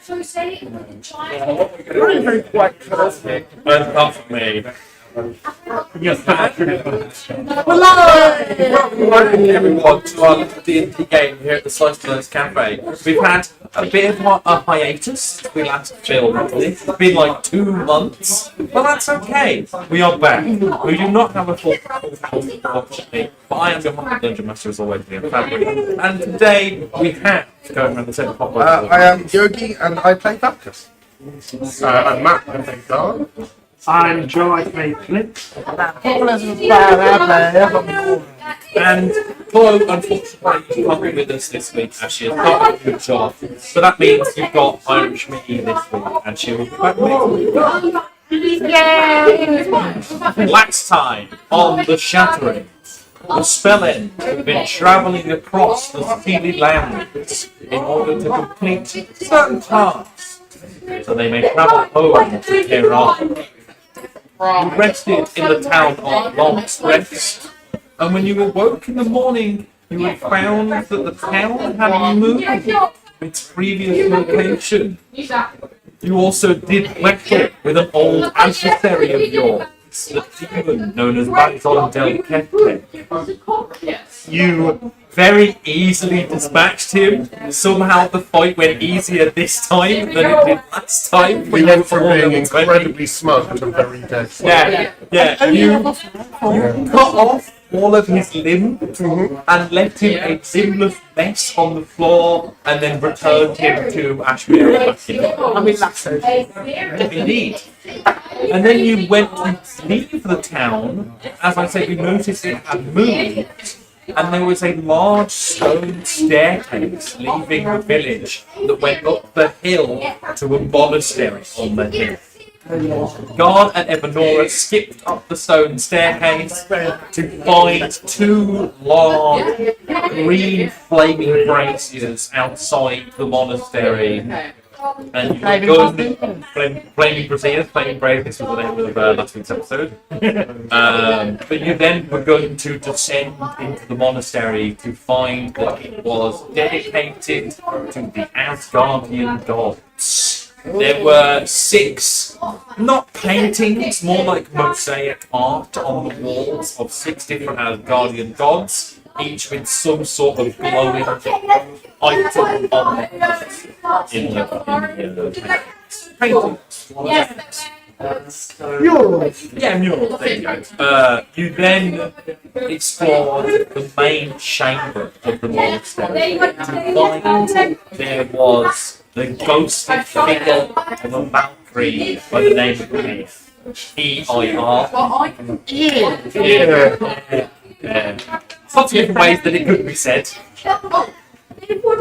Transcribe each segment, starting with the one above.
Very quite perfect. Apart from me. Yes, Welcome everyone to our DnD game here at the Slice Learns Cafe. We've had a bit of a hiatus since we last filmed. It's been like 2 months, but that's okay. We are back. We do not have a full house, unfortunately, but I am your Dungeon Master as always, Liam Fabric. And today we have to go around the centre pop. I am Yogi and I play Bacchus. I'm Matt, I think, Don. I'm Joe, I play Flip. And Chloe, unfortunately, can't be with us this week as she has got a good job. So that means you've got Irish Me this week, and she will be back next week. Last time on the Shattering, the Spellend have been travelling across the Steely Lands in order to complete certain tasks, so they may travel home to Tehran. You rested in the town on Long's Rest, and when you awoke in the morning, you had found that the town had moved from its previous location. You also did battle with an old adversary of yours, the demon known as Bazon del Kete. You very easily dispatched him. Somehow the fight went easier this time than it did last time. We went from being incredibly smug to very dead. Yeah. You cut off all of his limbs and left him a limbless mess on the floor, and then returned him to Ashmere. Indeed. And then you went to leave the town. As I said, you noticed it had moved, and there was a large stone staircase leaving the village that went up the hill to a monastery on the hill. Guard and Evanora skipped up the stone staircase to find 2 large green flaming braziers outside the monastery. And you were going flaming braziers, flaming braziers was the name of last week's episode. But you then were going to descend into the monastery to find that it was dedicated to the Asgardian gods. There were 6, not paintings, more like mosaic art on the walls of 6 different Asgardian gods, each with some sort of glowing item on it in the paintings. Murals. Yeah, murals. There you go. You then explored the main chamber of the monastery. And there was the ghostly figure of a Valkyrie by the name of Grief. E-I-R. Yeah. Lots of different ways that it could be said.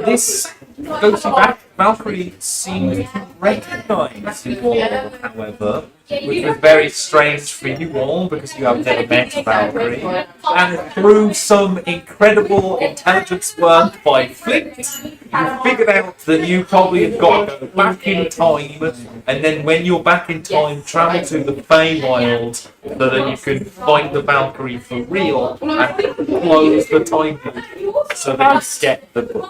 This ghostly Valkyrie seemed to recognise you all, however, which was very strange for you all because you have never met Valkyrie. And through some incredible intelligence work by Flint, you figured out that you probably have got to go back in time, and then when you're back in time, travel to the Feywild so that you can find the Valkyrie for real and close the time loop so that you get the book.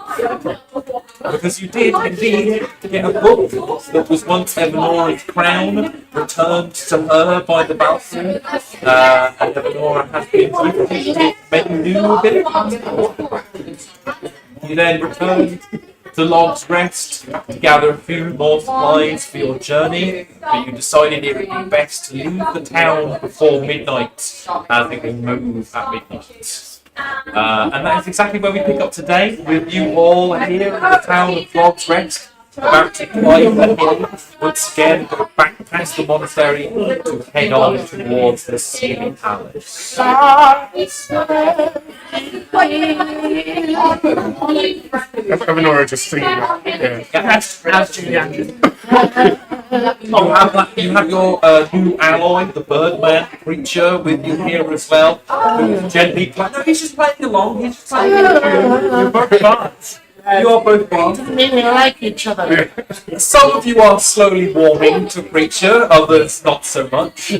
Because you did indeed get a book that was once Evanora's crown, returned to her by the Valkyrie, and Evanora has been gifted many new abilities. You then returned to Log's Rest to gather a few more supplies for your journey, but you decided it would be best to leave the town before midnight, as it will move at midnight. And that is exactly where we pick up today, with you all here in the town of Log's Rest, about to climb the hill, once again, go back past the monastery to head on towards the Sealing Palace. Evanora just singing You have your new ally, the Birdman creature, with you here as well, who's gently playing. No, he's just playing along. He's just playing along. You're both fans. You are both warm. Doesn't mean we like each other. Some of you are slowly warming to creature, others not so much.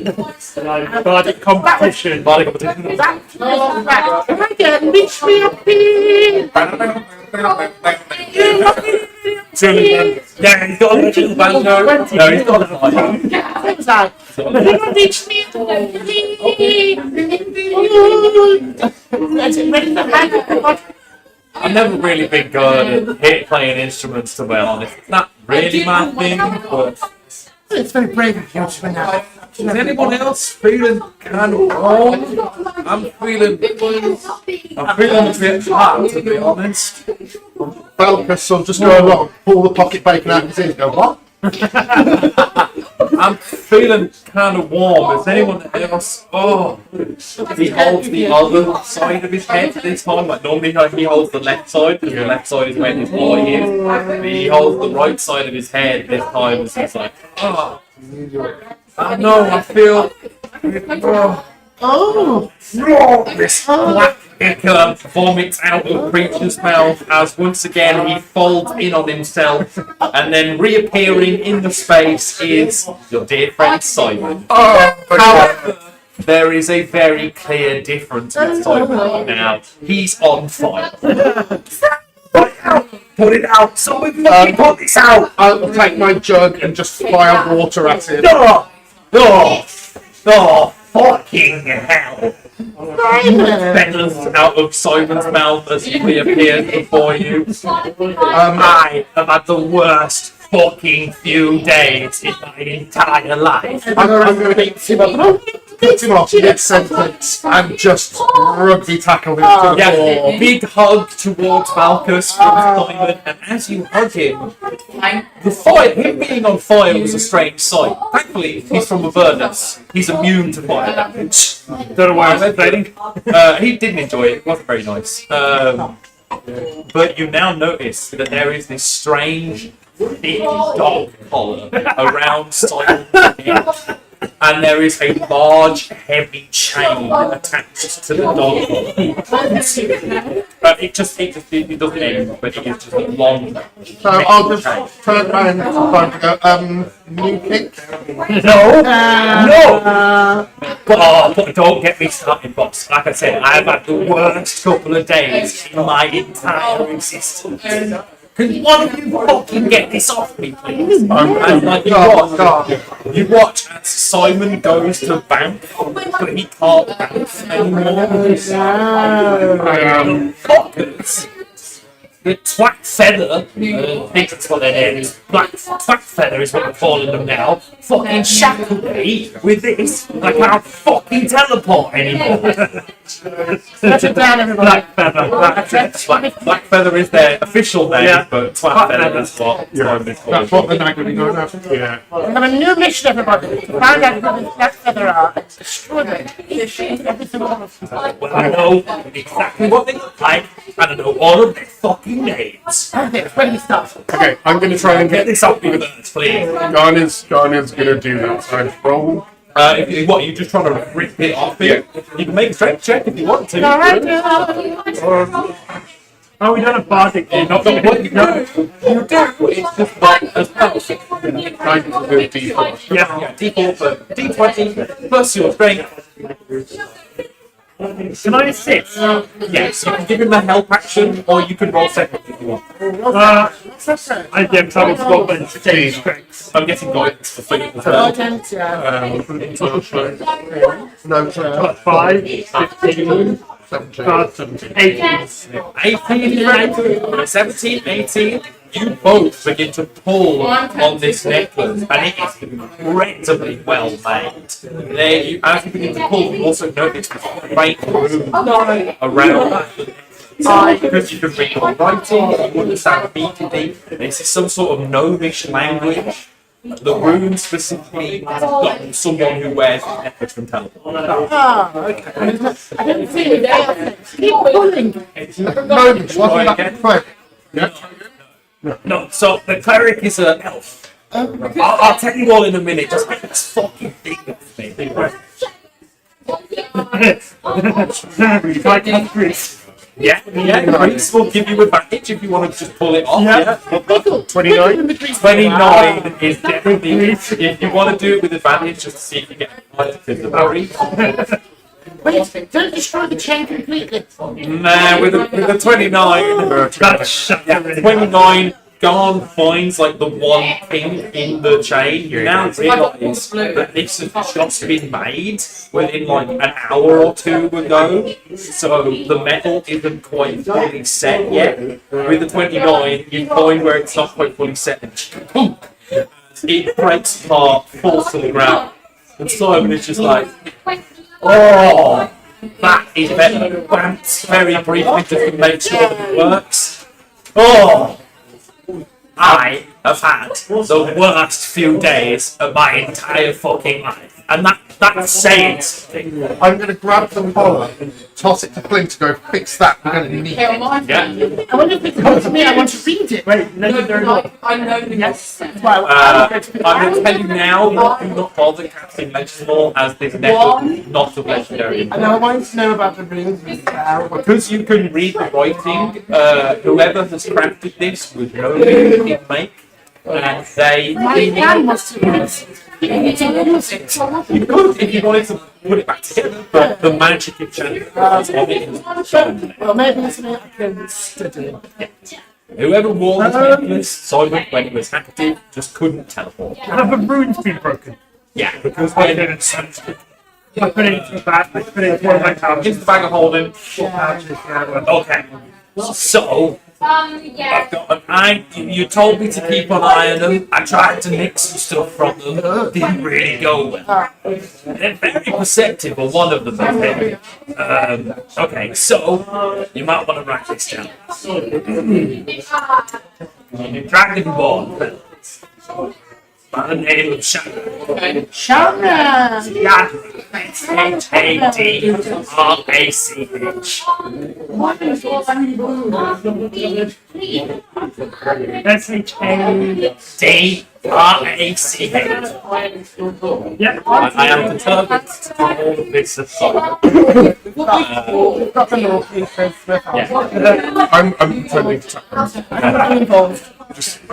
Bardic competition. Bardic competition. That's all right. Come again, reach me up here. Yeah, he's got a little banjo. No, he's got a banjo. What was that? Reach me up here. Ready for magic? I've never really been good at playing instruments, to be honest. It's not really my thing, but... It's very brave of you to win that. Is anyone else feeling kind of warm? I'm feeling a bit hot, to be honest. Falcus will just go along, pull the pocket bacon out of his ear and go, what? I'm feeling kind of warm. Is anyone else? Oh, he holds the other side of his head this time. Like normally he holds the left side because the left side is where his body is. But he holds the right side of his head this time. And he's like, oh, I know. I feel. This black ichor vomits out of Creature's mouth as once again he folds in on himself, and then reappearing in the space is your dear friend Simon. However, there is a very clear difference with Simon right now. He's on fire. Put it out! Someone fucking put this out! I'll take my jug and just fire water at him. Fucking hell! Feathers out of Simon's mouth as he reappears before you. I have had the worst fucking few days in my entire life. I'm going to beat him up, cut him off mid-sentence, and just rugby tackle him to the Yeah, floor. big hug towards Malchus from Simon, and as you hug him, the fire, him being on fire was a strange sight. Thankfully, he's from Avernus. He's immune to fire damage. Don't know why I'm playing. He didn't enjoy it. It wasn't very nice. But you now notice that there is this strange, big dog collar around Simon's neck. And there is a large, heavy chain attached to the dog collar. But it doesn't end, but it is just a long. So I'll just turn around and go, new kick? No! But don't get me started, boss. Like I said, I've had the worst couple of days in my entire existence. Can one of you fucking get this off me, please? And like you watch as Simon goes to bounce, but he can't bounce anymore. Fuckers! The twat feather, I think that's what their name is. Twat feather is what we're calling them now. Fucking shackled me with this. I can't fucking teleport anymore. Let it down, everybody. Black feather is their official name, but twat feather is what Simon is called. That's what they're now going to be going after. Yeah. We have a new mission, everybody. To find out who the Black Feather are and destroy them. Every single one of them. Well, I know exactly what they look like, and I know all of their fucking names. Okay, when we start. Okay, I'm going to try and Get get this off me first, please. Garner's going to do that. So roll. What, you just trying to rip it off him? You can make a strength check if you want to. Oh, we don't have Bardic. You do, it's just not as powerful. I'm going to do a D4. Yeah, D4 for D20 plus your strength. Can I assist? Yes, you can give him the help action, or you can roll separately if you want. I get trouble Scotland to change strengths. I'm guessing guidance for free as well. No, Got 5, 15, 18. 17, 18, you both begin to pull on this necklace, and it is incredibly well made. Then, as you begin to pull, you also notice the great room around that. Because you can read the writing, you understand immediately. This is some sort of gnomish language. The rune specifically got someone who wears this necklace from teleport. Okay. I didn't see it. Keep pulling. moment. Wasn't that quick? Yeah. No, so the cleric is an elf. I'll tell you all in a minute. Just get this fucking thing off me. Like countries. Yeah, Grease will give you advantage if you want to just pull it off. Yeah. 29. 29 is definitely, if you want to do it with advantage, just to see if you get advantage with the berry. Wait, don't destroy the chain completely. Nah, with a 29, That's shattering. 29, Garn finds like the one thing in the chain. You now realise that this has just been made within like an hour or two ago. So the metal isn't quite fully set yet. With the 29, you find where it's not quite fully set and boom, it breaks apart, falls to the ground. And Simon is just like, oh, that is better. Glance very briefly just to make sure that it works. Oh, I have had the worst few days of my entire fucking life. And that's saying something. I'm going to grab the collar, toss it to Flint to go fix that. We're going to need it. Yeah. I wonder if it comes to me, I want to read it. Wait, legendary what? I know the Yes. Well, I'm going to tell you now, do not bother casting Legend Lore as this necklace not a legendary. and I wanted to know about the runes as well. Because you can read the writing, whoever has crafted this was no in make, and they. My plan was to use it. You could, if you wanted to put it back together, but the magic enchantment was on it is shown. Well, maybe that's something I can study. Whoever wore this necklace, Simon, when it was active, just couldn't teleport. Have the runes been broken? Yeah, because I when didn't sense it. I put it into the bag, I put it into one of my pouches. it's the bag of holding. Yeah. Okay, so I've got you told me to keep an eye on them. I tried to nick some stuff from them. Didn't really go well. They're very perceptive, or one of them is very. Okay, so you might want to write this down. Dragonborn by the name of Shattering. Shattering! H-A-D-R-A-C-H. S-H-A... D-R-A-C-H. Yeah. I am determined to do all of this as well. We've got the law pieces with us. I'm pretending to I'm involved. He's a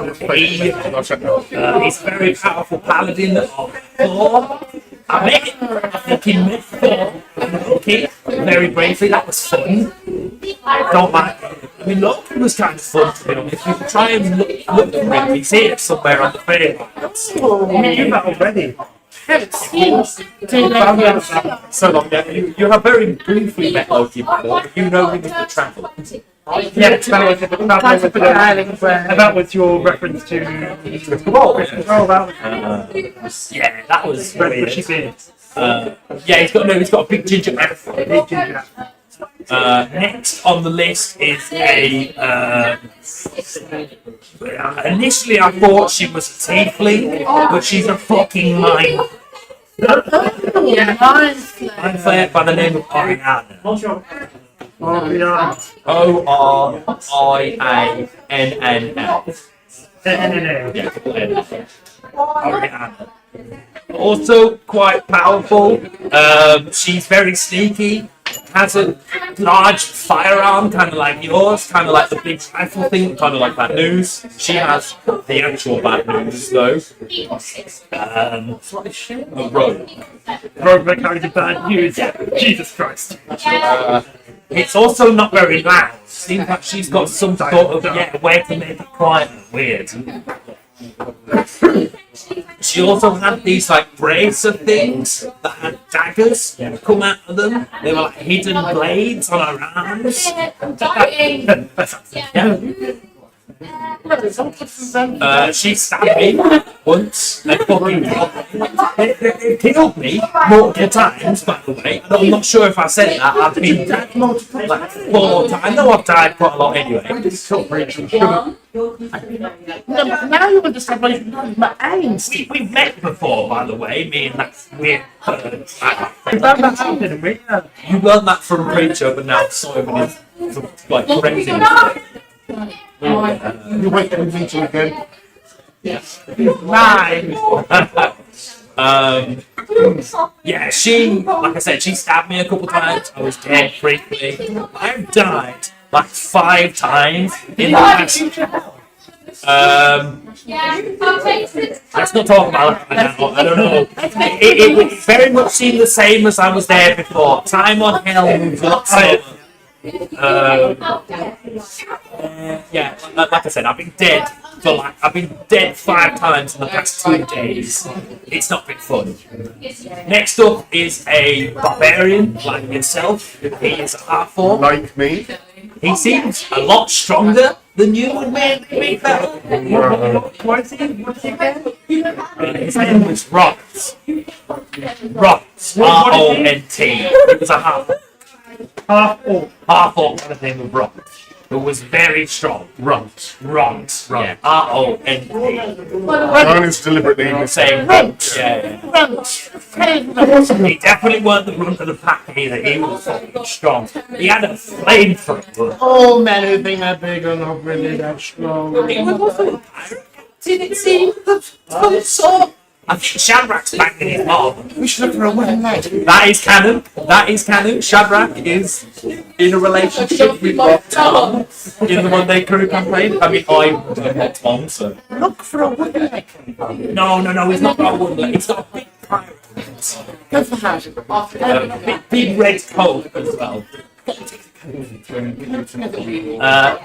very powerful paladin of Thor. I met him. I fucking met Thor. Okay, very briefly. That was fun. Don't mind. I mean, Loki was kind of fun to be honest. You can try and look for him. He's here somewhere on the field. We did that already. So long, yeah. You have very briefly met Loki before, but you know him as the Traveller. Yeah, that was your reference to... Oh, Oh, that was... yeah, that was Very weird. bushy beard. Yeah, he's got a big ginger afro. Big ginger. Next on the list is a. Initially, I thought she was a tiefling, but she's a fucking mime. I'm played by the name of Oriana. Oh, yeah. Oriannl. N-N-A. Yeah, Oriana. Also quite powerful. She's very sneaky. Has a large firearm, kind of like yours, kind of like the big rifle thing, kind of like bad news. She has the actual bad news, though. A rogue. Rogue that carries the bad news. Jesus Christ. It's also not very loud. Seems like she's got some sort of way to make it quiet and weird. She also had these like bracer things that had daggers come out of them. They were like hidden blades on her arms. She stabbed me once and fucking killed me multiple times, by the way. And I'm not sure if I said that. I've been dead multiple, like 4 times. I know I've died quite a lot anyway. Now you understand why you can my aims. We've met before, by the way, me and that weird bird. We found that out, didn't we? Yeah. You learned that from Preacher, but now Simon is like correcting it. You wait till we meet you again. Nine. Yeah, she, like I said, she stabbed me a couple times. I was dead briefly. I've died like 5 times in the past. Let's not talk about it now. I don't know. It would very much seem the same as I was there before. Time on hell whatsoever. Yeah, like I said, I've been dead I've been dead 5 times in the past 2 days. It's not been fun. Next up is a barbarian like yourself. He is a half-orc. Like me. He seems a lot stronger than you would make better. What is he again? His name was Ront. R-O-N-T. He was a half-orc. Half-orc by the name of Ront. Who was very strong. Ront. Yeah. R-O-N-T. Mine is deliberately Saying Runt. Yeah. He definitely weren't the runt of the pack either. He was fucking strong. He had a flamethrower. All men who think they're big are not really that strong. He was also a pirate. Didn't seem of some sort. I think Shadrach's banging his mom. We should look for a wooden leg. That is canon. Shadrach is in a relationship with Tom in the Monday Crew campaign. I mean, I'm not Tom, so. Look for a wooden leg. No, he's not got a wooden leg. He's got a big pirate. Go for that. Big red coat as well.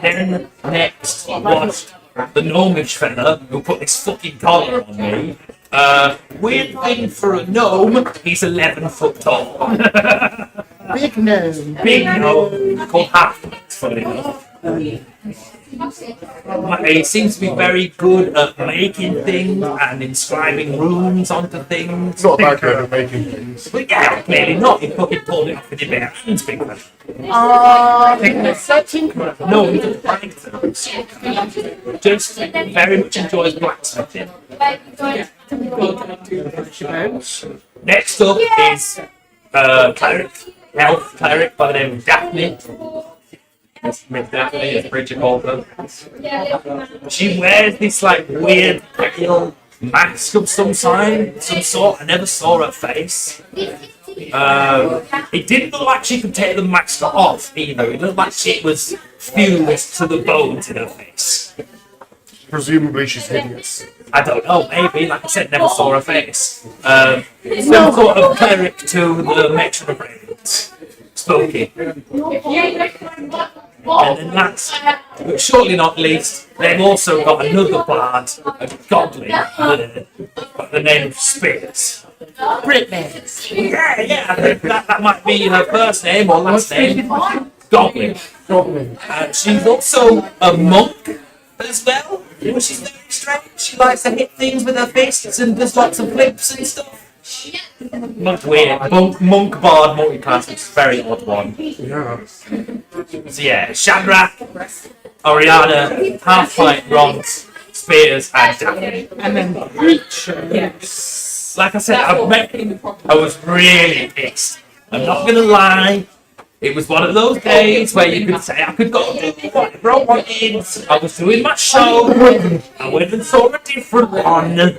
Then next was the gnomish fella who put this fucking collar on me. Weird thing for a gnome, he's 11 foot tall. Big gnome. Big gnome called Half-Light, funny enough. He seems to be very good at making things and inscribing runes onto things. It's not that good at making things. But yeah, clearly not. He fucking pulled it off with his bare hands, big man. No, he doesn't like those. Just very much enjoys blacksmithing. Next up is elf cleric by the name of Daphne. Miss Daphne, as Preacher called her. She wears this like weird pale mask of some sort. I never saw her face. It didn't look like she could take the mask off either. It looked like she was fused to the bones in her face. Presumably she's hideous. I don't know, maybe. Like I said, never saw her face. Some sort of cleric to the matron of brains. Spooky. And then last, but surely not least, they've also got another bard, a goblin, by the name of Spears. Brittany. Yeah, I think that might be her first name or last name. Goblin. She's also a monk as well, which is very strange. She likes to hit things with her fists and does lots of flips and stuff. Weird. Monk bard multi-class, it's a very odd one. Yeah. So yeah, Shadrach, Oriana, Half-Light, Ront, Spears, and Daphne. And then Preacher. Yes. Like I said, I was really pissed. I'm not gonna lie. It was one of those days where you could say I could go do whatever I wanted. I was doing my show. I went and saw a different one.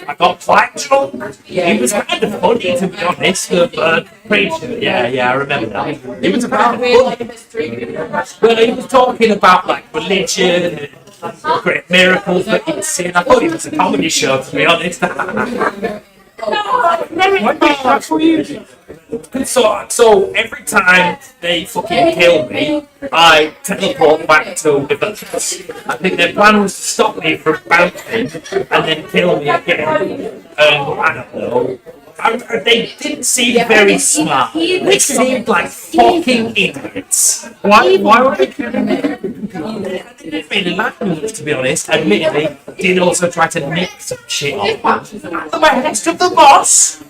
I got quite drunk. It was kind of funny, to be honest. The preacher, yeah, I remember that. It was about well, he was talking about like religion and great miracles that he'd seen. I thought it was a comedy show, to be honest. So every time they fucking kill me, I teleport back to events. I think their plan was to stop me from bouncing and then kill me again. I don't know. They didn't seem very smart. They seemed like fucking idiots. Why were they killing me? I didn't really like them much, to be honest. Admittedly, did also try to nick some shit off. The behest of the boss.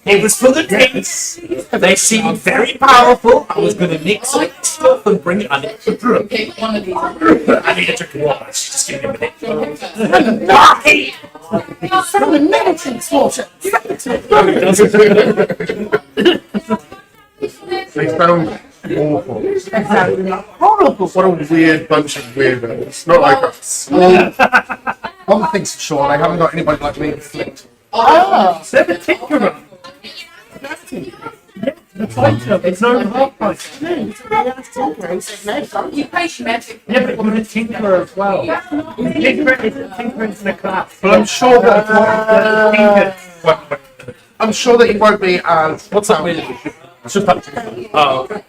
It was for the drinks. They seemed very powerful. I was going to nick some stuff and bring it. I need a drink. I need a drink of water. Just give me a minute. From the medicines water. They sound awful. Horrible. What a weird bunch of weirdos. Not like us. One thing's for sure, they haven't got anybody like me inflict. Oh. They're particular. The fighter, it's not a half price. No, it's a really nice tinker. He said, no, sorry. Yeah, but you're a tinkerer as well. Tinker into the class. But I'm sure that I'm sure that he won't be as What's up with it's just that Oh, okay.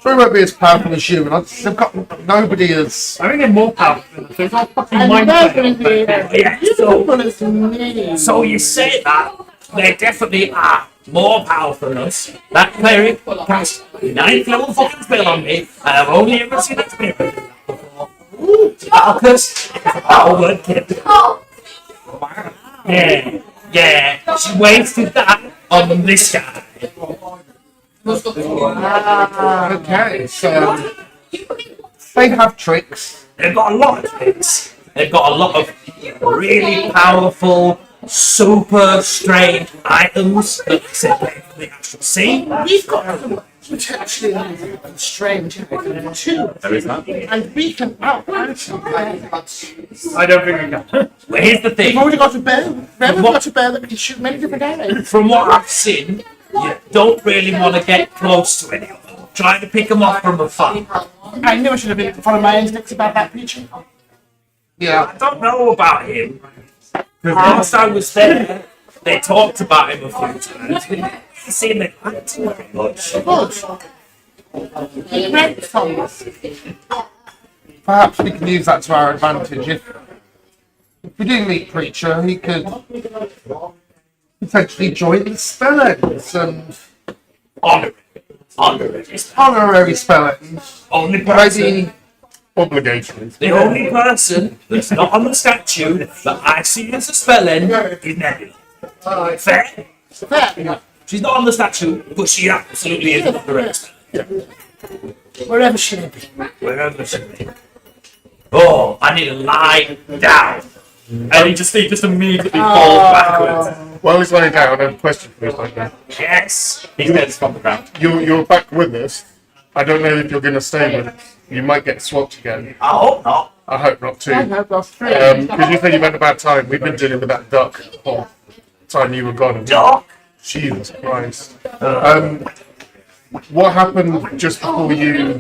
sure he won't be as powerful as you, and they've got nobody as I think they're more powerful. There's all fucking And mind they're going to be Yeah, beautiful as me. so you say that they definitely are more powerful than us. That cleric cast 9th level fucking spell on me, and I've only ever seen that spell before. Marcus, our word kid. Yeah, she wasted that on this guy. okay. So they have tricks. They've got a lot of tricks. They've got a lot of really powerful, super strange items that they actually see. We've got some potentially strange items too. There is that. And we can outrank them. I don't think we can. But here's the We've thing. already got a bow. We've got a bow that can shoot many different arrows. From what I've seen, you don't really want to get close to any of them. Trying to pick them off from afar. I knew I should have been following my instincts about that creature. Yeah. I don't know about him. Because whilst I was there, they talked about him a few times. We didn't see him acting very much. Good. He read from us. Perhaps we can use that to our advantage. If we do meet Preacher, he could potentially join the Spellends and honorary Spellends. Only person, Maybe Obligatory. the only person that's not on the statue that I see as a spellend is Nebula. Fair? Fair. She's not on the statue, but she absolutely is the rest. Wherever she may be. Wherever she may be. Oh, I need to lie down. And he just immediately falls backwards. While he's laying down, I have a question for you, Simon. Yes. He's dead from the ground. You're back with us. I don't know if you're going to stay with us. You might get swapped again. I hope not. I hope not too. I hope that's free. Because you said you've had a bad time. We've been dealing with that duck the whole time you were gone. Doc. Jesus Christ. What happened just before you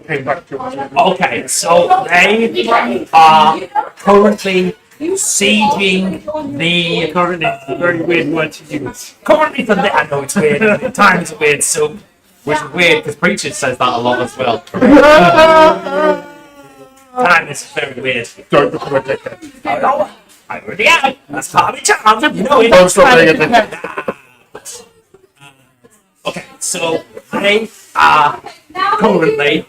came back to us? Okay, so they are currently sieging the. Currently, it's a very weird word to use. Currently, for the. I know it's weird. Time is weird, so. Which is weird because Preacher says that a lot as well. Time is very weird. Don't become a dickhead. Oh, no, I already am. That's part of my charm. You know it. Don't stop being a dickhead. Okay, so they are currently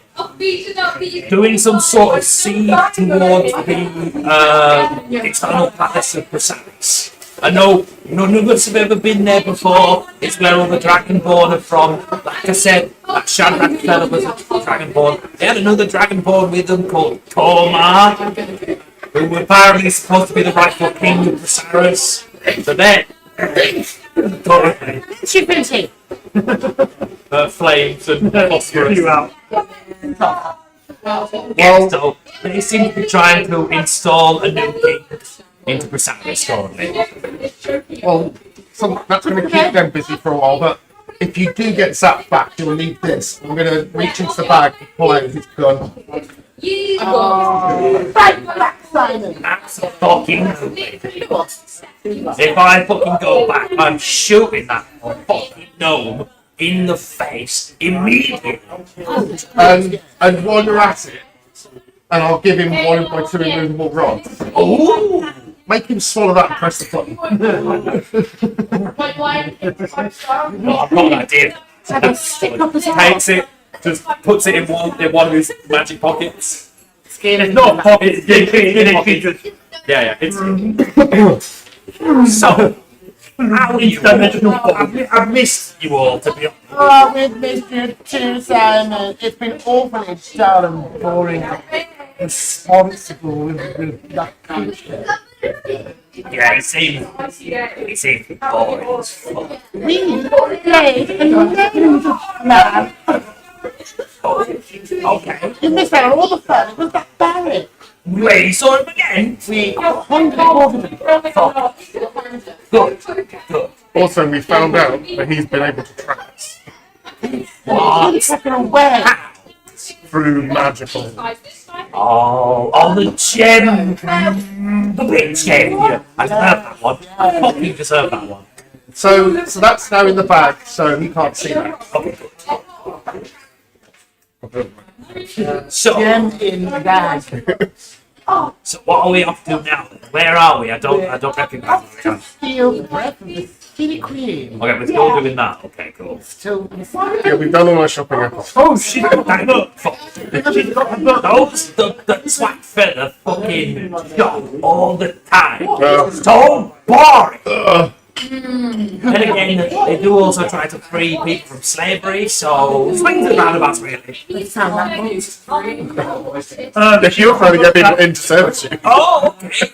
doing some sort of siege towards the external palace of Brisaris. I know none of us have ever been there before. It's where all the Dragonborn are from. Like I said, that Shattering fella was a Dragonborn. They had another Dragonborn with them called Tormar, who apparently is supposed to be the rightful king of Brisaris. So they're currently Stupidity. flames and phosphorus. You out. Yeah, so they seem to be trying to install a new king into Brisaris currently. Well, that's going to keep them busy for a while, but if you do get zapped back, you'll need this. I'm going to reach into the bag and pull out his gun. Fight back, Simon. That's a fucking movie. If I fucking go back, I'm shooting that fucking gnome in the face immediately. And while you're at it, and I'll give him one of my 2 immovable rods. Ooh! Make him swallow that and press the button. No, I've got an idea. Stick up his Takes it, just puts it in one of his magic pockets. It's Not pockets, yeah, it's. So, how are you? I've missed you all, to be honest. Oh, we've missed you too, Simon. It's been awfully dull and boring. Responsible with that creature. Yeah, it seems boring as fuck. We played a man. Okay. You missed out on all the fun. It was that Barry. Wait, you saw him again? We 100 Good, good. Also, we found out that he's been able to track us What? Where? through magical. Oh, the gem! The big gem! Yeah, I deserve that one. I fucking deserve that one. So that's now in the bag, so he can't see that. So, Gem in the bag. so what are we off to now? Where are we? I don't recognise where we are. Steal the breath of the skinny queen. Okay, we're still doing that. Okay, cool. So, Yeah, we've done all our shopping efforts. Oh, she's got that book. She's got the book. Those, the swag feather fucking shop all the time. So boring. Then again, they do also try to free people from slavery, so swings and roundabouts really. let's have that book. If you're trying to get people into servitude. Oh, okay.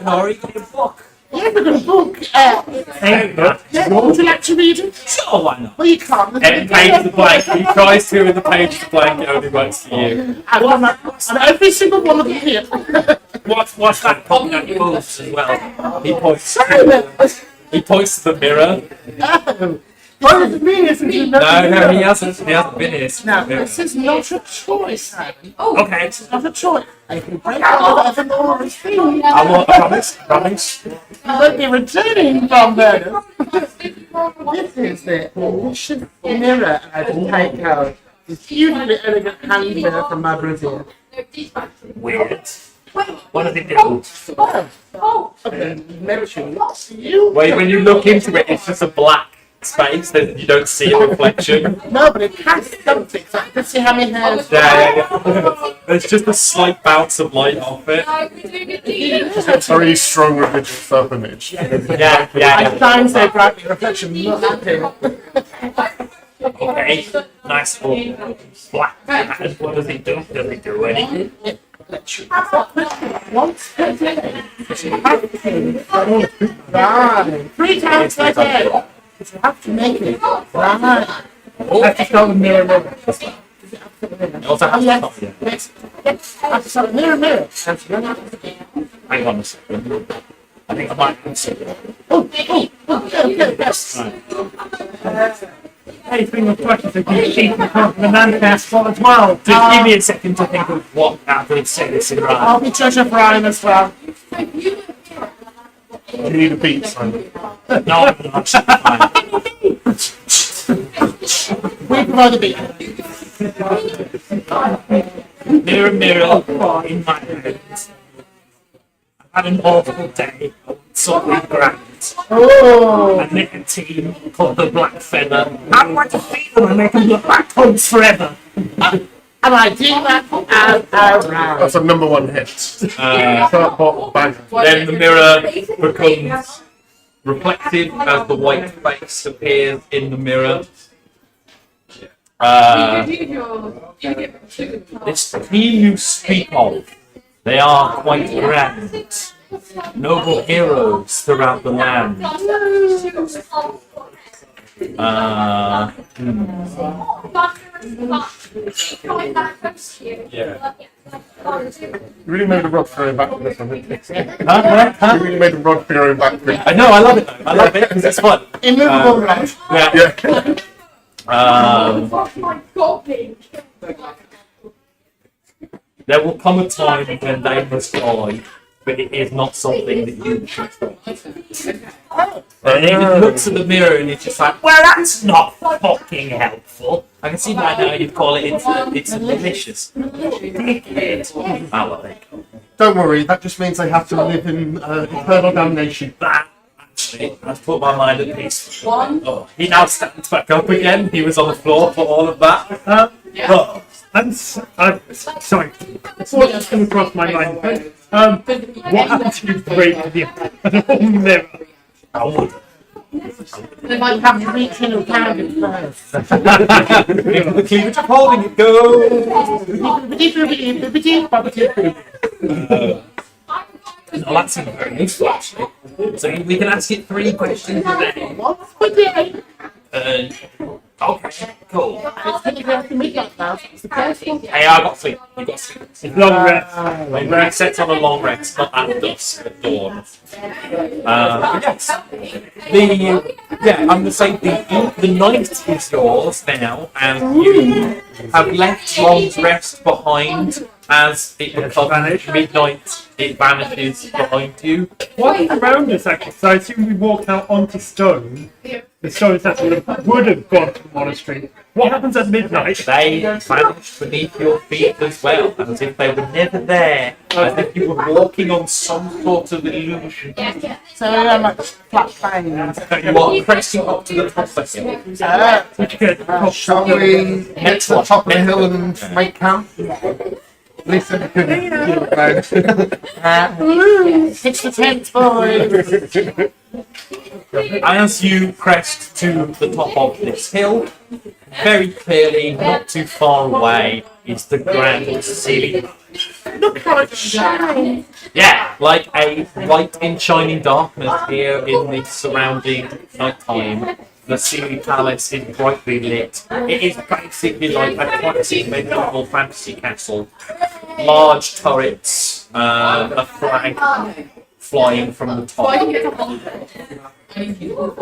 Nori, get a book. Yeah, we're going to book. Hey, Yeah, would you like to read it? sure, why not? Well, you can't. Every page is a blank. He tries to, and the page is blank. It only works for you. And every single one of them here. What's that popping out your moves as well? He points. Silence. He points to the mirror. What does it mean? Isn't it? No, he hasn't. He hasn't been here. Now, this is not a choice, Simon. Okay. It's not a choice. I can break out of the Lord's thing. I will promise. You won't be returning from there. This is the delicious mirror I can take out. This hugely elegant hand mirror from my Brazil. Weird. What does it do? Okay, mention you. Wait, when you look into it, it's just a black space that you don't see a reflection. No, but it has something. So I can see how many hairs. Yeah. There's just a slight bounce of light off it. Very strong religious self-image. Yeah. I shine so brightly, reflection not happening. Okay. Nice little black hand. What does it do? Does it do anything? Once per day. Right. 3 times per day. You have to make it. Right. That's just not a mirror. It also has Yes. top, yeah. Yes. Have to start mirror. Hang on a second. I think I might have something. Okay, yes. Anything with questions, if you see the front of the man-cast spot as well. Just give me a second to think of what I'm going to say this in right. I'll be Judge of Ryan as well. You need a beat, Simon. No, I'm not. Fine. We provide the beat. Mirror, mirror in my head. I've had an awful day. Something grand. Oh. I met a team called the Black Feather. I'm going to feed them and make them look like punks forever. And I do that and around. That's a #1 hit. Third bottle bang. Then the mirror becomes reflected as the white face appears in the mirror. This team you speak of, they are quite grand. Noble heroes throughout the land. Yeah. You really made a rod for going back for this one, didn't you? Huh? You really made a rod for going back for it. I know, I love it though. I love it because it's fun. Immovable right. Yeah. Yeah. There will come a time when they must die, but it is not something that you should do. And he just looks at the mirror and he's just like, well, that's not fucking helpful. I can see why now you'd call it it's delicious. Dickhead. Ah, well, there you go. Don't worry, that just means they have to live in eternal damnation. That actually has put my mind at peace. Oh, he now stands back up again. He was on the floor for all of that. Oh, I'm sorry. I thought that's come across my mind. What happened to you break the mirror? I would. They might have to reach in and pound it first. Give him the cleavage of holding it, go! Oh, that seemed very useful, actually. So we can ask it 3 questions a day. Once per day. Okay, Cool. It's going to go after midnight now. It's the first one. Hey, I got sleep. You got sleep. It's long rest. Long rest sets on a long rest, not at dusk, at dawn. But yes. I'm gonna say the night is yours now, and you have left Long's Rest behind as it becomes midnight. It vanishes behind you. What is around us actually? So I assume we walked out onto stone. The stone that would have gone to the monastery. What happens at midnight? They vanish beneath your feet as well, as if they were never there, as if you were walking on some sort of illusion. So how much flat plains? You are pressing up to the top of the hill. Shall we get to the top of the hill and make camp? Listen, It's the tent, boys. As you crest to the top of this hill, very clearly, not too far away, is the grand ceiling. Look how it shines. Yeah, like a light in shining darkness here in the surrounding nighttime. The ceiling palace is brightly lit. It is basically like a classic medieval fantasy castle. Large turrets, a flag flying from the top.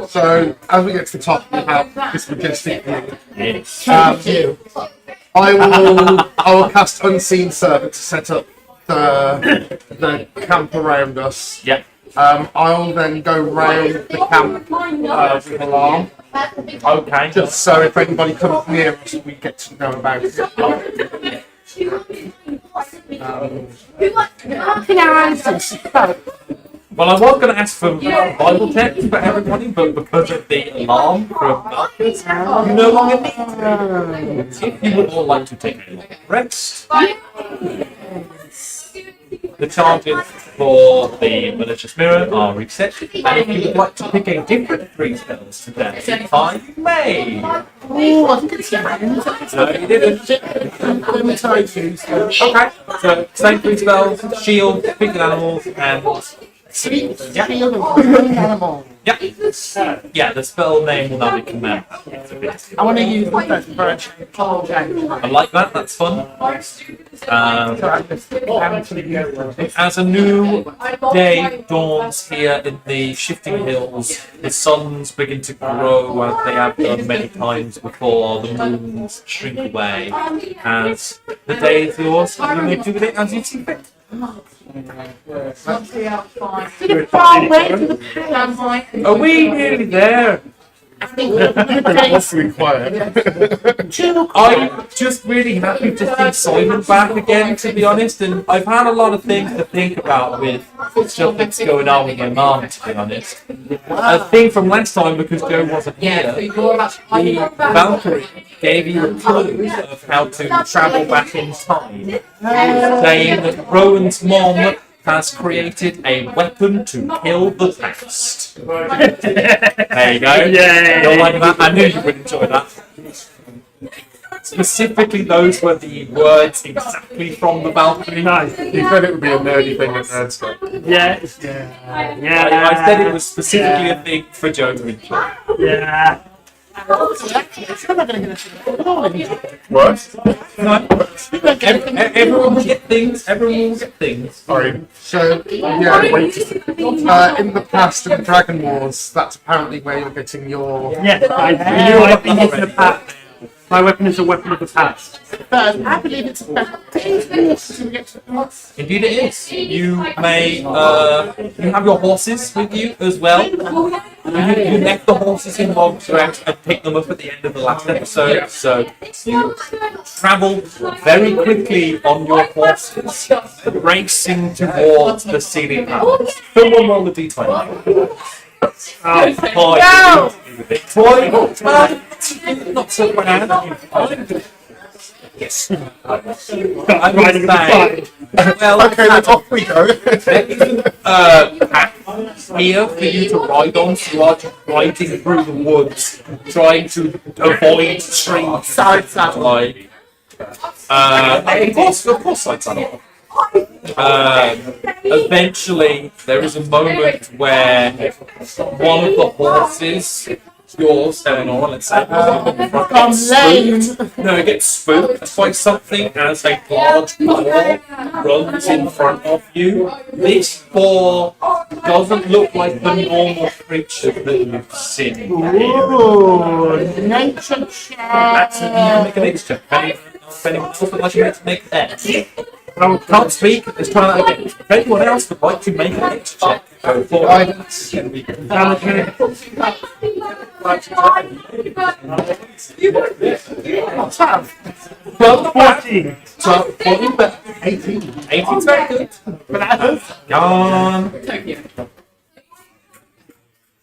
so as we get to the top, we have this majestic view. Yes. I will cast Unseen Servant to set up the camp around us. Yep. I'll then go round the camp with alarm, Okay. just so if anybody comes near us, we get to know about it. Well, I was going to ask for Bible text for everybody, but because of the alarm from Marcus, you no longer need it. If you would all like to take a long rest, the charges for the malicious mirror are reset, and if you would like to pick a different 3 spells today, you may. Oh, I think it's fine. No, you didn't. Let me try to. Okay, so same 3 spells, shield, pick animals, and Sweet. Yeah. Shield of one animal. yeah, the spell name will now be command. I want to use the first version. I like that. That's fun. As a new day dawns here in the shifting hills, the suns begin to grow as they have done many times before. The moons shrink away as the day is yours. You may do with it as you see fit. Are we nearly there? Awfully quiet. I'm just really happy to see Simon back again, to be honest, and I've had a lot of things to think about with stuff that's going on with my mom, to be honest. A thing from last time, because Joe wasn't here, the Valkyrie gave you a clue of how to travel back in time, saying that Rowan's mom has created a weapon to kill the past. There you go. Yay. You'll like that. I knew you would enjoy that. Specifically, those were the words exactly from the Valkyrie. Nice. He said it would be a nerdy thing in Nerdscope. Yeah. I said it was specifically a thing for Joe to enjoy. Yeah. What? No. Everyone will get things. Everyone will get things. Sorry. So, yeah, in the past, in the Dragon Wars, that's apparently where you're getting your... Yes, I knew my weapon is the past. My weapon is a weapon of the past. But I believe it's Indeed, it is. You may. You have your horses with you as well. You left the horses in Log's Rest and picked them up at the end of the last episode. So you travel very quickly on your horses, racing towards the ceiling palace. Someone roll the d20. Not so bad. Yes. I'm riding saying, well, Okay, then off we go. there isn't a path here for you to ride on, so you are just riding through the woods, trying to avoid trees. Side saddle. Like, of course, side saddle. Eventually, there is a moment where one of the horses yours, Eleanor, let's say. I'm lame. No, it gets spooked by something as a large boar runs in front of you. This boar doesn't look like the normal creature that you've seen. Ooh, nature check. Absolutely, you can make a nature check. If anyone else would like to make that. I can't speak, let's try that again. If anyone else would like to make a nature check, go for Guidance. Well, 14. so, 14, but 18. 18's very good. Gone.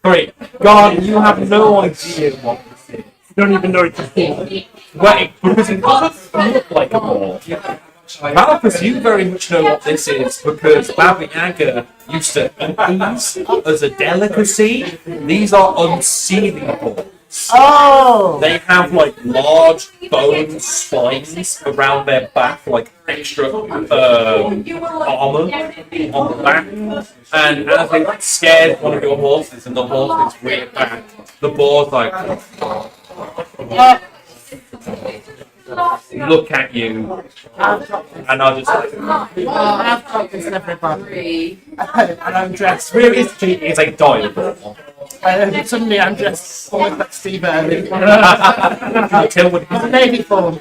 3. Gone, you have no idea what this is. Don't even know it's a ball. Well, because it doesn't look like a ball. Malchus, you very much know what this is because Baba Yaga used to eat these as a delicacy. These are unsealable. Oh! They have like large bone spines around their back, like extra armor on the back. And as they scared one of your horses and the horses reared back, the boar's like look at you, and I'll just like, I've got this, everybody. And I'm dressed. realistically, it's a dialogue. Suddenly I'm dressed almost like Steve Irwin. Until when It's a lady form.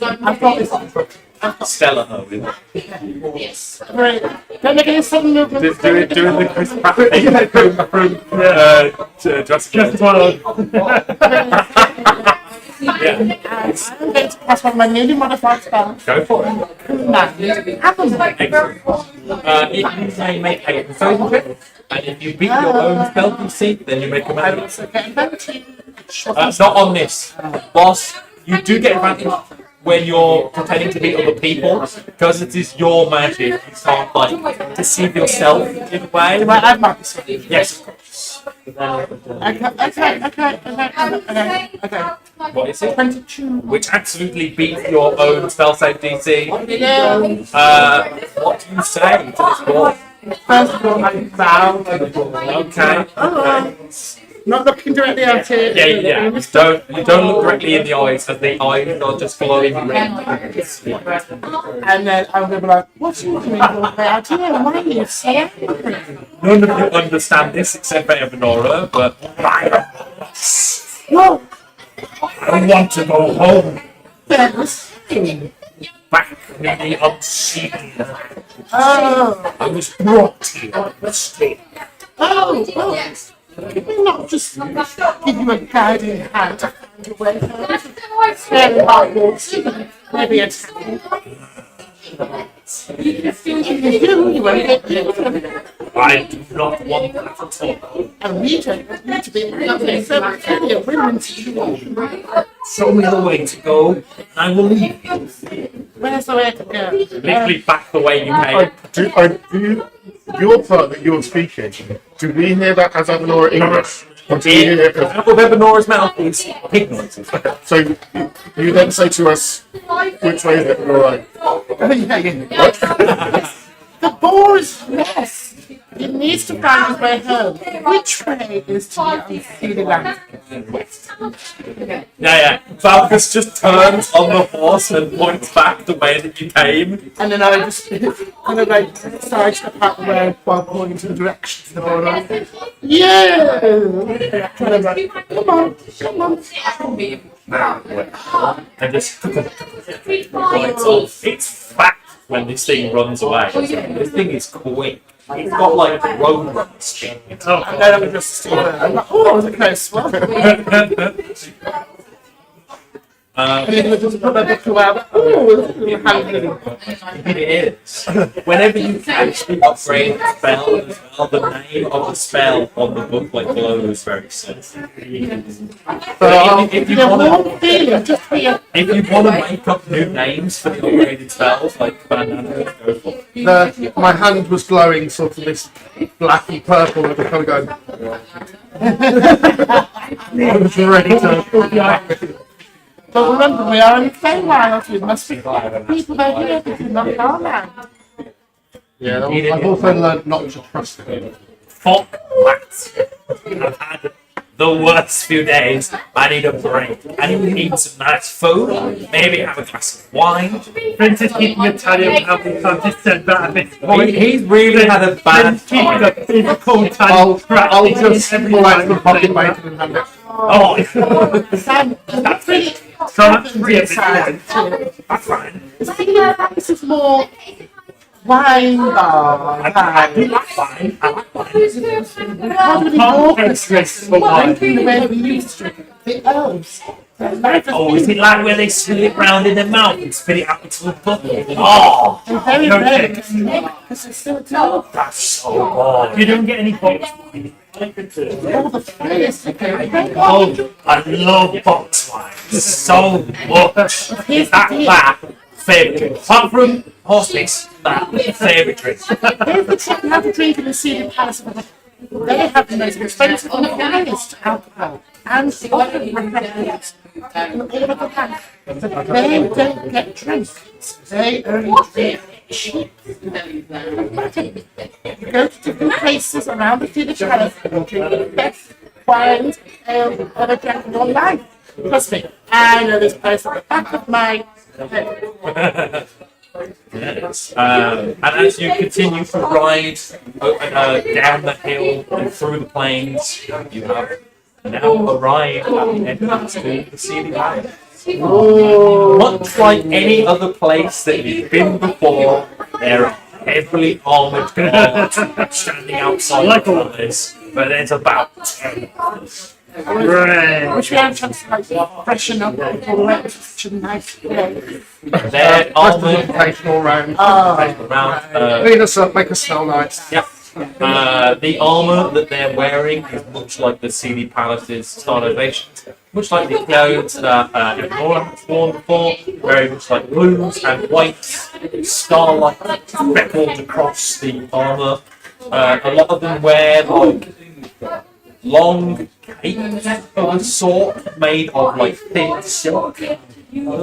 I've got this. Stella Owen. Right. Don't make any sudden movements. Doing the Chris Pratt thing from Jurassic World. Yeah, I'm going to cast one of my newly modified spells. go for it. Now, Excellent. You may make a persuasion check, and if you beat your own spell DC, then you make a I magic. also get advantage. Not on this. Boss, you do get advantage when you're pretending to be other people, because it is your magic. You can't, like, deceive yourself in a way. Do I add my persuasion? Yes. Okay. What is it? 22. Which absolutely beats your own spell save DC. What do you say to this boy? First of all, I bow to the ball. Okay. Not looking directly at it. Yeah. You don't look directly in the eyes, because the eyes are just glowing red. And then I'm going to be like, what are you doing all the way out here? Why are you so angry? None of you understand this except for Evanora, but No, I want to go home. Dennis. Back in the unseen. Oh, I was brought here by mistake. oh. Can we not just give you a guiding hand to find your way home? Very hard walks, maybe a time. You won't get there. I do not want that at all. And we don't need to be lovely, so it's only a women's situation. Show me the way to go, and I will leave you. Where's the way to go? Literally back the way you came. Your part that you're speaking, do we hear that as Avenora English? Or do we hear it as, Out of Evanora's mouth is pig noises. so you then say to us, which way is it? And we're like, The boar's nest. It needs to find its way home. Which way is to the unseen land? Yeah. Valkus just turns on the horse and points back the way that you came. And then I just kind of like sidestep out the way while pointing to the direction of the board. Like, yeah! Kind of like, come on. And just it's fat when this thing runs away. This thing is quick. It's got like road run speed. And then I'm just I'm like, oh, that was a close one. And then I just put my book away. Oh, It is. Whenever you actually upgrade the spell as well, the name of the spell on the book like glows very soon. If you want to make up new names for the upgraded spells, like bandana, go for it. my hand was glowing sort of this blacky purple and kind of going, I was ready to. But remember, we are in the same wild. We must be people that are here. This is not our land. Yeah, I've also learned not to trust him. Fuck that. I've had the worst few days. I need a break. I need to eat some nice food. Maybe have a glass of wine. Prince is keeping a tally of how many times he said that at this point. He's really had a bad Prince keeping a physical tally. I'll just pull out the pocket bacon and hand it. Oh, Sam, that's really so that's really exciting. That's fine. This is more wine bar. I do like wine. I like wine. Probably more Christmas. for wine. The way we used to. The elves. Oh, is it like where they spit it round in their mouth and spit it out into a bucket? Oh, They're very No rare thanks. because they're still tall. that's so good. You don't get any box wine. All the flavors. Oh, I love box wine so much. Here's the That, deal. that, favourite drink. Apart from horse piss, that, favourite drink. Here's the trick how to drink in the Sealing Palace. They have the most expensive and finest alcohol and often refreshments in all of the land. They don't get drunk. They only drink cheap. You go to different places around the Sealing Palace and drink the best wines and ever drank in your life. Trust me, I know this place at the back of my head. Yes. And as you continue to ride down the hill and through the plains, you have now arrived at the entrance to the Sealing Palace. Much like any other place that you've been before, there are heavily armoured guards standing outside Like the all. palace, but there's about 10. Right. Wish we had a chance to like freshen up before we went to such a nice day. They're armoured Presentation round. around. Clean us up, make us smell nice. Yep. The armour that they're wearing is much like the Sealy Palace's stylisation, much like the clothes that Nora has worn before, very much like blues and whites, star-like speckled across the armour. A lot of them wear like long capes of a sort made of like thin silk that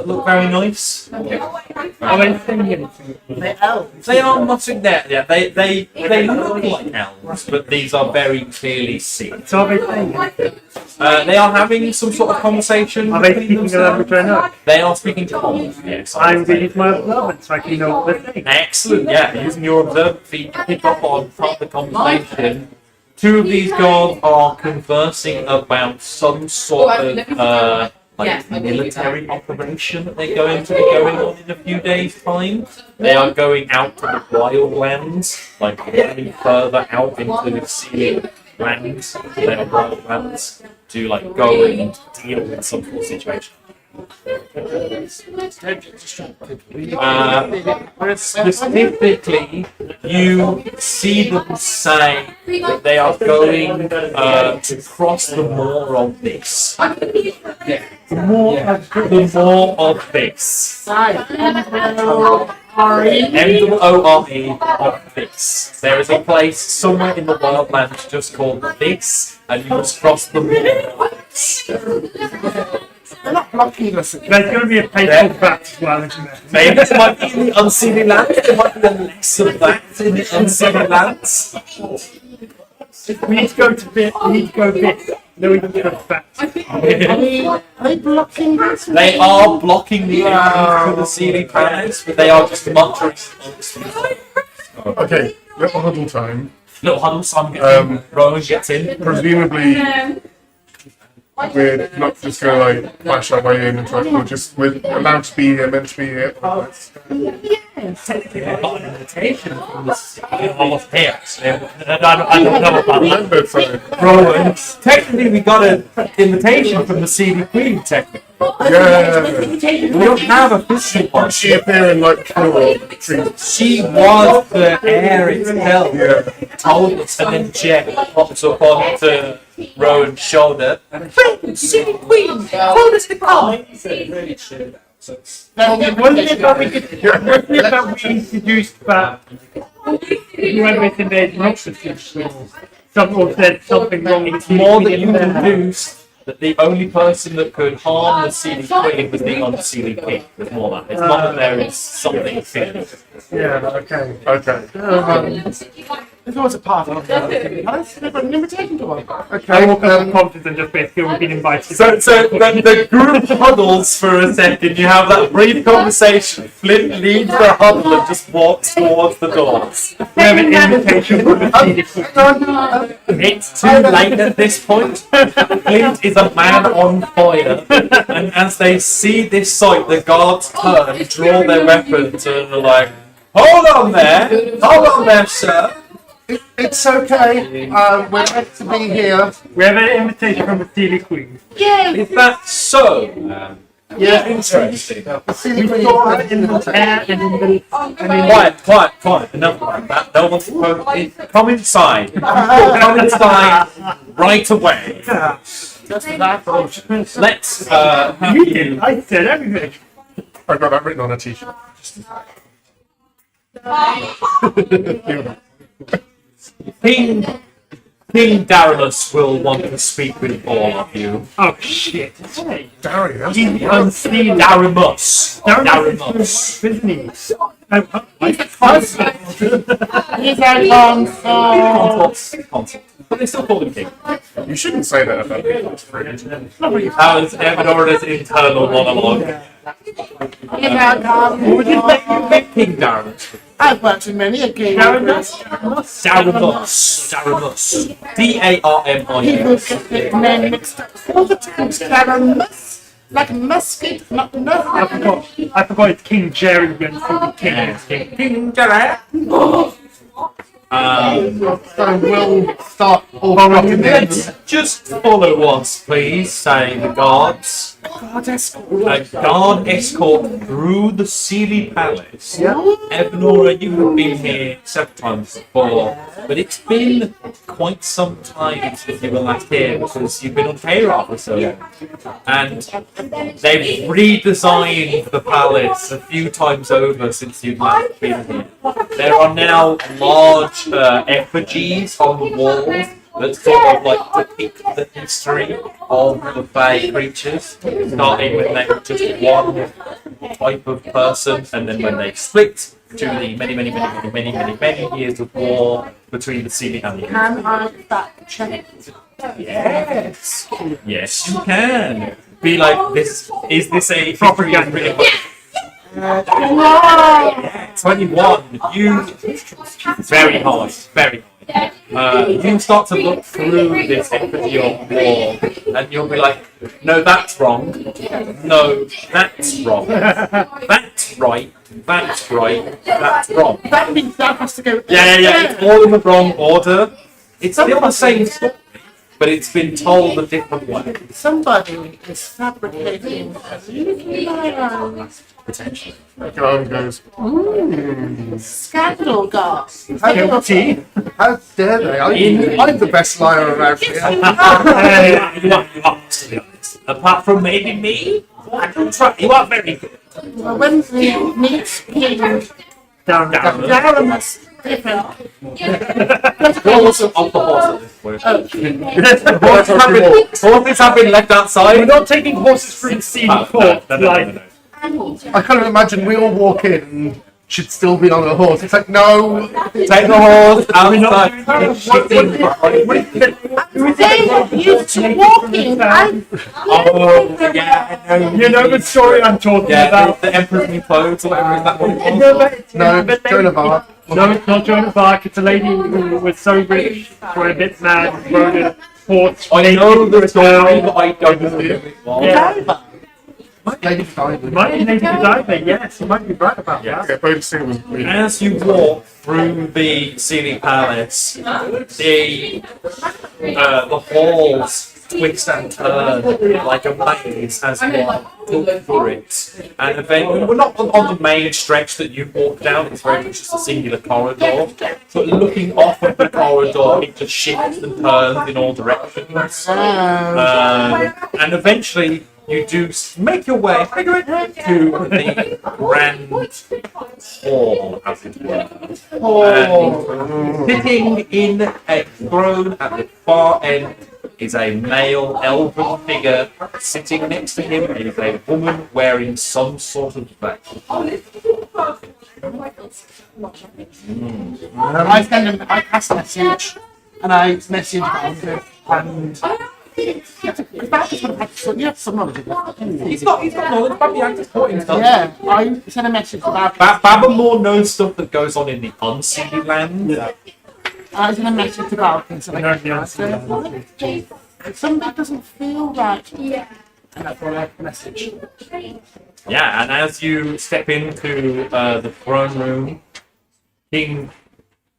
look very nice. I went thinking. The elves. They are nothing there. Yeah, they look like elves, but these are very clearly seen. So are they thinking? They are having some sort of conversation. Are they between speaking a themselves. language I know? They are speaking common. Yes, I'm going to use my observant so I can know what they're saying. excellent. Yeah, using your observant feet to pick up on part of the conversation. Two of these guards are conversing about some sort of like military operation that they're going to be going on in a few days' time. They are going out to the wildlands, like way further out into the sea lands, their wildlands, to like go and deal with some sort of situation. Specifically, you see them say that they are going to cross the moor of this. The moor of this. M-O-R-E of this. There is a place somewhere in the wildlands just called this, and you must cross the moor of this. They're not blocking us. There's going to be a paper back as well, isn't there? Maybe it might be in the unseelie lands. There might be a less of that in the unseelie lands. We need to go to bit. We need to go bit. Then we can go back. Are they blocking this? They are blocking the entrance to the Sealy Palace, but they are just muttering. Okay, little huddle time. Little huddle, Simon Rowan gets in. Presumably, we're not just going to like bash our way in and try. We're allowed to be here, meant to be here. Technically, they've got an invitation from the Sealy Hall of Hair. I don't know about that. Remember, so Rowan, technically, we got an invitation from the Sealy Queen, technically. yeah. We don't have a physical one. She appearing like floral trees. She was the heir itself. Yeah. Told us, and then Jet pops up onto Rowan's shoulder. City Queen, told us to come. Wasn't it that we introduced that whoever is invading Oxford someone said something wrong with It's more that you introduced that the only person that could harm the Sealy Queen was the unsealy king. There's more than that. It's not that there is something fierce. Yeah, okay. Okay. There's always a party. Palace. Never an invitation to one. I Okay. walk up to Compton and just basically we've been invited. So the group huddles for a second. You have that brief conversation. Flint leaves the huddle and just walks towards the doors. We have an invitation from the CD Queen. It's too late at this point. Flint is a man on fire, and as they see this sight, the guards turn, draw their weapons, and are like, "Hold on there, sir." It's okay. We're meant to be here. We have an invitation from the CD Queen. Is that so? Yeah. Interesting. The CD We Queen saw is it in the meant to be air and in the... Quiet. Enough of that. No one's come inside. Come inside right away. Just that. Let's have You you. did. I said everything. I've got that written on a t-shirt. King Darius will want to speak with all of you. Oh shit. Darius. He's unseen. Darimus. Darimus. Isn't he? He's a console. Consort. But they still call him king. You shouldn't say that about people. It's rude. That was Evadora's internal monologue. He's a console. King Darius. I've worked in many a game. Darimus. He will Darimus. get the name mixed up all the time. Daramus. Like musket, not nothing. I forgot it's King Jerry when it's King. King Darius. So we'll start all rocking Let's in. just follow us, please, say the guards. God, that's A guard escort through the Sealy Palace. Evanora, you have been here several times before, but it's been quite some time since you were last here because you've been on payroll for so long. And they've redesigned the palace a few times over since you've last been here. There are now large effigies on the walls that sort of like depict the history of the Fae creatures, starting when they were just one type of person, and then when they split to the many years of war between the Sealy and the Can I back check? Yes, yes, you can. Be like this. Is this a propaganda? 21. You very hard, very hard. You start to look through this effigy on the wall, and you'll be like, "No, that's wrong. No, that's wrong. That's right. That's right. That's wrong." That means that has to go. Yeah. It's all in the wrong order. It's still the same story, but it's been told a different way. Somebody is fabricating a little lie. Potentially. Go goes. Scandal, guys. Guilty. How dare they? I'm the best liar around here. You are, to be honest. Apart from maybe me, I don't try. You are very good. Well, when we meet King Down. Daramus, different. Horse off the horse at this point. Oh. Horses have been left We're outside. not taking horses through the scene court. No. I kind of imagine we all walk in and should still be on a horse. It's like, no. Take the horse We're not outside. doing that. They used to walking. Oh, yeah, I know. You know the story I'm talking Yeah, about. the Emperor's New Clothes or whatever, is that what it No, was? but it's No, but they- Joan of Arc. No, it's not Joan of Arc. It's a lady who was so rich, got a bit mad, rode a horse. I know the story, town. but I don't know who it was. Yeah. Lady Diamond. Might be Lady Godiva, yes, you might be right about that. Yeah, both sing was weird. As you walk through the Sealy Palace, the halls twist and turn like a maze as one walk through it. And eventually, we're not on the main stretch that you walk down, it's very much just a singular corridor. But looking off of the corridor, it just shifts and turns in all directions. And eventually, you do make your way to the grand hall, as it were. And sitting in a throne at the far end is a male elven figure. Sitting next to him is a woman wearing some sort of veil. I pass a message, and I message back, and Barker's got to have some knowledge of that. He's got knowledge, but behind his point stuff. Yeah, I sent a message to Barker. Babamore knows stuff that goes on in the unseen land. I sent a message to Barker, so I know the something doesn't feel right. Yeah. And that's why I message. Yeah, and as you step into the throne room, King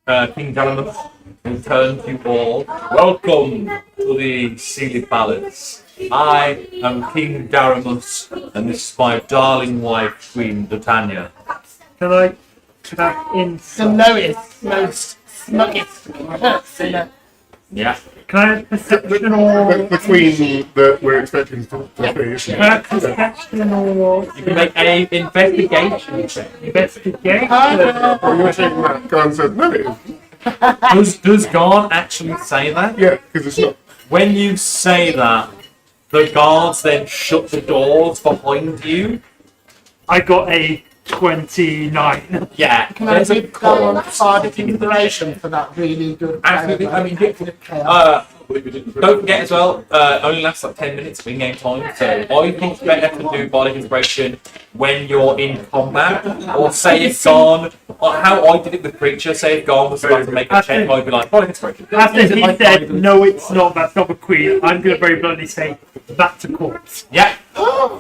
Galamus returns you all. Welcome to the Sealy Palace. I am King Daramus, and this is my darling wife, Queen Britannia. Can I have The insight? lowest, most smuggest person. Yeah. Can I have perception or The queen that we're expecting to be, isn't can I have it? perception or You can make an investigation check. investigation? Oh, you're saying that Garn says no, it isn't. Does Garn actually say that? Yeah, because it's not. When you say that, the guards then shut the doors behind you. I got a 29. Yeah, Can I there's a give Garland code. side consideration for that really good Absolutely. I mean, don't forget as well, only lasts like 10 minutes of in-game time, so I think it's better to do body inspiration when you're in combat, or say if Garn, or how I did it with Preacher, say if Garn was about to make a check, I'd be like, body inspiration. After he said, no, it's not, that's not the queen, I'm going to very bluntly say, that's a corpse. Yeah,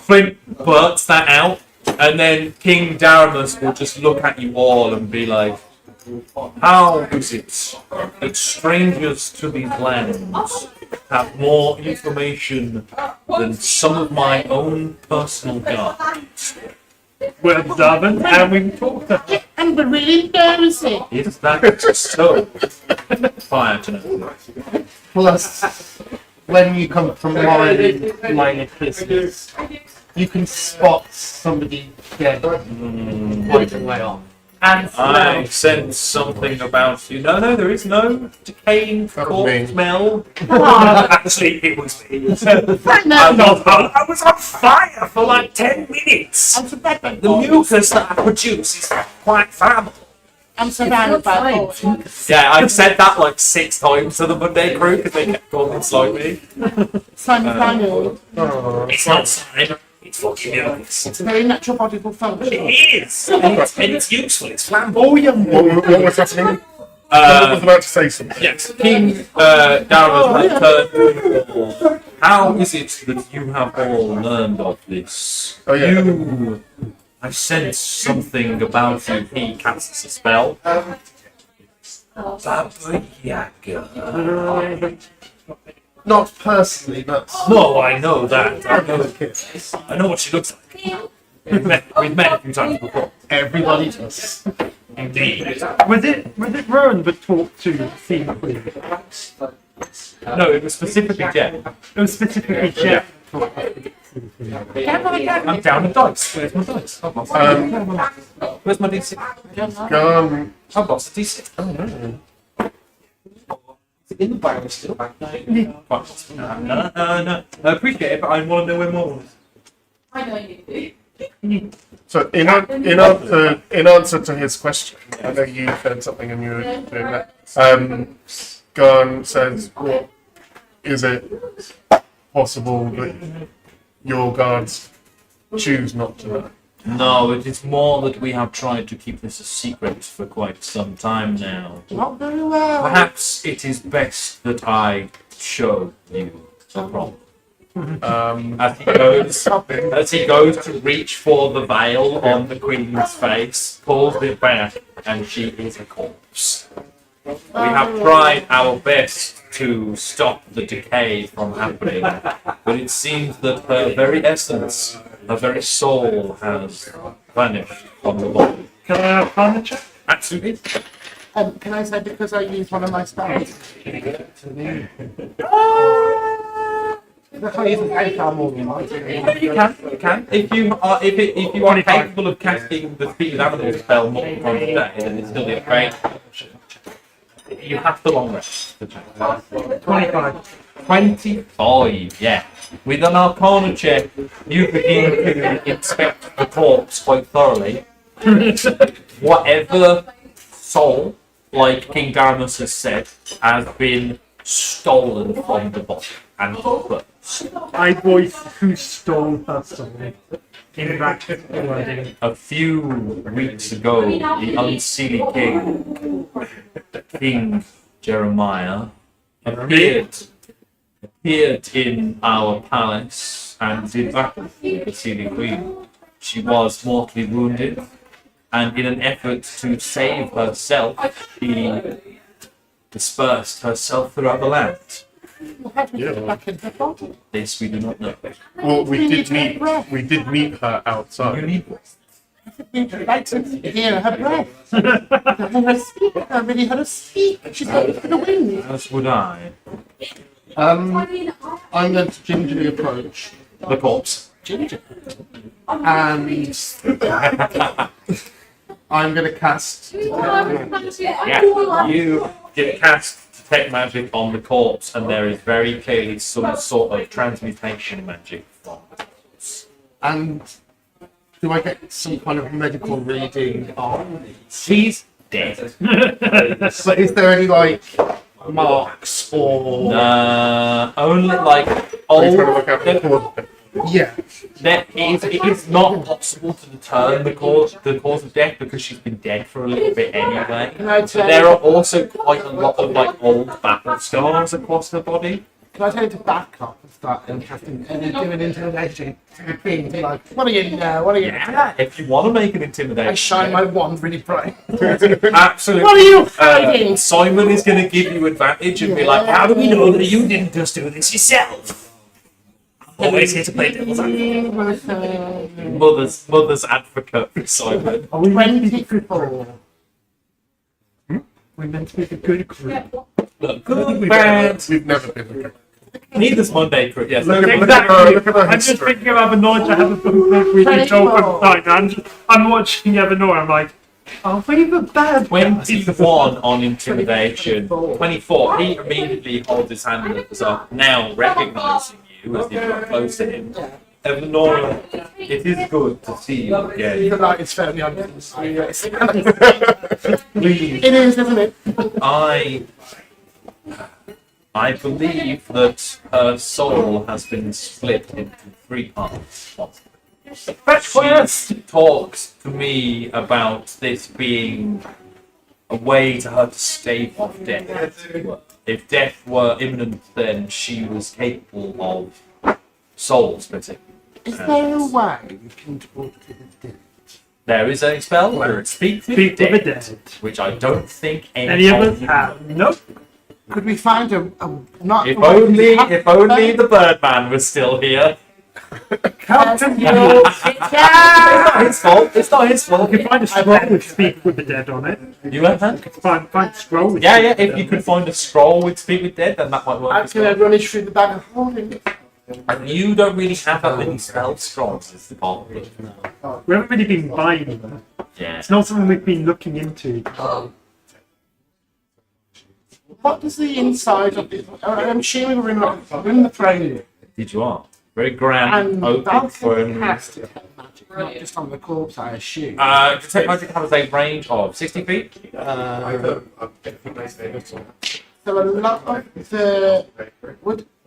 Flint blurts that out, and then King Daramus will just look at you all and be like, how is it that strangers to these lands have more information than some of my own personal guards? We're observant and we talk to her. And we're really nosy. Is that so? Fire to know. Plus, when you come from line of business, you can spot somebody dead quite a way off. And I sense something about you. No, there is no decaying corpse smell. Actually, it was me. I was on fire for like 10 minutes. I'm surrounded The mucus that I produce is quite flammable. I'm surrounded by boys. Yeah, I've said that like 6 times to the Monday crew because they kept calling it slimy. Simon It's not slime, it's fucking mucus. It's a very natural body function. It is! And it's useful, it's flammable. What was happening? I was about to say something. Yes, King Daramus returned. How is it that you have all learned of this? Oh, yeah. I sense something about you. He casts a spell. Baba Yaga. Not personally, but No, I know that. I know what she looks like. We've met a few times before. everybody does. Indeed. Was it Rowan that talked to Sea Queen? No, it was specifically Jen. It was specifically Jeff. I'm down a dice. Where's my dice? I've lost Where's my D6? Garn, I've lost a D6. Oh no. Is it in the barrel still? No. No. I appreciate it, but I want to know where more is. I know you do. so in answer to his question, I know you said something and you were doing that. Garn says, "What is it possible that your guards choose not to know?" No, it is more that we have tried to keep this a secret for quite some time now. Not very well. Perhaps it is best that I show you the problem. As he goes to reach for the veil on the queen's face, pulls it back, and she is a corpse. We have tried our best to stop the decay from happening, but it seems that her very essence, her very soul, has vanished from the body. Can I have furniture? Absolutely. Can I say because I used one of my spells? That's why I use the more than mine. You can. If you are capable of casting the speed of animal spell multiple times a day, then it's still the upgrade. You have the long rest to check. 25. 25, yeah. With an Arcana check, you begin to inspect the corpse quite thoroughly. whatever soul, like King Daramus has said, has been stolen from the body and closed. I voice who stole her soul in that wording. A few weeks ago, the unseelie King Jeremiah, appeared in our palace and did battle with the Sealy Queen. She was mortally wounded, and in an effort to save herself, she dispersed herself throughout the land. Well, how do we get back in her body? This we do not know. Well, we did meet her You outside. need one. We'd like to hear her breath. Hear her speak. I really heard her speak. She's going for the wind. As would I. I'm going to gingerly approach The corpse. Ginger. and I'm going to cast. Yeah, you get cast detect magic on the corpse, and there is very clearly some sort of transmutation magic from the corpse. And do I get some kind of medical reading on? She's dead. But is there any like marks or? Only like Are you trying to old. work out the cause of it? Yeah. It is not possible to determine the cause of death because she's been dead for a little bit anyway. Can I But tell there are also quite a lot of like old battle scars across her body. Can I tell you to back up and start casting and then do an intimidation to the king? Be like, what are you now? What are you? Yeah, if you want to make an intimidation. I shine my wand really bright. Absolutely. What are you hiding? Simon is going to give you advantage and be like, how do we know that you didn't just do this yourself? I'm always here to play devil's advocate. Mother's advocate for Simon. Are we meant to be 24. We're meant to be the good group. Look, good, bad. We've never been. Neither's Monday crew. Yes. Look at- Exactly. look at our I'm just history. thinking of Avenor to have a book we can show from time. I'm watching Avenor. I'm like, oh, we were bad. 21 on intimidation. 24. He immediately holds his hand up, now recognizing you as you got close to him. Evanora, it is good to see you again. The light is fairly on. Yes. Please, It is, isn't it? I believe that her soul has been split into 3 parts. She talks to me about this being a way to her to stave off death. If death were imminent, then she was capable of soul splitting. Is there a way we can talk to the dead? There is a spell where it speaks with Speak with the dead, dead. which I don't think Any of us you have. Nope. Could we find a not? If a way to only the Birdman was still here. Captain It's not his fault. It's not his fault. You can find a scroll with speak with the dead on it. You went that? Find a scroll with Yeah, Speak yeah. with the If Dead you on could it. find a scroll with speak with dead, then that might work. I'm As going to well. run through the bag of holding. And you don't really have that many spell scrolls. Is the problem? We haven't really been buying them. Yeah. It's not something we've been looking into. What does the inside of this? I'm assuming we're in the throne Did you are very grand, and open that's for a cast detect magic, not just on the corpse, I assume. Detect magic has a range of 60 feet. So a lot of the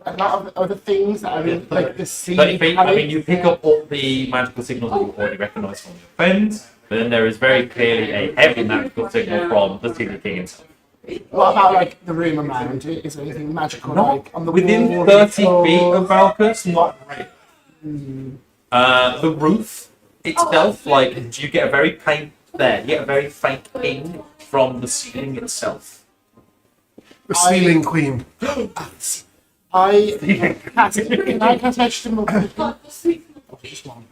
a lot of other things that are in like the sea. 30 feet. I mean, you pick up all the magical signals that you already recognise from your friends, but then there is very clearly a heavy magical signal from the City King himself. What about like the room around it? Is there anything magical like on the Within wall, 30 floor? feet of Valkus, not really. The roof itself, like, you get a very faint there. You get a very faint ping from the ceiling itself. The ceiling queen. I cast. Can I cast vegetable? Just one.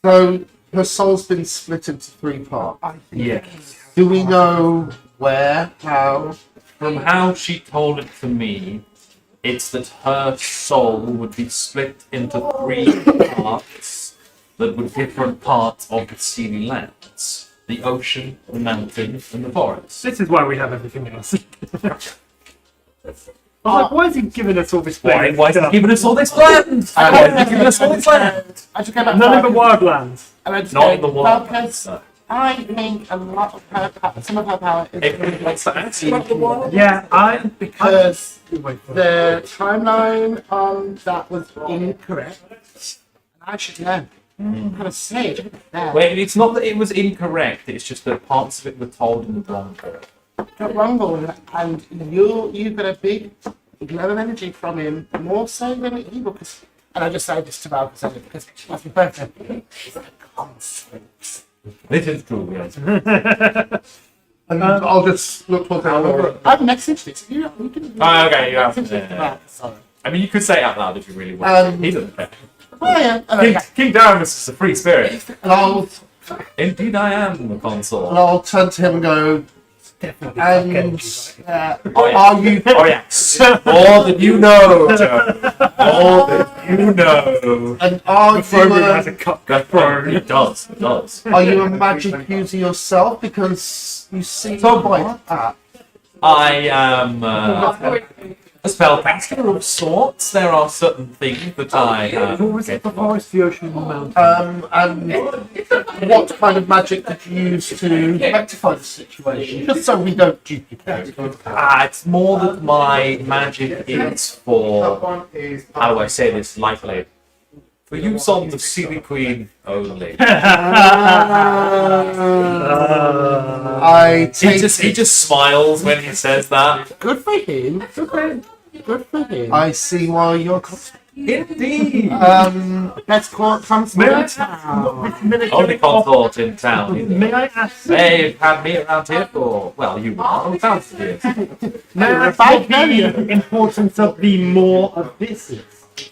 So her soul's been split into 3 parts. Yes. Do we know where, how? From how she told it to me, it's that her soul would be split into 3 parts that were different parts of the Sealy lands. The ocean, the mountain, and the forest. This is why we have everything else. I was like, why is he giving us all this Why place? is he giving us all this land? Why is he giving us all this land? I just go back None of the to wildlands. and I just Not go, in the wild. Falcons, I think a lot of her power, some of her power is Everybody wants to ask about the wild. Yeah, because the timeline on that was incorrect. And I should know. I'm gonna say it there. Wait, it's not that it was incorrect, it's just that parts of it were told in the wrong order. Got wrong order, and you got a big glow of energy from him, more so than he because. And I just say this to Val because that's my birthday. This is true, yes. And I'll just look for the I've messaged it. You can. Oh, okay, you have. message it to Yeah. Val, sorry. I mean, you could say it out loud if you really want. He doesn't care. Oh yeah. King Daramus is a free spirit. and I'll Indeed, I am the console. and I'll turn to him and go. definitely. And Oh, yeah. are you? Oh, yes. All that you know, Joe. All that you know. And are Frodo you? has a cup. It does. It does. Are you a magic user yourself? Because you seem So quite. I am a spellcaster of sorts. There are certain things that I What was it? The forest, the ocean, and the mountain. And what kind of magic did you use to rectify the situation? Just so we don't duplicate. it's more that my magic is for, how do I say this lightly? For use on the Silly Queen only. I take He just smiles when he says that. Good for him. Good for him. I see why you're. Indeed. Let's call it May I transport. ask, minute Only consort in town. May I ask? They've had me around here for, well, you know, thousands of years. May I ask what the importance of the more of this is?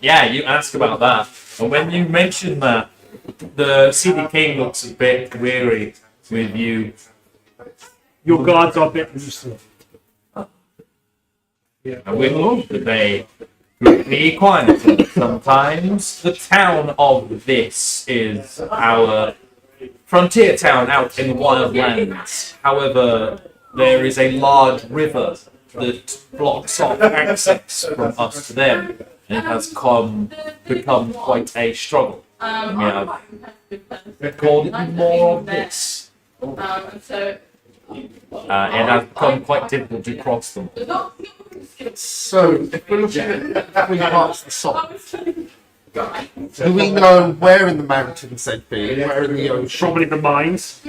Yeah, you ask about that. And when you mention that, the CD King looks a bit weary with you. Your guards are a bit useless. And we hope that they be quieter. Sometimes the town of this is our frontier town out in the wild lands. However, there is a large river that blocks off access from us to them. And it has become quite a struggle. Yeah, called it more of this. It has become quite difficult to cross them. So, if we're looking at three parts of the song, do we know where in the mountains they'd be? Where in the ocean? Probably the mines.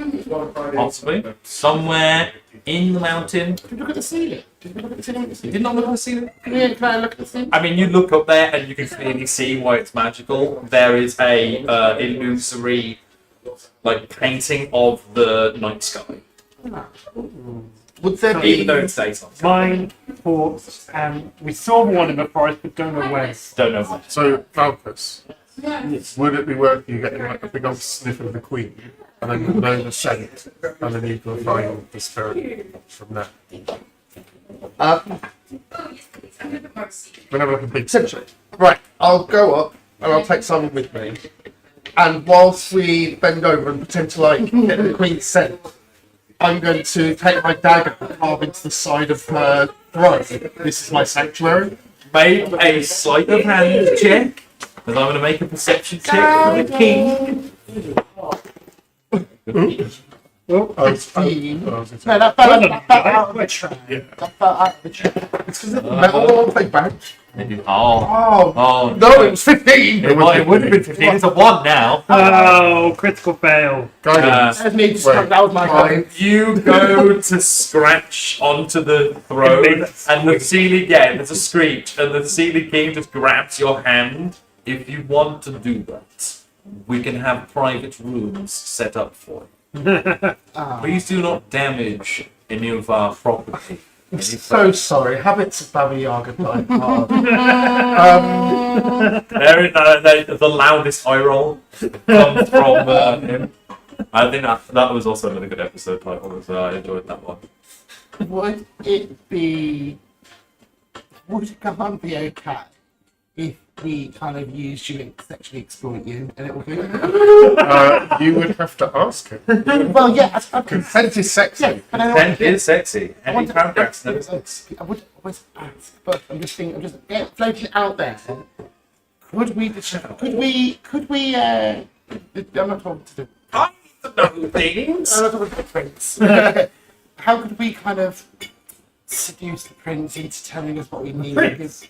Possibly. Somewhere in the mountain. Did you look at the ceiling? Did you look at the ceiling? You did not look at the ceiling? Yeah, can I look at the ceiling? I mean, you look up there and you can clearly see why it's magical. There is a illusory, painting of the night sky. Would there Even be? though it's daytime. Mine, forts, and we saw one in the forest, but don't know where. Don't know why. So, Malchus, would it be worth you getting a big old sniff of the Queen, and then you'll know the scent, and then you can find the spirit from that? We'll have like a big essentially. Right, I'll go up and I'll take someone with me. And whilst we bend over and pretend to get the Queen's scent, I'm going to take my dagger and carve into the side of her throat. This is my sanctuary. Make a sleight of hand check. Because I'm going to make a perception check for the king. Oh, No, that fell out of the tray. That fell out of the tray. It's because it's metal all take back. Oh, No, it was 15! It would have been 15. It's a 1 now. Oh, critical fail. Guidance. That was me, that was my Fine. You go to scratch onto the throne, and the Sealy, there's a screech, and the Sealy King just grabs your hand. If you want to do that, we can have private rooms set up for you. Please do not damage any of our property. I'm so sorry. Habits of Baba Yaga die hard. The loudest eye roll comes from him. I think that was also another good episode title, so I enjoyed that one. Would it be... Would Gahan be okay if we kind of use you and sexually exploit you and it will do? You would have to ask him. Well, yeah, Consent is sexy. yeah, but I Consent don't is sexy. I Any want paragraphs never sex. I would always ask, but I'm just thinking, floating it out there. Could we, I'm not talking to the, I need to know things. I'm not talking to the prince. How could we kind of seduce the prince into telling us what we need? Because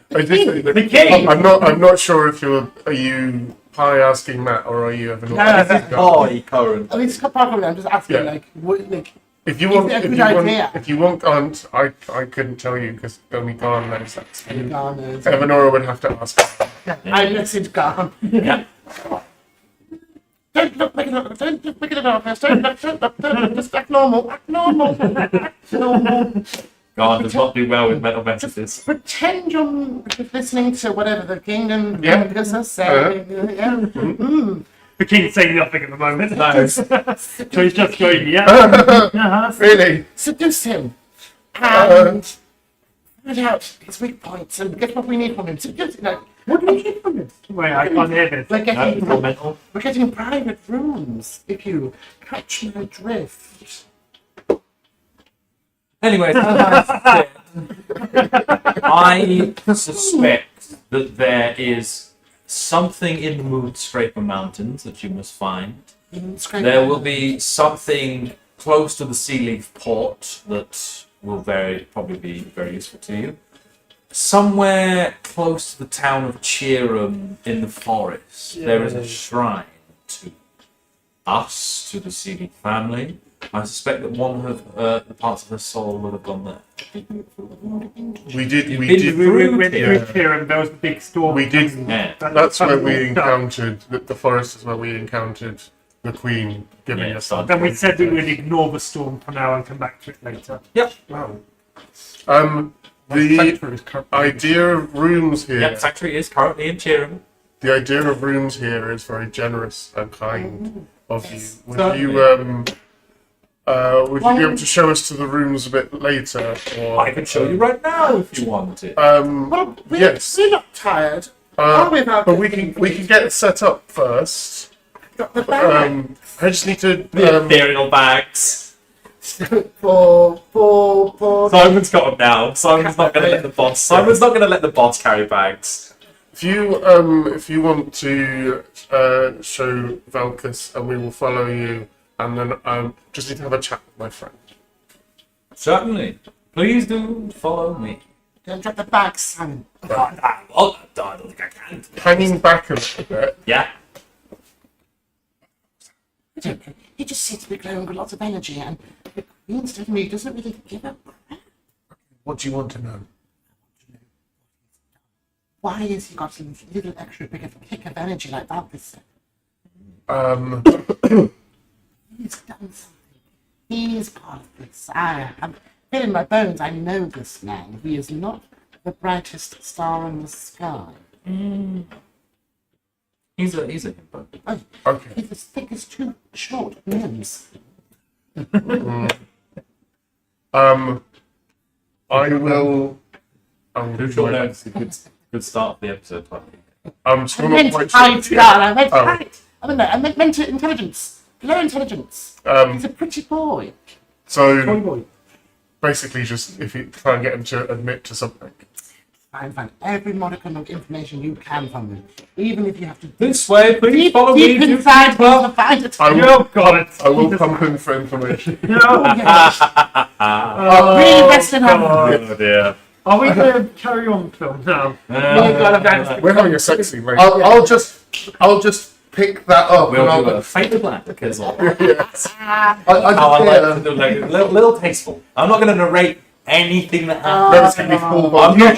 The king! I'm not sure if are you pie asking Matt or are you having Oh, current. I mean, it's probably, I'm just asking, Yeah. If you Is want, it a good idea? if you want Aunt, I couldn't tell you because only Garn knows that. Garners. Evanora would have to ask. I messaged Garn. Yeah. Don't look at it, don't look at it, office. Don't look, just act normal, act normal, act normal. God does not do well with mental messages. Pretend you're listening to whatever the king and Yeah. Vegas are saying. Yeah. The king's saying nothing at the moment. No. So he's just going, yeah. Uh-huh. Really? Seduce him and find out his weak points and get what we need from him. Seduce him. What do we need from him? Wait, I can't hear this. We're getting, No, mental. we're getting private rooms, if you catch my drift. Anyways, as I said, I suspect that there is something in the Moonscraper Mountains that you must find. There will be something close to the Sea Leaf Port that will probably be very useful to you. Somewhere close to the town of Cheeram in the forest, there is a shrine to us, to the Sea Leaf family. I suspect that one of the parts of her soul would have gone there. We did. You've We been did. through- We went through here and there was a big storm. We did. Yeah. That's where we encountered the forest. Is where we encountered the queen giving Yeah, us our. Then we said we would ignore the storm for now and come back to it later. Yep. The idea of rooms here. Yep, Sanctuary is currently in Cheeram. The idea of rooms here is very generous and kind of you. Would Certainly. would you be able to show us to the rooms a bit later? Or, I can show you right now if you want it. Well, Yes. we're not tired. Are we about But we can get it set up first. got the bag I just need to. The ethereal bags. for Simon's got them now. Simon's not going to let the boss. Simon's not going to let the boss carry bags. If you want to show Valkus, and we will follow you, and then just need to have a chat with my friend. Certainly. Please do follow me. Don't drop the bag, Simon. I don't think I can. Hanging back a little bit. Yeah. I don't know. He just seems to be glowing with lots of energy, and the Queen's telling me he doesn't really give up. What do you want to know? Why has he got a little extra big of a kick of energy like that this He's done something. He is part of this. I have been in my bones. I know this man. He is not the brightest star in the sky. He's a himbo. Oh, Okay. he's as thick as two short limbs. I will. Who shall know? It's a good start of the episode. I'm I still meant not quite height, sure. God. I meant Oh. height. I meant mental intelligence. Low intelligence. He's a pretty boy. So basically, just if you try and get him to admit to something. Find every modicum of information you can from him, even if you have to This way, please deep, follow deep me. inside him to find it. I will, Oh God! I will pump him for information. Oh, yeah. Really resting up. Oh dear. Are we going to carry on film now? We're having a sexy race. I'll just pick that up. We'll and do I'll, a faint black because I I like just to do like a little tasteful. I'm not going to narrate anything that No, happens. it's going to be full I'm body. not.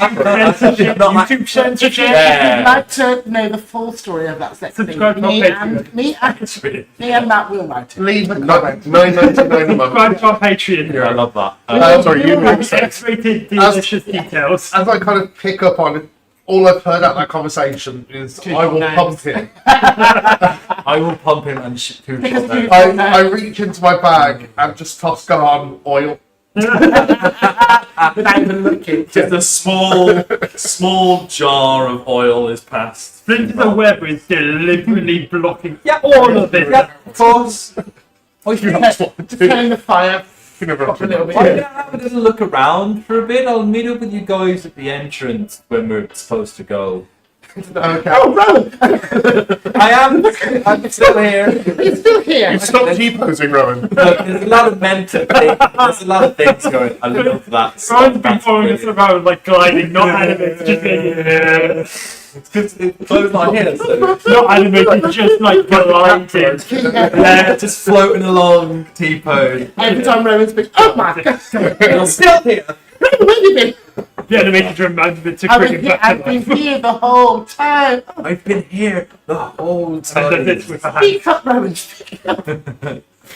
YouTube censorship. If Yeah. you'd like to know the full story of that sex thing, Subscribe to our Patreon. me and Matt will write it. leave a comment. $9.99 a month. Subscribe to our Patreon. I love that. Sorry, you make sense. X-rated delicious details. As I kind of pick up on it, all I've heard out of that conversation is I will pump him. I will pump him and shoot two Because shot you- I reach into my bag and just toss on oil. without even looking. Just a small jar of oil is passed. Splinter the web is deliberately blocking Yeah, all of it. Yeah, of course. Oh, you know Just turn the fire. You never Pop a little bit. I'm gonna have a little look around for a bit. I'll meet up with you guys at the entrance when we're supposed to go. Okay. Oh, Rowan! I'm still here. You're still here. You've stopped T-posing, Rowan. Look, there's a lot of mental things. There's a lot of things going. I love that. Rowan's been That's following us brilliant. around like gliding, not animated, just being, It's good to close my hair, so not animated, just like gliding. yeah, just floating along, T-pose. Every time Rowan speaks, oh my god! I'm still here. Rowan, where have you been? The animated reminded it to I've bring been, it here, back I've to been life. here the whole time. Oh, I've been here the whole And time. does this with a hand. speak up, Rowan. Speak up.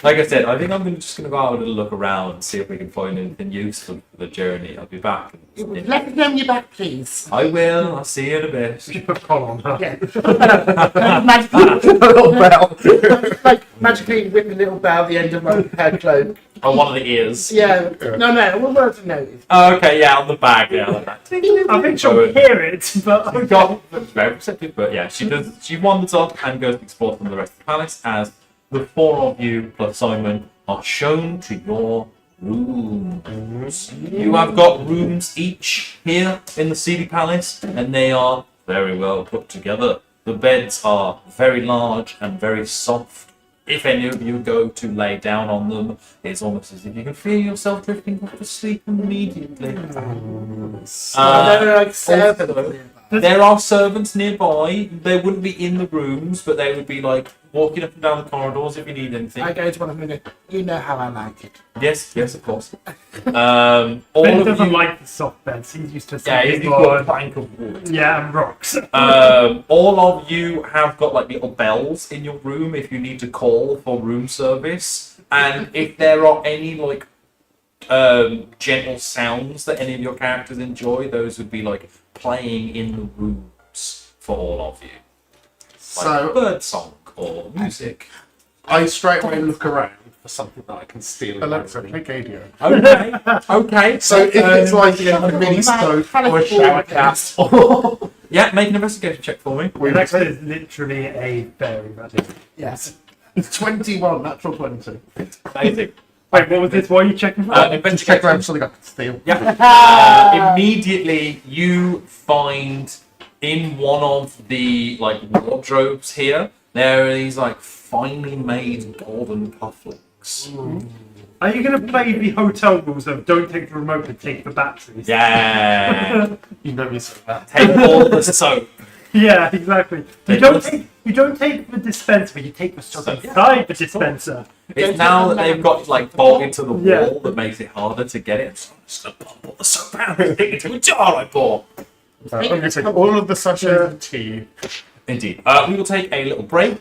Like I said, I think I'm just going to go out and look around, see if we can find anything useful for the journey. I'll be back. Let me know when you're back, please. I will. I'll see you in a bit. Keep a collar on her. Yeah. magically, Little bell. like magically whip a little bell at the end of my hair cloak. On one of the ears. Yeah. No, what word to notice? Oh, okay, yeah, on the bag. Yeah, like that. I think she'll hear it, but We've got very receptive, but yeah, she does. She wanders off and goes to explore from the rest of the palace as the four of you plus Simon are shown to your rooms. You have got rooms each here in the Seedy Palace, and they are very well put together. The beds are very large and very soft. If any of you go to lay down on them, it's almost as if you can feel yourself drifting off to sleep immediately. They're like servants. There are servants nearby. They wouldn't be in the rooms, but they would be like walking up and down the corridors if you need anything. I go to one of them and go, you know how I like it. Yes, of course. Ben All of doesn't you, like the soft beds. He's used to yeah, sleeping you've got a on, plank of wood. yeah, and rocks. All of you have got like little bells in your room if you need to call for room service, and if there are any like gentle sounds that any of your characters enjoy, those would be like playing in the rooms for all of you, like So bird song or music. I straight away look around For something that I can steal. in my Alexa, room. click audio. Okay, okay. So if it's like a mini stove or a shower cast, or Yeah, make an investigation check for me. Alexa is literally a fairy magic. Yes. 21, natural 20. Amazing. Wait, what was this? What are you checking for? Check Investigation. around something I can steal. Yeah. Immediately, you find in one of the like wardrobes here, there are these like finely made golden cufflinks. Are you going to play the hotel rules of don't take the remote but take the batteries? Yeah. You know me so well. Take all the soap. Yeah, exactly. You Take don't those- take the dispenser, but you take the stuff So, yeah. inside the dispenser. It's now that they've got like bolted to the wall Yeah. that makes it harder to get it. So I'm just gonna pump all the soap out and stick it into a jar I pour. I'm going to take all of the sachets of tea. Indeed. We will take a little break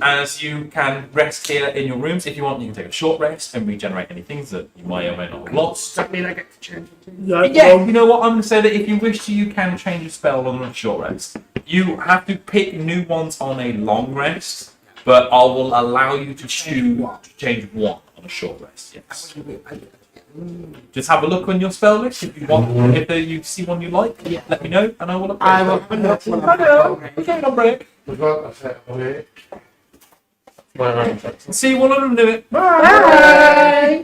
as you can rest here in your rooms. If you want, you can take a short rest and regenerate any things that you may or may not have lost. Does that mean I get to change it? Yeah, Yeah, you know what? I'm going to say that if you wish to, you can change a spell on a short rest. You have to pick new ones on a long rest, but I will allow you to choose to change one on a short rest. Yes. Just have a look on your spell list if you want. If you see one you like, let me know and I will upgrade. I will have a look. We're going on break. We've got a set of it. My own. See one of them do it. Bye.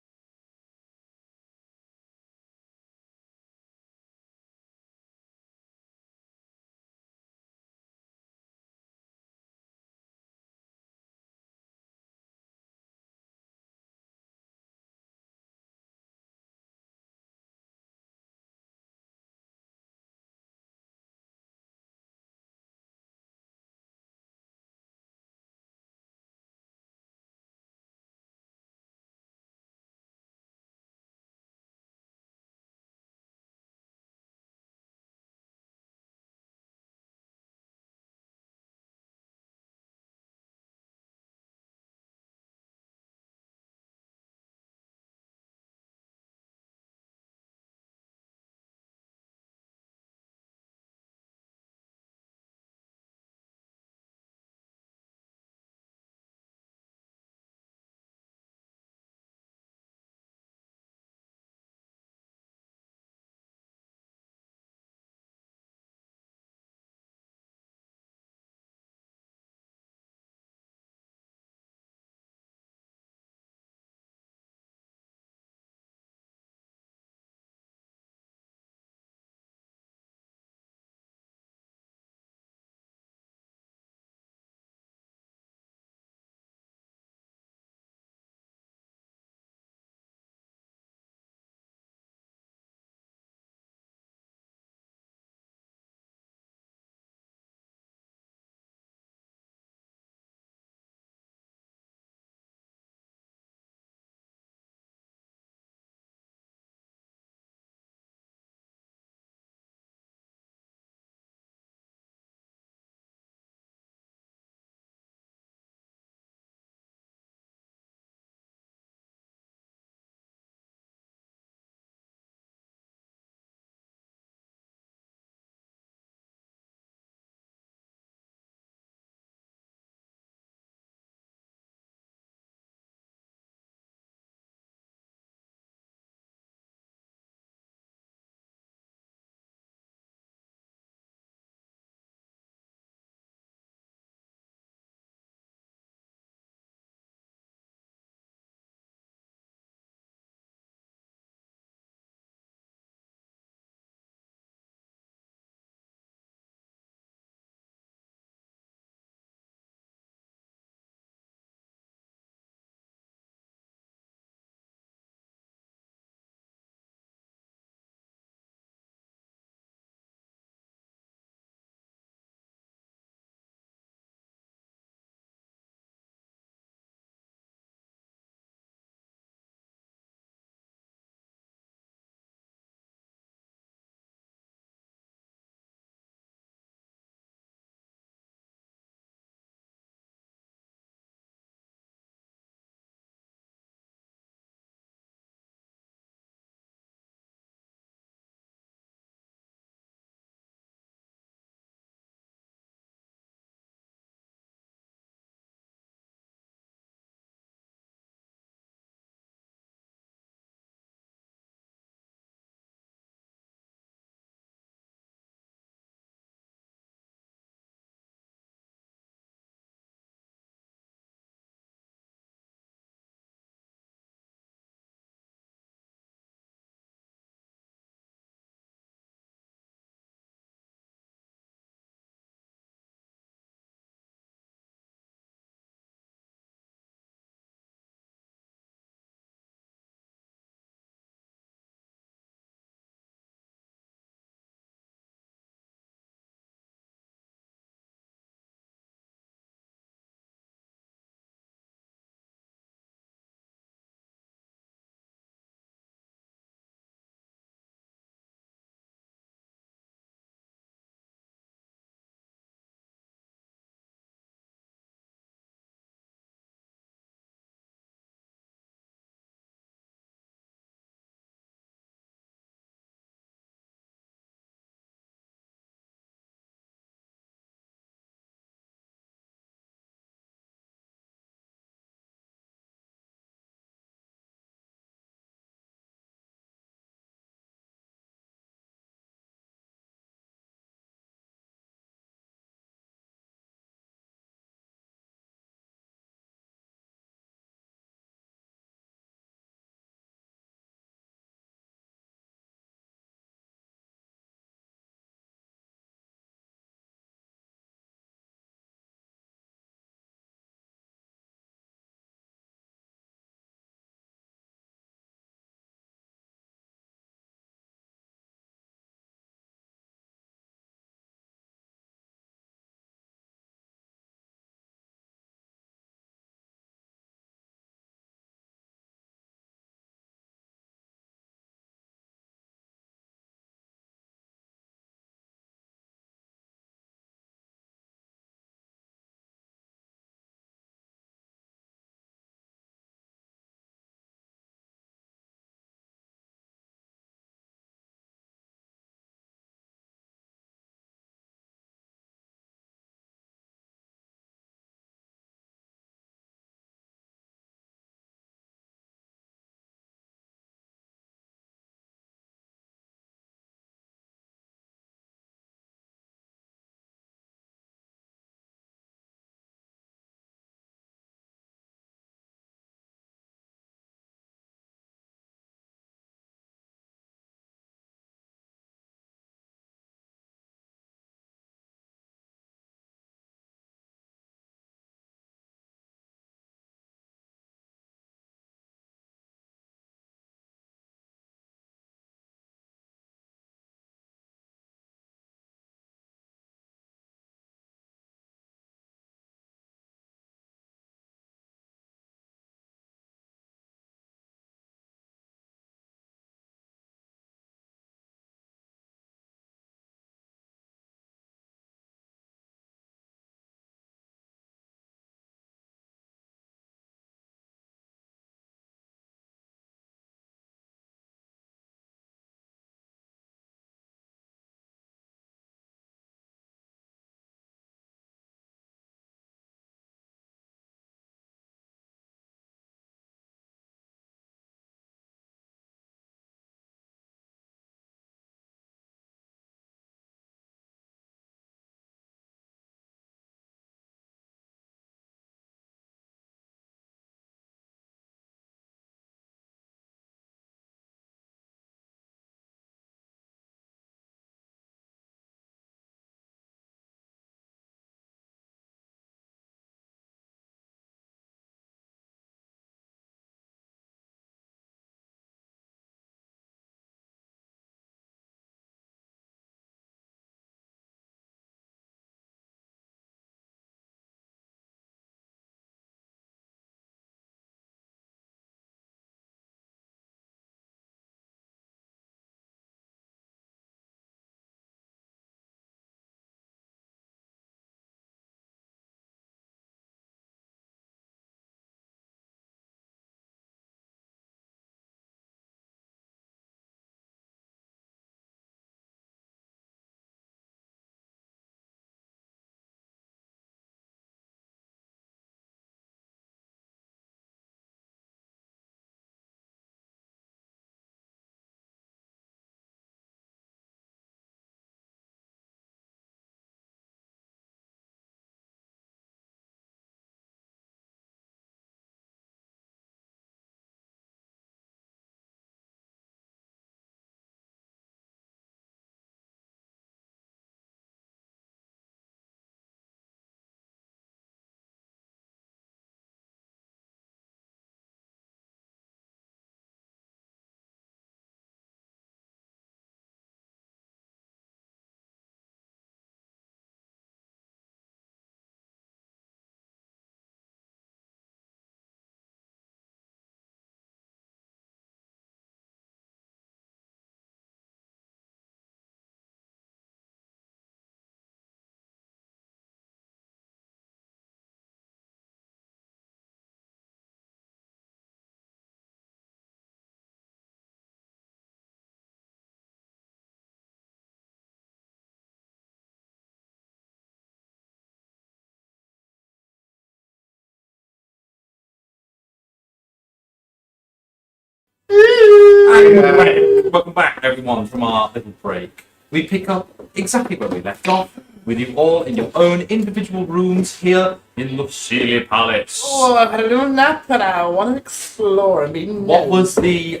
Welcome back, everyone, from our little break. We pick up exactly where we left off, with you all in your own individual rooms here in the Sealy Palace. Oh, I've had a little nap and I want to explore and be known. What was the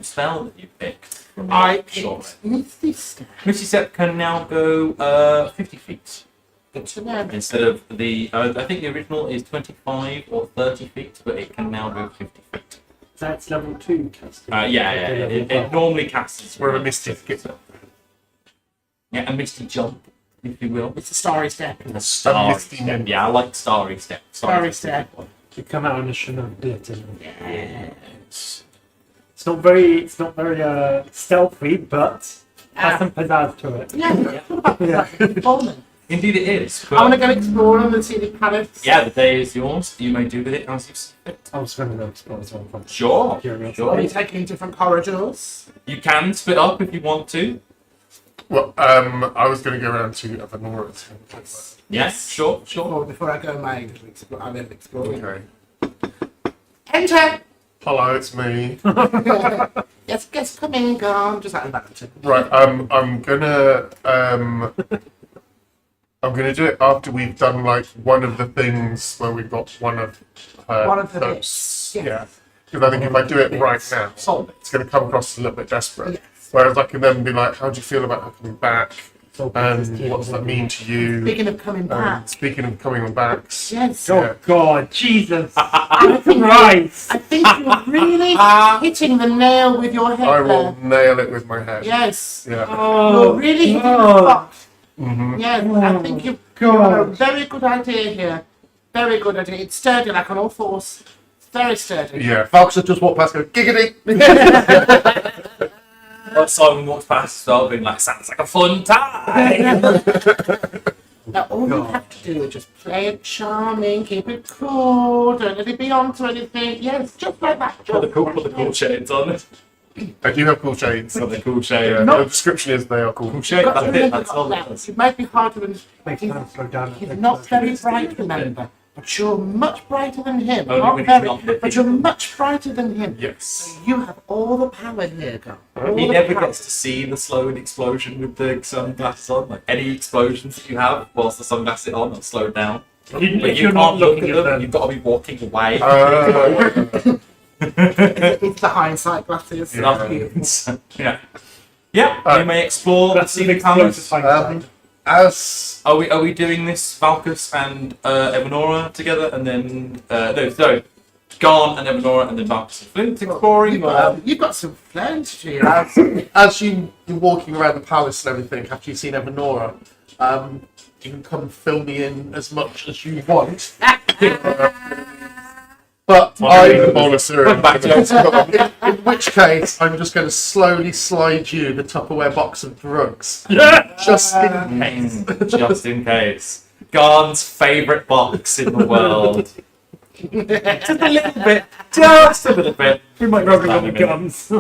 spell that you picked? From I your picked Misty Step. Misty Step can now go 50 feet. Good to know. Instead of the, I think the original is 25 or 30 feet, but it can now go 50 feet. That's level 2 casting. Yeah. It normally casts Where a misty skip. Yeah, a misty jump, if you will. It's a starry step. A starry misty step. jump. Yeah, I like starry step. Starry step. You come out on a Chanel bit, and Yes. it's not very stealthy, but has some pizzazz to it. Yeah, what about that? Bowman. Indeed it is. I want to But go explore on the Sealy Palace. yeah, the day is yours. You may do with it as you see fit. I was going to go explore as well. From Sure. curiosity. Are Sure. you taking different corridors? You can split up if you want to. Well, I was going to go around to Avanora's. Yes, sure. Before I go my explore, I'm going to explore. Okay. Enter! Hello, it's me. Yes, come in, Garn. Just out of that. Right, I'm gonna do it after we've done like one of the things where we've got one of the those. bits. Yeah. Yes. Because I think if I do it right now, it's gonna come across a little bit desperate. Yes. Whereas I can then be like, how do you feel about her coming back? So And what does that mean to you? Speaking of coming back. Speaking of coming on backs. Yes. Oh God, Jesus I think Christ! I think you're really hitting the nail with your head I will there. nail it with my head. Yes. Yeah. Oh, You're really hitting the God. spot. Mm-hmm. Yes, I think you've got a very good idea here. Very good idea. It's sturdy, like on all fours. Very sturdy. Yeah. Falcus has just walked past going, giggity! Simon walks past, so being like, sounds like a fun time. Now, all you have to do is just play it charming, keep it cool, don't let it be on to anything. Yes, just like that. Put the cool shades on. I do have cool shades. Put the cool Yeah, shades. the description is they are cool. Cool shades. Got to That's it. remember That's all. that. It might be harder than Makes he's, time slow down. he's not very bright, remember. But you're much brighter than him. Only Not when he's very, not looking. but you're much brighter than him. Yes. You have all the power here, girl. He never gets to see the slowed explosion with the sunglasses on. Like any explosions that you have whilst the sunglasses are on, are slowed down. But If you you're not can't look looking at at them. them, You've got to be walking away. It's the hindsight glasses. Yeah. Yeah. You may explore the that's the Sealy explosive Palace. hindsight. As Are we doing this Valkus and Evanora together, and then Garn and Evanora, and then Valkus and Flint exploring? Or... You've got some flair to you. as you're walking around the palace and everything, after you've seen Evanora, you can come fill me in as much as you want. But The bowl of cereal. Back to in which case, I'm just going to slowly slide you the Tupperware box of drugs. Yeah. Just in case. Just in case. Garn's favourite box in the world. Just a little bit. Just a little bit. We might rub it on the gums.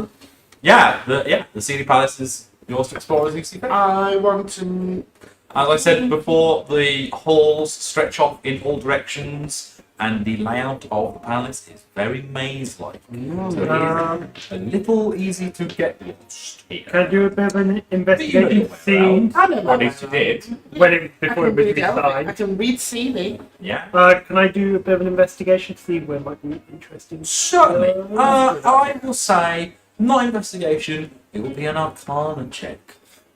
Yeah, the Sealy Palace is yours to explore as you see fit. I want to. As I said before, the halls stretch off in all directions, and the layout of the palace is very maze-like. So it is a little easy to get lost here. Can I do a bit of an investigation to see I don't know. At least you did. when it, I before it can was read it. I resized? can read Sealy. Yeah. Can I do a bit of an investigation to see where it might be interesting? Certainly. I will say, not investigation, it will be an Arcana check.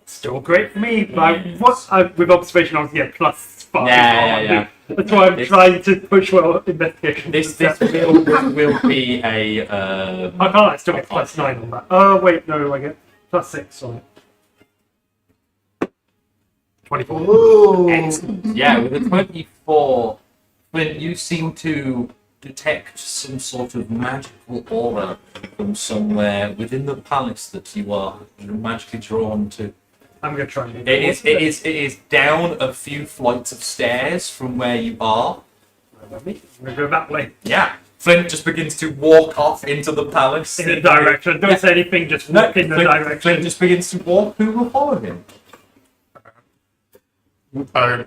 Still great for me, but with observation, obviously, yeah, +5. Yeah. That's why I'm trying to push well investigation. This will be a. I can't. I still get +9 on that. Oh wait, no, I get +6 on it. 24. Ooh. Yeah, with a 24, Flint, you seem to detect some sort of magical aura from somewhere within the palace that you are magically drawn to. I'm gonna try and. It is down a few flights of stairs from where you are. I'm gonna go that way. Yeah. Flint just begins to walk off into the palace. In the direction. Don't say anything. Just No, walk in the Flint direction. just begins to walk. Who will follow him? No.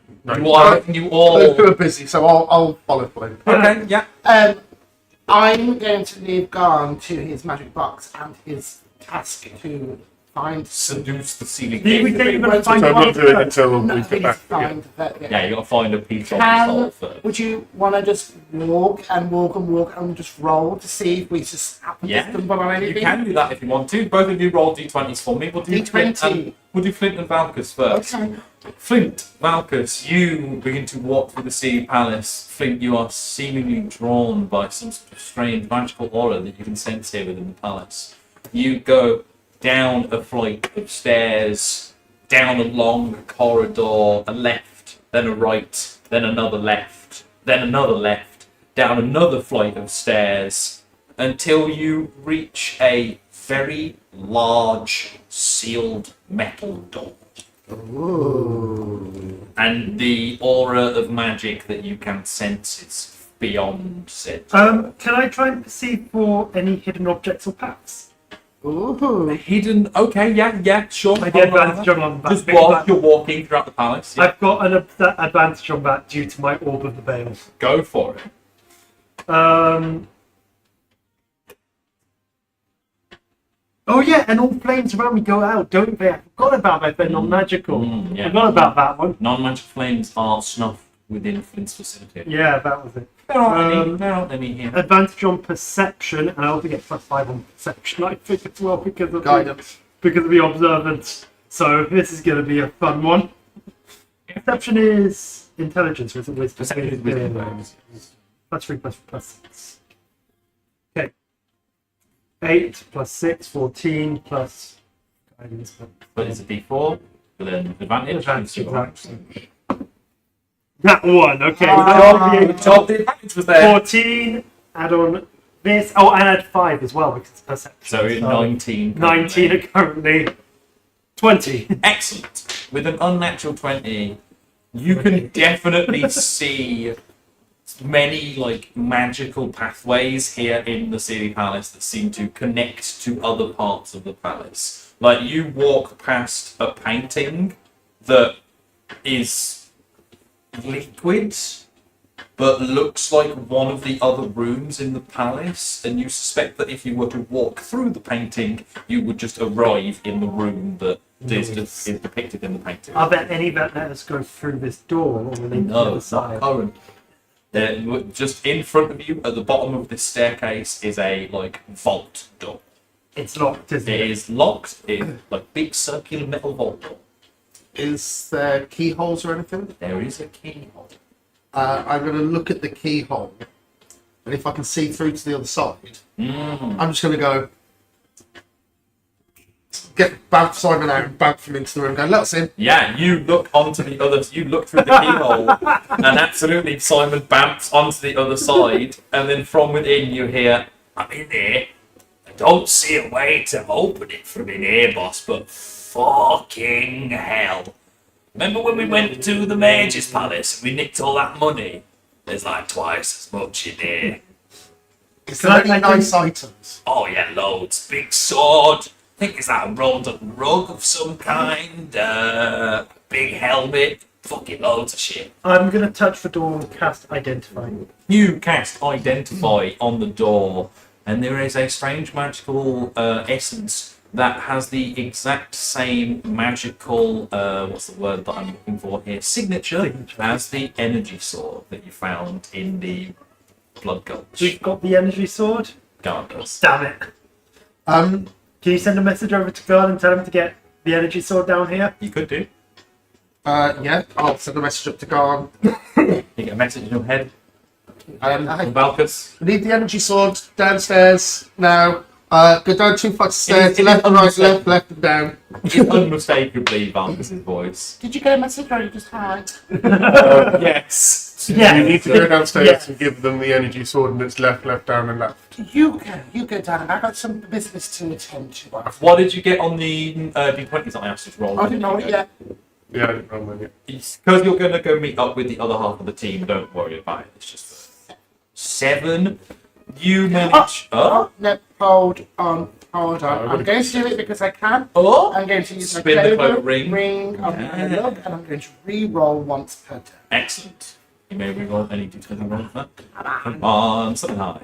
You all. Those two are busy, so I'll follow Flynn. Okay, yeah. I'm going to leave Garn to his magic box and his task to find. Seduce the ceiling. Did we say you're going to find So I'm one not doing it first? until No, we we get need to back. find that. Yeah, you got to find a piece of the Can, soul first. would you want to just walk and just roll to see if we just happen Yeah, to stumble on you anything? can do that if you want to. Both of you roll d20s for me. We'll do D20. We'll do Flint and Valkus first. Okay. Flint, Valkus, you begin to walk through the Sea Palace. Flint, you are seemingly drawn by some strange magical aura that you can sense here within the palace. You go down a flight of stairs, down a long corridor, a left, then a right, then another left, then another left, down another flight of stairs, until you reach a very large sealed metal door. And the aura of magic that you can sense is beyond said. Can I try and perceive for any hidden objects or paths? Ooh. Hidden. Okay, yeah, sure. I get advantage on that. Just while you're walking throughout the palace. Yeah. I've got an advantage on that due to my Orb of the Veil. Go for it. Oh yeah, and all flames around me go out, don't they? I forgot about that. They're non-magical. Yeah. Forgot about that one. Non-magic flames are snuffed within Flint's vicinity. Yeah, that was it. There aren't any here. Advantage on perception, and I also get +5 on perception, I think, as well, because of Guidance. because of the observance. So this is going to be a fun one. Perception is intelligence, or is it wisdom? Perception is wisdom. +3 +6. Okay. 8 +6, 14 plus guidance. But it's a D4, but then advantage. Advantage, exactly. That one, okay. Good job, the advantage was there. 14, add on this. Oh, and add 5 as well because it's perception. So 19. 19 are currently 20. Excellent. With an unnatural 20, you can definitely see many like magical pathways here in the City Palace that seem to connect to other parts of the palace. Like you walk past a painting that is liquid but looks like one of the other rooms in the palace, and you suspect that if you were to walk through the painting, you would just arrive in the room that is depicted in the painting. Are there any that let us go through this door, or will they to the No, other it's not side? current. They're just in front of you, at the bottom of this staircase, is a like vault door. It's locked, isn't It it? is locked. It's like big circular metal vault door. Is there keyholes or anything? There is a keyhole. I'm going to look at the keyhole, and if I can see through to the other side, I'm just going to go get Bab Simon out and bab him into the room. And go, let us in. Yeah, you look onto the other. You look through the keyhole, and absolutely Simon bamps onto the other side, and then from within you hear, "I'm in here. I don't see a way to open it from in here, boss, but fucking hell! Remember when we went to the Mage's Palace and we nicked all that money? There's like twice as much in here. Is there any nice items? Oh yeah, loads. Big sword. I think it's like a rolled up rug of some kind. Big helmet. Fucking loads of shit. I'm going to touch the door and cast Identify. You cast Identify on the door, and there is a strange magical essence that has the exact same magical, what's the word that I'm looking for here, signature as the energy sword that you found in the Blood Gulch. We've got the energy sword. Guard does. Damn it. Can you send a message over to Guard and tell him to get the energy sword down here? You could do. Yeah, I'll send a message up to Garn. You get a message in your head from Valkus. We need the energy sword downstairs now. Go down 2 flights of stairs, left and right, left and down. It's unmistakably Valkus' voice. Did you get a message or you just had? Yes. Yeah. You need to go downstairs Yeah. and give them the energy sword, and it's left, down, and left. You go down. I got some business to attend to. What did you get on the D20s that I asked you to roll? I didn't know it yet. Yeah, I didn't know yet. Because you're going to go meet up with the other half of the team, don't worry about it. It's just 7. You manage. No, hold on. I'm would- going to do it because I can. Oh! I'm going to use my Spin the clover clover ring. I'm going to look and I'm going to re-roll once per turn. Excellent. You may reroll any d20 roll for that. Come on, something high.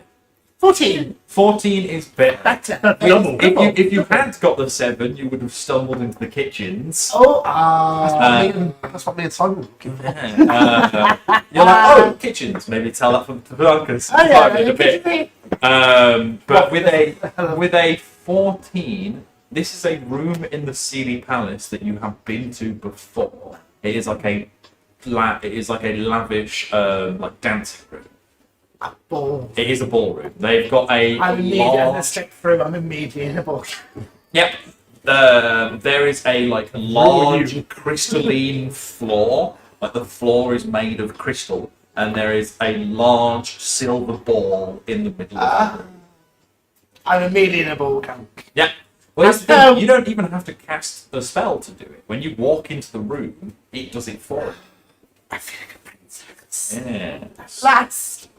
14. 14 is better. Better. That's double. If you had got the 7, you would have stumbled into the kitchens. Oh, That's what me and Simon were looking for. Yeah. You're like, oh, kitchens. Maybe tell that from the Blancas oh yeah, in a bit. But with a 14, this is a room in the Sealy Palace that you have been to before. It is like a lavish like dancing room. a ball. It is a ballroom. They've got a I'm immediately a large. step through. I'm immediately in a ball. Yep. There is a like large crystalline floor. Like the floor is made of crystal, and there is a large silver ball in the middle of it. I'm immediately in a ball camp. Yeah. Well, here's the So- thing, you don't even have to cast a spell to do it. When you walk into the room, it does it for you. I feel like a princess. Yeah. Last,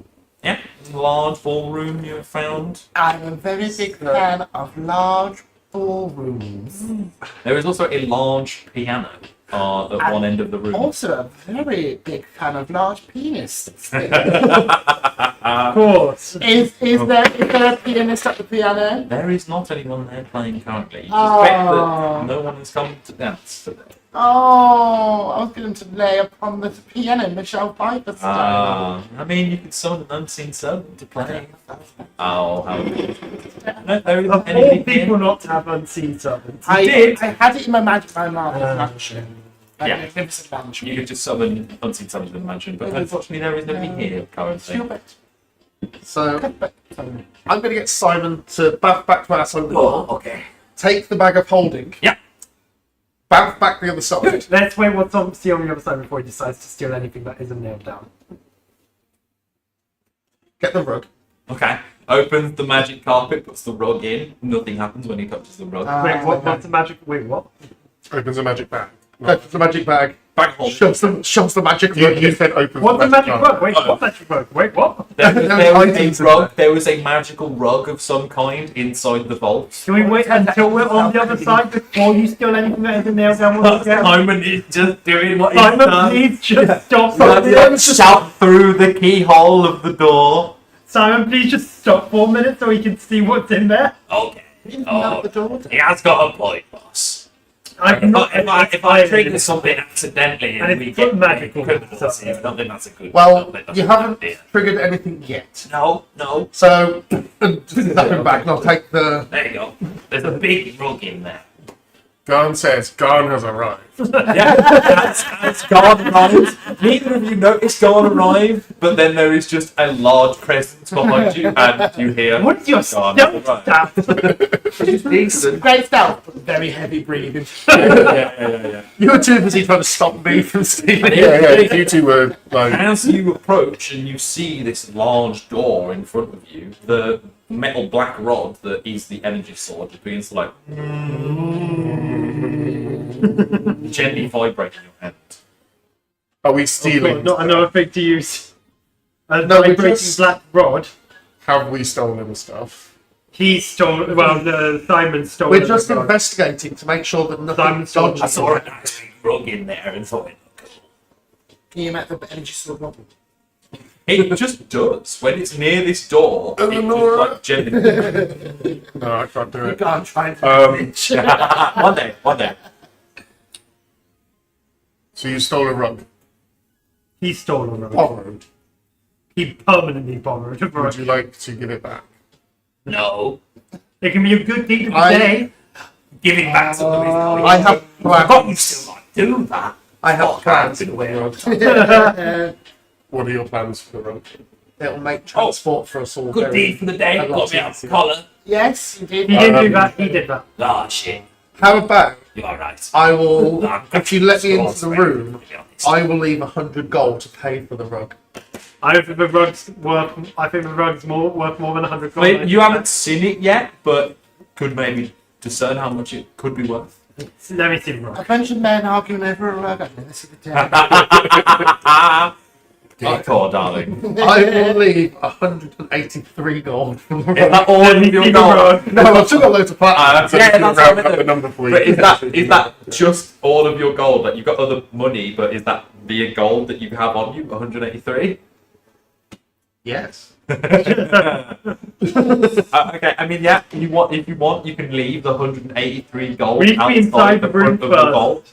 Yeah. Large ballroom you have found. I'm a very big fan of large ballrooms. There is also a large piano at one end of the room. Also, a very big fan of large penis. Of course. Is there a pianist at the piano? There is not anyone there playing currently. You Oh. suspect that no one has come to dance today. Oh, I was going to lay upon the piano Michelle Pfeiffer style. I mean, you could summon an unseen servant to play. Oh, how good. No, there isn't Of all anything people here. not to have unseen servants. I did. I had it in my magic mansion. Yeah. Magnificent mansion. You could just summon unseen servants in the mansion, but unfortunately there is nobody here currently. Stupid. So I'm going to get Simon to back to our side of the door. Okay. Take the bag of holding. Yeah. Back the other side. Let's wait what's on the other side before he decides to steal anything that isn't nailed down. Get the rug. Okay. Opens the magic carpet, puts the rug in. Nothing happens when he touches the rug. Wait, what's the magic? Wait, what? Opens a magic bag. Go to the magic bag. Bag of holding. Shoves the magic You, rug. you said opens What's the magic bag. rug? Wait, what's magic rug? Wait, what? There items was in a rug. There was a magical rug of some kind inside the vault. Can we wait until we're on the other side before you steal anything that isn't nailed down once again? Simon is just doing what he's Simon, done. please just stop. Let's shout through the keyhole of the door. Simon, please just stop for a minute so we can see what's in there. Okay. Knock the door down. He has got a point, boss. If I trigger something accidentally And and it's we get magical, criminals so- here, I don't think that's a good. Well, that's you a good haven't idea. triggered anything yet. No. So, nothing back, and I'll take the. There you go. There's a big rug in there. Garn says Garn has arrived. Yeah, that's Garn arrived. Neither of you notice Garn arrived, but then there is just a large presence behind you, and you hear. What's your Garn stealth has stat? Which is decent. Great stealth, but very heavy breathing. Yeah. You were too busy trying to stop me from stealing. Yeah, you two were like, As you approach and you see this large door in front of you, the metal black rod that is the energy sword begins to like gently vibrate in your hand. are we Oh, stealing? God, not another thing to use. A No, we vibrating just- black rod. Have we stolen stuff? He stole. Well, Simon stole. We're the just rod. investigating to make sure that nothing Simon Stone. dodgy. I saw a nice big rug in there and thought You met the energy sword wobble. it just does. When it's near this door, it just like gently. No, I can't do You it. can't try and One day. So you stole a rug. He stole a rod. Borrowed. He permanently borrowed a Would rod. you like to give it back? No. It can be a good deed of the I- day. Giving back something. I have I thought you plans. still like do that. I have Oh, plans I've for been the aware. rug. What are your plans for the rug? It'll make transport for us all Good very- deed for the day. a lot Got me out easier. of collar. Yes, you did. He didn't do that. He did that. Ah, shit. How about You are right. I will, I'm if you let me into the sorry, room, to be honest. I will leave 100 gold to pay for the rug. I think the rug's worth. I think the rug's worth more than 100 gold. I mean, you haven't seen it yet, but could maybe discern how much it could be worth. Let me see the rug. A bunch of men arguing over a rug. I've never seen the day. Poor darling. I will leave 183 gold for the Is rug. that all Let of me your see the gold? rug. No, I've still got loads of platinum. So Yeah, you can that's round what I up the meant. number for But you. is that just all of your gold? Like you've got other money, but is that via gold that you have on you? 183. Yes. Okay, I mean, yeah. If you want, you can leave the 183 gold We need to be inside the room front of the first. vault.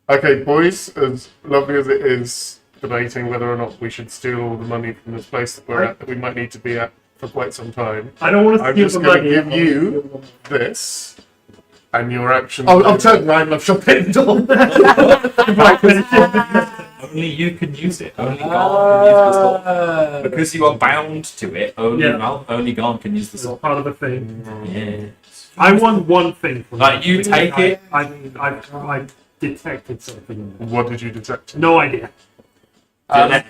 Okay, boys, as lovely as it is debating whether or not we should steal all the money from this place that we're at, that we might need to be at for quite some time, I don't want to I'm steal just the going money. to give you this, and your actions. I'll turn around and I'll shut it in the door. Only you can use it. Only Garn can use the sword. Because you are bound to it, only Garn can use the It's sword. part of the thing. Yeah. I want one thing from Like, you take it. I detected something in there. What did you detect? No idea.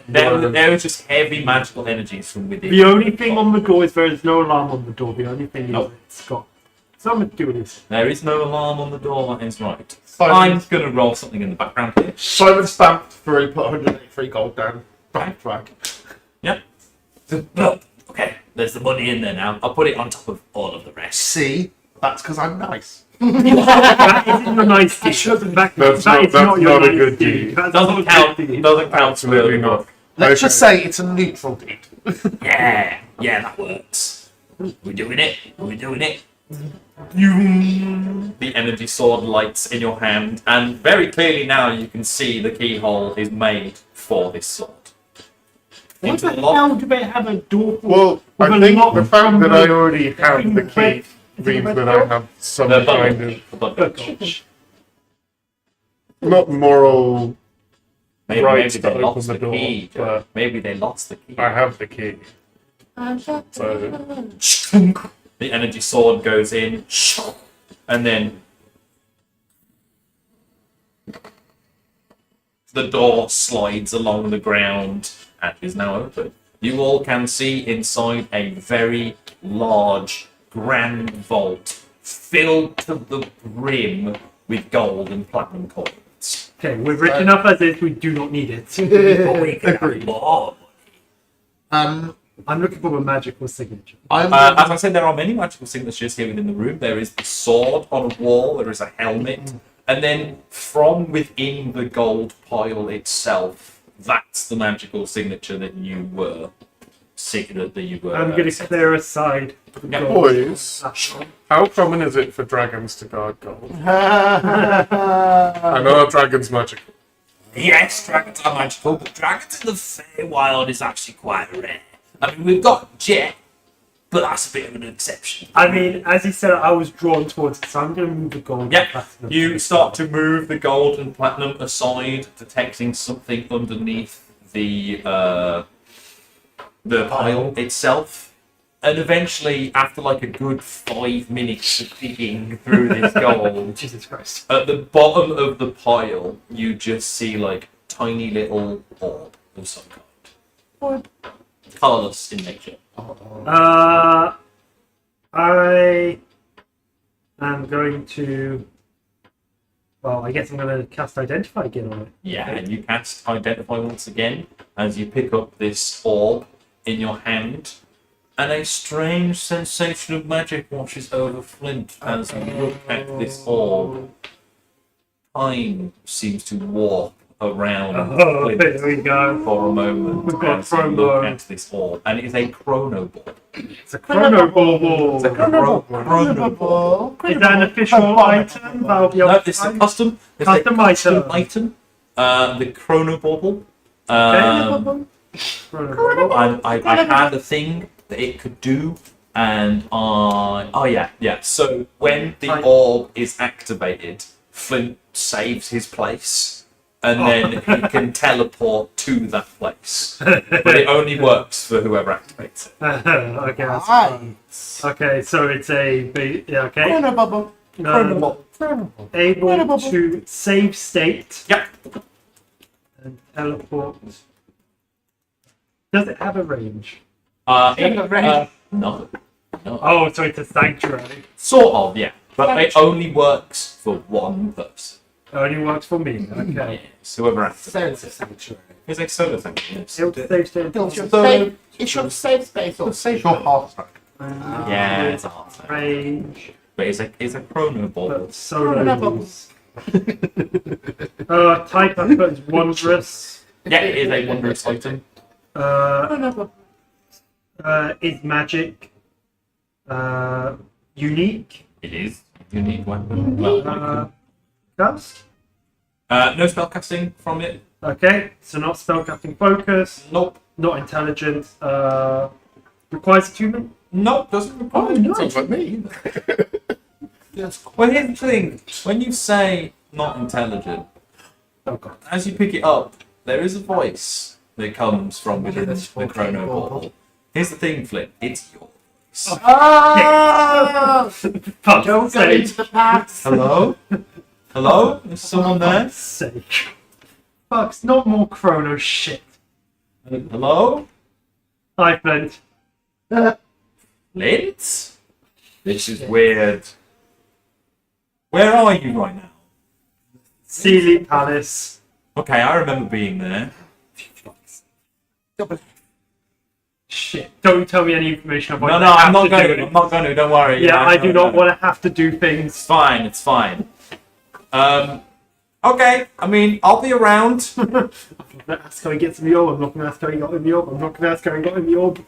There was just heavy magical energies from within. The only thing on the door is there is no alarm on the door. The only thing is Nope. it's got something to do with this. There is no alarm on the door, that is right. Simon. I'm going to roll something in the background here. Simon stamped through, put 183 gold down. Back drag. Okay, there's the money in there now. I'll put it on top of all of the rest. See, that's because I'm nice. That isn't a nice deed. That's not a good deed. That's Doesn't not a count. good deed. Doesn't count. Absolutely not. Let's Okay. just say it's a neutral deed. Yeah, that works. We're doing it. We're doing it. The energy sword lights in your hand, and very clearly now you can see the keyhole is made for this sword. What Into the the lock. hell do they have a door for? Well, With I a think lock the fact from that I the- already have the key Is it means red that door? I have some The kind button. of The button. not moral. Maybe, Right maybe to they open lost the the door, key. but- Maybe they lost the key. I have the key. So The energy sword goes in, and then the door slides along the ground and is now open. You all can see inside a very large, grand vault filled to the brim with gold and platinum coins. Okay, we're rich enough as is. We do not need it. But we can have more. I'm looking for a magical signature. I'm As I said, there are many magical signatures here within the room. There is the sword on a wall, there is a helmet, and then from within the gold pile itself, that's the magical signature that you were I'm going to clear aside. the Yeah. gold. boys, how common is it for dragons to guard gold? I know dragons magical. Yes, dragons are magical, but dragons in the Feywild is actually quite rare. I mean, we've got Jet, but that's a bit of an exception. I mean, as he said, I was drawn towards it, so I'm going to move the gold. and Yeah, platinum. you start to move the gold and platinum aside, detecting something underneath the pile itself. And eventually, after like a good 5 minutes of digging through this gold, Jesus Christ. at the bottom of the pile, you just see like tiny little orb of some kind. Colourless in nature. I am going to. Well, I guess I'm going to cast Identify again on it. Yeah, and you cast Identify once again as you pick up this orb in your hand, and a strange sensation of magic washes over Flint as you look at this orb. Time seems to warp around Oh, Flint there we go. for a moment We've got as you look promo. at this orb, and it is a chrono ball. It's a chrono ball. It's a chrono ball. Is that an official item? That'll be No, on this is a time. custom. It's Custom a custom item. item. The chrono bauble. Chrono ball. I had a thing that it could do, and So when the orb is activated, Flint saves his place, and then he can teleport to that place. But it only works for whoever activates it. Okay, that's fine. Okay, so it's okay. Able to save state Yep. and teleport. Does it have a range? No. Oh, so it's a sanctuary. Sort of, yeah. But it only works for one person. It only works for me. Okay. Yes, whoever activates Sounds a it. sanctuary. It's like soda sanctuary. Yes. Able to save state. It's your safe space or Save your heart back. Yeah, it's a hard thing. Range. But it's a chrono ball. But solos. Type I put is wondrous. Yeah, it is a wondrous item. Is magic unique? It is a unique weapon. Well, Cast? no spellcasting from it. Okay, so not spellcasting focus, Nope. not intelligence. Requires attunement? Nope, doesn't require nice. Sounds like me. Well, here's the thing. When you say not intelligent, Oh god. as you pick it up, there is a voice that comes from within the chrono ball. Here's the thing, Flip. It's your voice. Oh! Fuck's Don't go sake. into the past. Hello? Hello? Is someone there? Fuck's sake. Fuck's not more chrono shit. Hello? Hi, Flint. Flint? This is weird. Where are you right now? Sealy Palace. Okay, I remember being there. Shit. Don't tell me any information about No, I'm not going to. I'm not going to. Don't worry. Yeah, I do not no. want to have to do things. It's fine. It's fine. Okay. I mean, I'll be around. I'm not going to ask how he gets in the orb. I'm not going to ask how he got in the orb. I'm not going to ask how he got in the orb.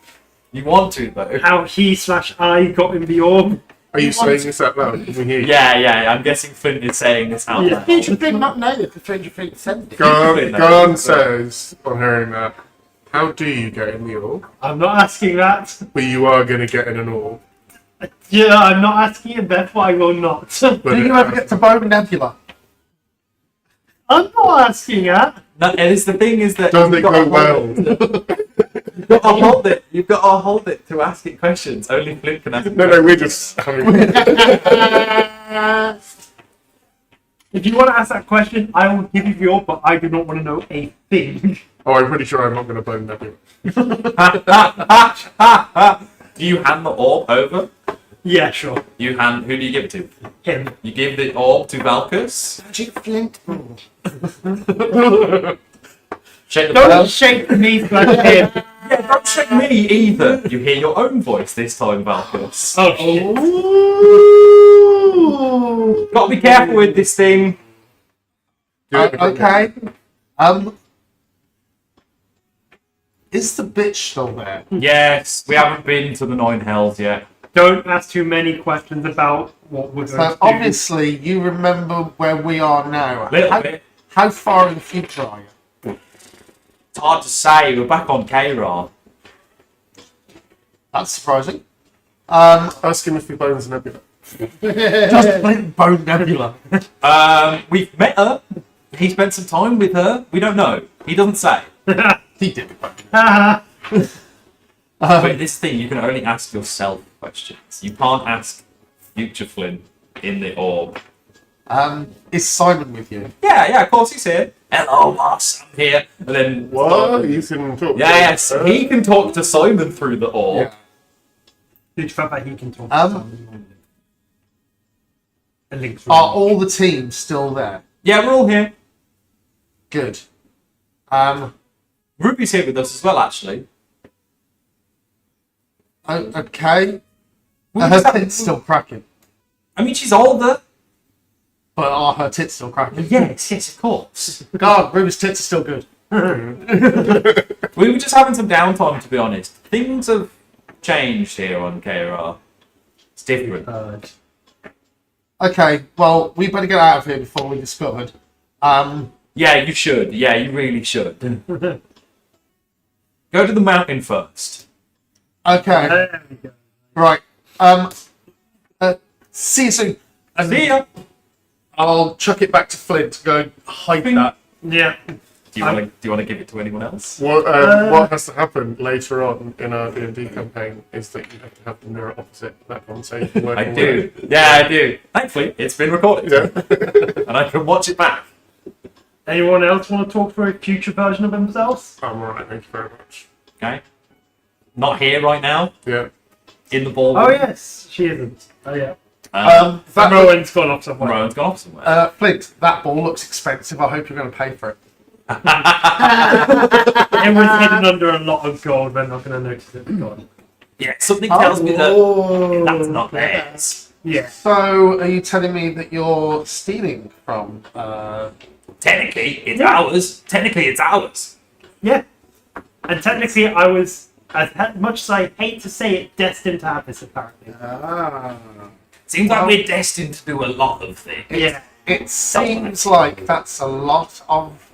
You want to though? How he/I got in the orb. Are you saying this out loud? Can we hear you? Yeah. I'm guessing Flint is saying this out Yeah. loud. You should not know that the 300 feet sent it. Garn says, on hearing that, how do you get in the orb? I'm not asking that. But you are going to get in an orb. Yeah, I'm not asking it. Therefore, I will not. But Do you it ever has- get to Bone Nebula? I'm not asking that. No, and it's the thing is that Doesn't you've it got go to well? You've got to hold it. You've got to hold it to ask it questions. Only Flint can ask. No, we're just having... If you want to ask that question, I will give you the orb, but I do not want to know a thing. Oh, I'm pretty sure I'm not going to bone that. Do you hand the orb over? Yeah, sure. Who do you give it to? Him. You give the orb to Valkus. Magic Flint. Shake the Don't bell. shake me like him. Yeah, don't shake me either. You hear your own voice this time, Valkus. Oh, shit. Ooh. Got to be careful with this thing. Okay. Is the bitch still there? Yes, we haven't been to the Nine Hells yet. Don't ask too many questions about what we're going So to do. obviously you remember where we are now. Little how, bit. how far in the future are you? It's hard to say. We're back on K-Ra. That's surprising. Ask him if he bones Nebula. Just Flint Bone Nebula. We've met her. He spent some time with her. We don't know. He doesn't say. He did it. But this thing, you can only ask yourself questions. You can't ask future Flint in the orb. Is Simon with you? Yeah, of course he's here. Hello, boss, I'm here. And then What? You can talk. Yes, he can talk to Simon through the orb. Yeah. Did you find that he can talk? A link through. Are all the teams still there? Yeah, we're all here. Good. Ruby's here with us as well, actually. Okay. We Are just her have- tits still cracking? I mean, she's older. But are her tits still cracking? Yes, of course. God, Ruby's tits are still good. We were just having some downtime, to be honest. Things have changed here on KRR. It's different. Okay, well, we better get out of here before we're discovered. Yeah, you should. Yeah, you really should. Go to the mountain first. Okay, There we go. right. See you soon. And See ya. I'll chuck it back to Flint. Go hide that. Yeah. Do you want to give it to anyone else? What has to happen later on in our D&D campaign is that you have to have the mirror opposite that conversation. I do. Yeah, I do. Thankfully, it's been recorded. Yeah. And I can watch it back. Anyone else want to talk through a future version of themselves? I'm alright, thank you very much. Okay. Not here right now. Yeah. In the ballroom. Oh yes, she isn't. Oh yeah. that Rowan's gone off somewhere. Rowan's gone off somewhere. Flint, that ball looks expensive. I hope you're going to pay for it. It was hidden under a lot of gold. We're not going to notice it. God. Yeah, something tells me that Oh. that's not theirs. Yeah. So, are you telling me that you're stealing from? Technically, it's ours. Technically, it's ours. Yeah. And technically, I was as much as I hate to say it, destined to have this apparently. Seems like we're destined to do a lot of things. Yeah. It seems like that's a lot of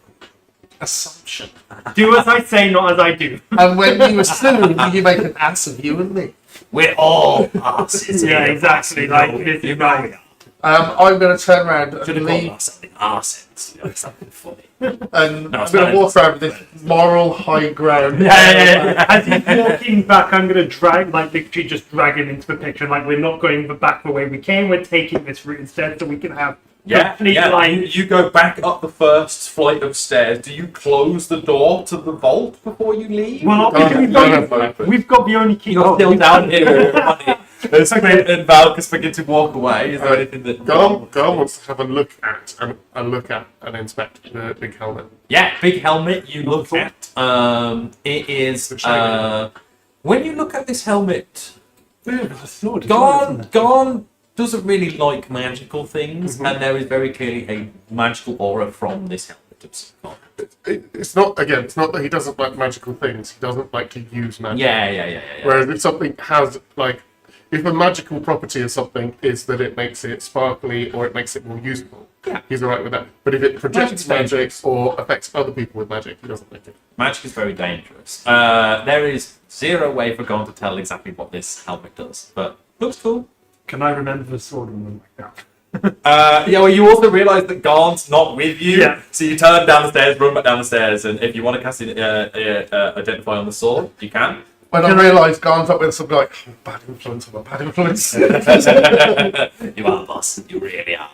assumption. Do as I say, not as I do. And when you assume, you make an ass of you and me. We're all asses. Yeah, here, exactly. you Like know, this you is know like- we are. I'm going to turn around Should and have called leave, ourselves arses. You know, something funny. and No, I'm it's going to fine. walk around with this moral high ground. As he's walking back, I'm gonna drag, like, literally just drag him into the picture. Like, we're not going back the way we came. We're taking this route instead, so we can have complete You, lines. you go back up the first flight of stairs. Do you close the door to the vault before you leave? Well, we've got the only key. You're still down here. Funny. As Quinn and Valkus begin to walk away, is there anything that... Garm wants to have a look at and inspect the big helmet. Yeah, big helmet you look at. It is... when you look at this helmet, Garn doesn't really like magical things, and there is very clearly a magical aura from this helmet of some kind. It's not that he doesn't like magical things. He doesn't like to use magic. Yeah. Whereas if something has, like, if a magical property of something is that it makes it sparkly or it makes it more usable, he's alright with that. But if it projects magic or affects other people with magic, he doesn't like it. Magic is very dangerous. There is zero way for Garn to tell exactly what this helmet does, but looks cool. Can I remember the sword and run like that? Well, you also realise that Garn's not with you, Yeah. so you turn down the stairs, run back down the stairs, and if you want to cast Identify on the sword, you can. When I realise Garn's up with something like, oh, bad influence, I'm a bad influence. You are, boss. You really are.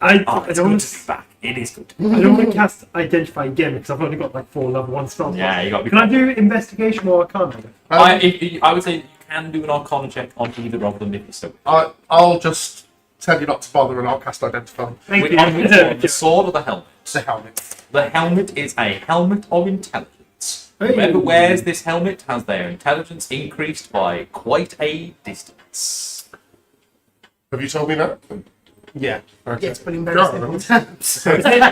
I It's don't good want to be back. It is good. I don't want to cast Identify again because I've only got like 4 level 1 spells. Yeah, you got to be. Can I do Investigation or Arcana? I would say you can do an Arcana check on either of them if you so. I'll just tell you not to bother and I'll cast Identify. Thank Which you. one? Which one? The sword or the helmet? The helmet. The helmet is a helmet of intelligence. Whoever wears this helmet has their intelligence increased by quite a distance. Have you told me that? Yeah. Okay. Yes, but in very Garm. simple terms.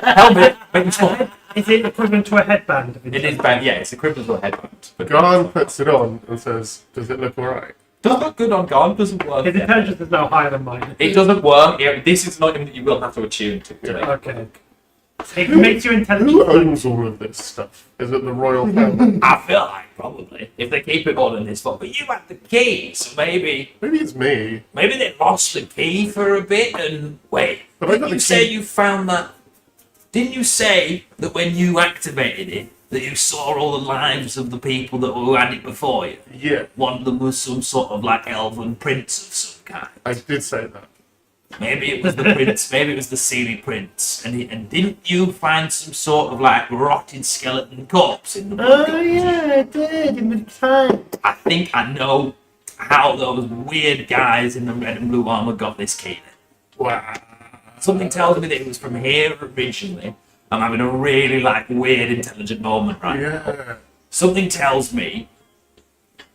Helmet, make sure. Is it equivalent to a headband? Of It is bad, yeah, it's equivalent to a headband. But Garn puts it on and says, "Does it look alright?" does look good on Garn, doesn't work. His intelligence is now higher than mine. It doesn't work. This is not something that you will have to attune to. Okay. It makes you Who intelligent. owns all of this stuff? Is it the royal family? I feel like probably if they keep it all in this vault, but you had the key, so maybe Maybe it's me. they lost the key for a bit. And wait, But I got didn't the you say key. you found that? Didn't you say that when you activated it, that you saw all the lives of the people that who had it before you? Yeah, One of them was some sort of like elven prince of some kind. I did say that. Maybe it was the prince. Maybe it was the Sealy prince. And didn't you find some sort of like rotted skeleton corpse in the book? Oh yeah, I did in the time. I think I know how those weird guys in the red and blue armor got this key. Wow. Something tells me that it was from here originally. I'm having a really like weird intelligent moment right now. Yeah. Something tells me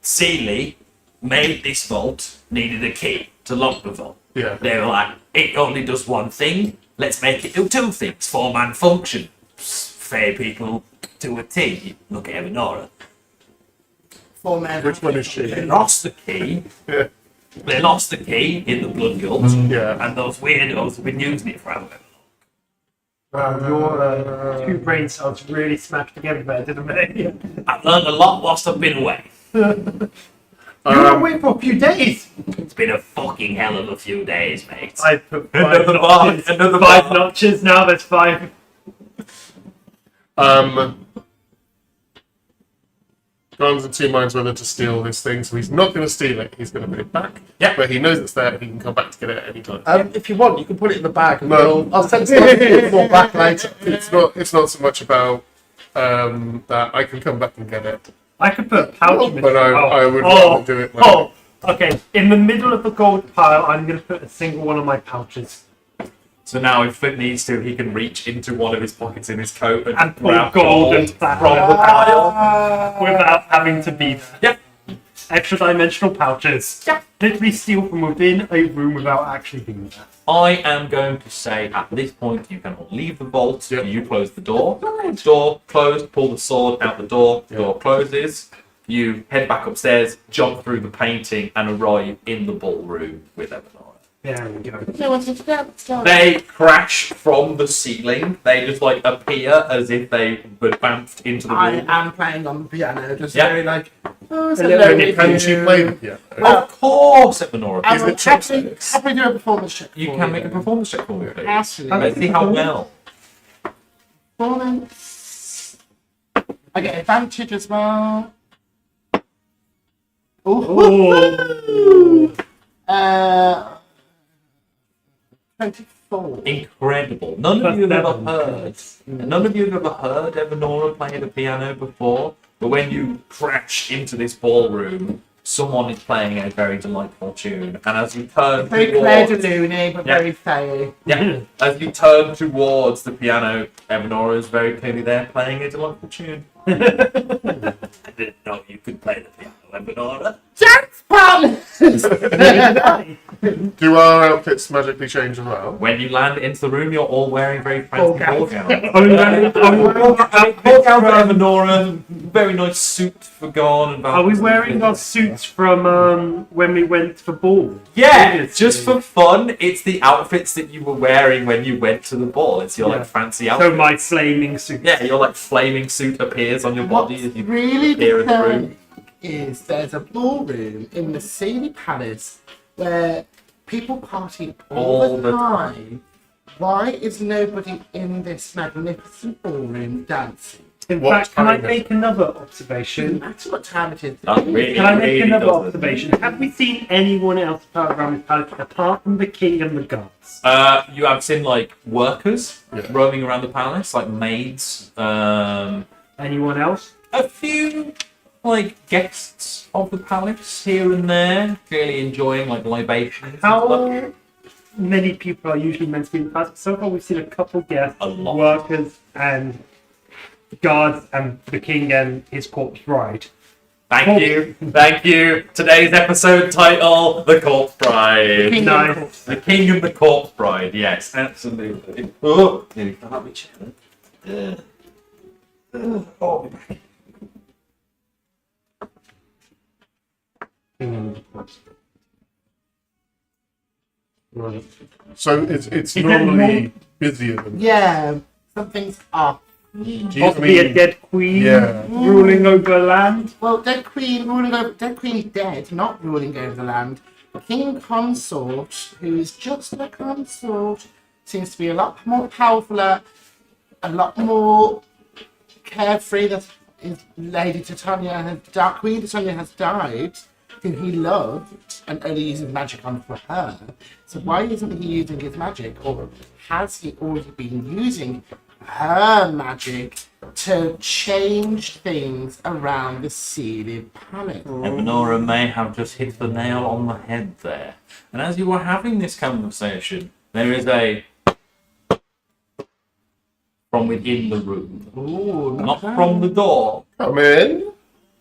Sealy made this vault, needed a key to lock the vault. Yeah. They were like, it only does one thing. Let's make it do 2 things. 4-man function. Fair people to a T. Look at Evanora. 4 men. Which one is They she? lost the key. Yeah. They lost the key in the Blood Gulch. Yeah. And those weirdos have been using it forever. Wow, your 2 brain cells really smashed together there, didn't they? I've learned a lot whilst I've been away. You were away for a few days. It's been a fucking hell of a few days, mate. I put 5 Another bar, notches. another 5 bar. notches. Now there's 5. Garn's in 2 minds whether to steal this thing, so he's not going to steal it. He's going to put it back. Yeah. But he knows it's there. He can come back to get it at any time. If you want, you can put it in the bag. And No. I'll send some more back later. It's not so much about that. I can come back and get it. I could put a pouch in it. But I would rather do it. Oh, okay. In the middle of the gold pile, I'm going to put a single one of my pouches So now if Flint needs to, he can reach into one of his pockets in his coat and pull grab gold and from the platinum pile. without having to be there. Yep. extra dimensional pouches. Yeah. Literally steal from within a room without actually being there. I am going to say at this point you can all leave the vault. You close the door. Door closed. Pull the sword out the door. Door closes. You head back upstairs, jump through the painting, and arrive in the ballroom with Evanora. There we go. No one's into that. Let's go. They crash from the ceiling. They just like appear as if they were bounced into the I room. am playing on the piano, just Yeah. very like, oh, it's Hello, hello, Nick, Can she play the piano? Of course, Evanora. Is it Have chopsticks? we do a performance check? You for can make a performance check for me, please. Actually, Let's see how well. performance. I get advantage as well. Oh. 24. Incredible. None of you have ever heard. Mm. None of you have ever heard Evanora play the piano before. But when you crash into this ballroom, someone is playing a very delightful tune. And as you turn Very Claire towards, de Lune, but Yeah. very fairy. yeah, as you turn towards the piano, Evanora is very clearly there playing a delightful tune. I didn't know you could play the piano, Evanora. Dance partners! Do our outfits magically change as well? When you land into the room, you're all wearing very fancy ball gowns. Are Ball gowns for Evanora, very nice suit for Gon. And we wearing our suits from when we went for ball? Yeah, just for fun. It's the outfits that you were wearing when you went to the ball. It's your Yeah. like fancy outfit. So my flaming suit. Yeah, your like flaming suit appears on your body as What's you really appear in the room. disturbing is there's a ballroom in the Sealy Palace where people party all the time. Why is nobody in this magnificent ballroom dancing? In What fact, can I time is make another No observation? matter what time it is. That really, Can I make really another doesn't. observation? Have we seen anyone else around this palace apart from the king and the guards? You have seen like workers Yeah. roaming around the palace, like maids. Anyone else? A few like guests of the palace here and there, clearly enjoying like libations. and stuff. How many people are usually meant to be in the palace? So far, we've seen a couple guests, A lot. workers, and guards, and the king and his corpse bride. Thank you, thank you. Today's episode title: The Corpse Bride. King Nice. and The King and the Corpse Bride. Yes, absolutely. Oh, nearly fell out my chair. Oh, Right. So it's it normally busier than Yeah, something's off. Do you Possibly a mean- dead queen Yeah. ruling over land. Well, Dead Queen is dead, not ruling over the land. King Consort, who is just a consort, seems to be a lot more powerful, a lot more carefree. That his Lady Titania, Queen Titania has died, who he loved, and only uses magic on for her. So why isn't he using his magic, or has he already been using her magic to change things around the Sealy Palace? Evanora may have just hit the nail on the head there. And as you were having this conversation, there is a from within the room, Ooh, not from the door. Come in.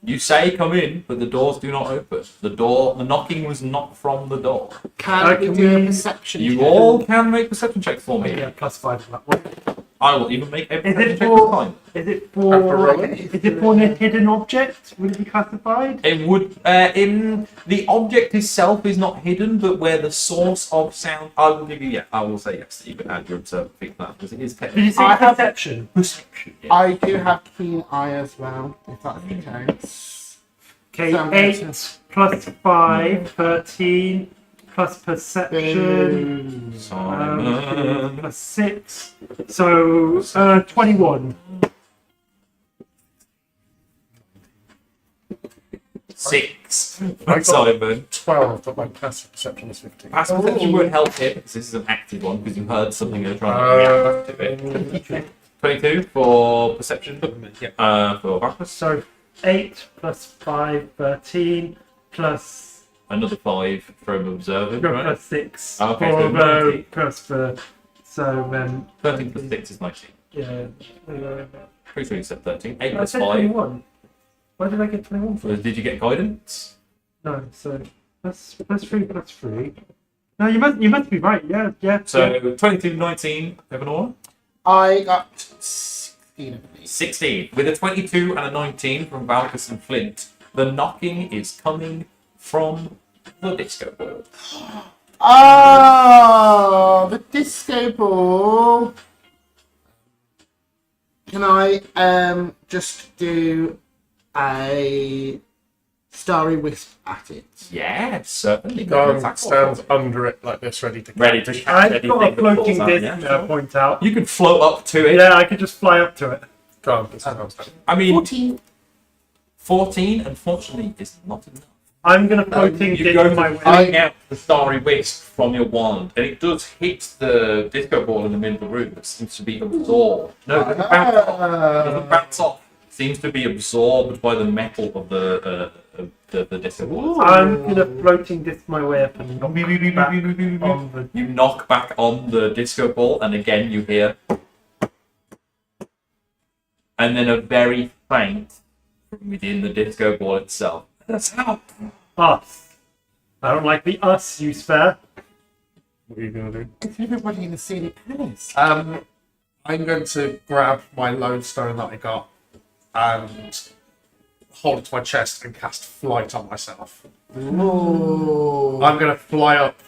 You say come in, but the doors do not open. The knocking was not from the door. Can we Can do a we- perception You check? all can make perception checks for me. Yeah, +5 on that one. I will even make a Is perception it check for- this time. Is it And for for? Rowan? Is it for a hidden object? Would it be classified? It would in the object itself is not hidden, but where the source of sound. I will give you. Yeah, I will say yes. You can add your observer pick that because it is Did you technically say I have- perception? perception. Yeah. I do have keen eye as well, if that's the case. Okay, So I'm 8 going +5, 13 plus perception. Boom. Simon. +6. So 21. 6. I got Simon. 12, but my passive perception is 15. Passive perception won't help here because this is an active one because you heard something and you're trying to react to it. 22 for perception. For Bacchus. So 8 +5, 13 plus Another 5 from observing, no, right? +6 Okay, for so 19. plus for so 13 plus 6 is 19. yeah. Pretty sure you said 13. 8 I plus said 5. 21. Why did I get 21 for? Did you get guidance? No, so that's 3 + 3. No, you must be right. Yeah. So 22-19, Evanora. I got 16, I believe. 16. With a 22 and a 19 from Valkus and Flint, the knocking is coming from the disco ball. Oh, the disco ball. Can I just do a starry wisp at it? Yeah, certainly. Garn stands under it like this, ready to Ready to catch I've anything got a that falls floating out, disc yeah. point out. You can float up to it. Yeah, I could just fly up to it. Garn stands. I mean, 14. 14, unfortunately, is not enough. I'm gonna floating You disc go my to way. fling out the starry wisp from your wand, and it does hit the disco ball in the middle of the room. It seems to be absorbed. No, it doesn't bounce off. It doesn't bounce off. It seems to be absorbed by the metal of the disco ball. I'm gonna floating disc my way up and knock back on the. You knock back on the disco ball, and again you hear, and then a very faint from within the disco ball itself. That's how. Us. I don't like the us, you spare. What are you going to do? It's everybody in the Sealy Palace. I'm going to grab my lodestone that I got and hold it to my chest and cast flight on myself. Ooh. I'm going to fly up.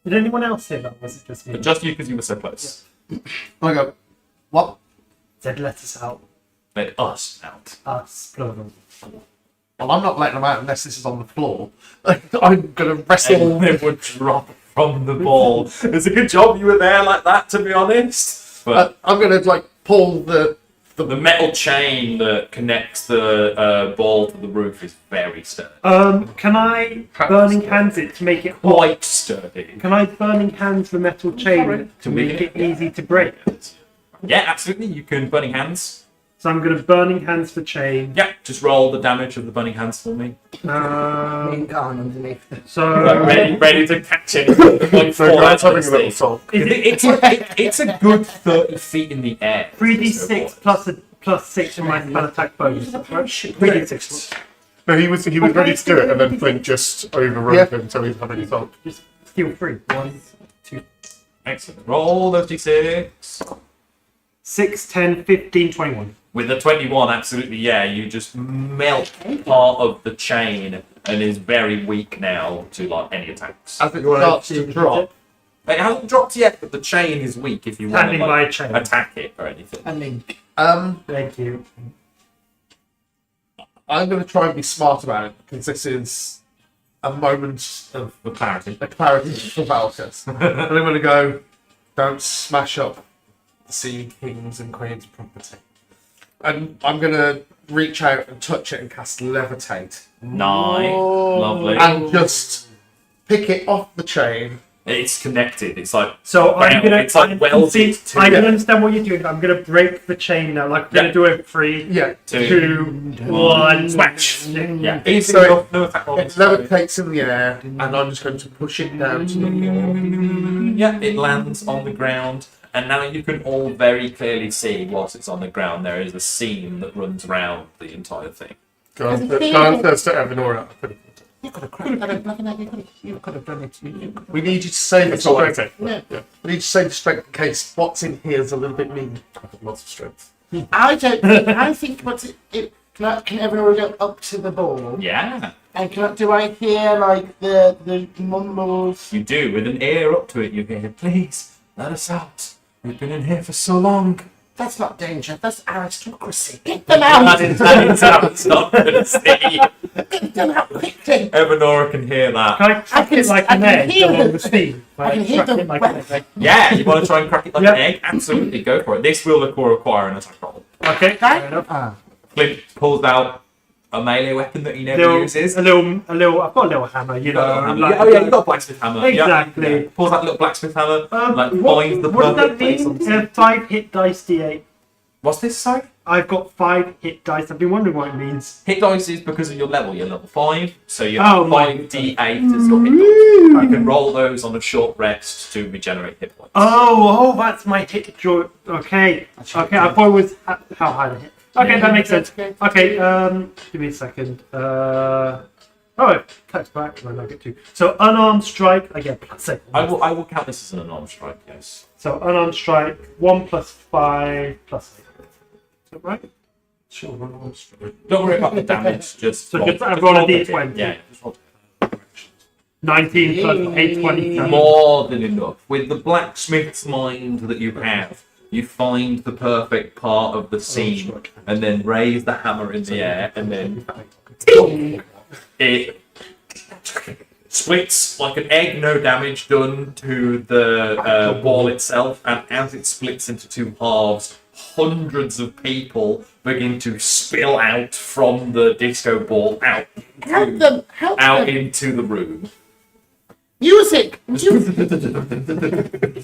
Did anyone else hear that? Was it just me? Just you because you were so close. I go, what? Said let us out. Let us out. Us, plural. Well, I'm not letting them out unless this is on the floor. I'm going to wrestle. And it would drop from the ball. It's a good job you were there like that, to be honest. But I'm going to like pull the the metal chain that connects the ball to the roof is very sturdy. Can I burning hands it to make it hot? Quite sturdy. Can I burning hands the metal chain to make it easy to break? Yeah, absolutely. You can burning hands. So I'm going to burning hands for chain. Yeah, just roll the damage of the burning hands for me. Main Garn underneath. So Ready to catch it. Like So Garn's having a little talk. It's a good 30 feet in the air. 3d6 plus 6 in my spell attack bonus. 3d6. No, he was ready to do it, and then Flint just overrode him, so he's having a talk. Just steal 3. 1, 2, Excellent. Roll those d6. 6, 10, 15, 21. With the 21, absolutely, yeah, you just melt part of the chain and is very weak now to like any attacks. As it starts to drop. It hasn't dropped yet, but the chain is weak if you want to Standing by a chain. attack it or anything. A link. Thank you. I'm going to try and be smart about it because this is a moment of For clarity. clarity for Valkus. And I'm going to go, don't smash up the Sea Kings and Queens property. And I'm going to reach out and touch it and cast Levitate. Nice. Lovely. And just pick it off the chain. It's connected. It's like So I'm gonna. It's like welded to I can understand what you're doing. I'm gonna break the chain now. Like we're gonna do it 3, Yeah. 2, 1, smash. Yeah. Easy So enough. No attack It rolls. levitates in the air, and I'm just going to push it down to the floor. Yeah, it lands on the ground, and now you can all very clearly see, whilst it's on the ground, there is a seam that runs around the entire thing. Garn says to Evanora, You could have cracked that open. You could have done it. We need you to save the it's all right. strength. Yeah, We need to save the strength in case what's in here is a little bit mean. lots of strength. I don't think. I think what's it. Can everyone go up to the ball? Yeah, And do I hear like the mumbles? you do. With an ear up to it, you hear, please, let us out. We've been in here for so long. That's not danger. That's aristocracy. Get them out. That is how it's not going to see. Get them out quickly. Evanora can hear that. Can I crack it like an egg hear along them. the steam? I can hear Crack them. it like an egg. Yeah, you want to try and crack it like Yep. an egg? Absolutely, go for it. This will require an attack roll. Okay, fair enough. Flint pulls out a melee weapon that he never uses. A little. I've got a little hammer, you know. like- Oh yeah, you got a blacksmith hammer. Exactly. Yeah. Pulls out a little blacksmith hammer, like what finds the does that perfect place on mean? 5 hit dice d8. What's this, sorry? I've got 5 hit dice. I've been wondering what it means. Hit dice is because of your level. You're level 5, so you Oh, have my 5d8 as your hit dice. You can roll those on a short rest to regenerate hit points. Oh, that's my hit joy. Okay. Okay, I thought it was how high the hit. Okay, that makes sense. Okay, give me a second. Oh, it cuts back and then I get 2. So unarmed strike, I get +8. I will count this as an unarmed strike, yes. So unarmed strike, 1 + 5 + 8. Is that right? Sure, unarmed strike. Don't worry about the damage, just So roll, just roll a roll the d20. Yeah, just roll. 19 + 8, 27. More than enough. With the blacksmith's mind that you have, you find the perfect part of the seam and then raise the hammer in the air and then it splits like an egg, no damage done to the ball itself, and as it splits into 2 halves, hundreds of people begin to spill out from the disco ball out Help them! Help them! into the room Music!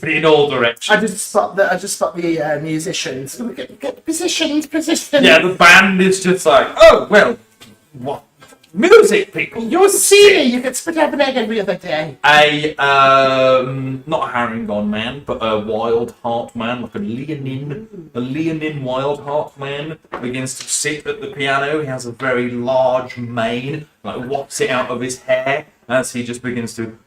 in all directions. I just spot the musicians. Get positions. Yeah, the band is just like, oh well, what music, people? You're a senior. You get spit out an egg every other day. Not a Harangon man, but a wild heart man, like a Leonine wild heart man, begins to sit at the piano. He has a very large mane, like whops it out of his hair as he just begins to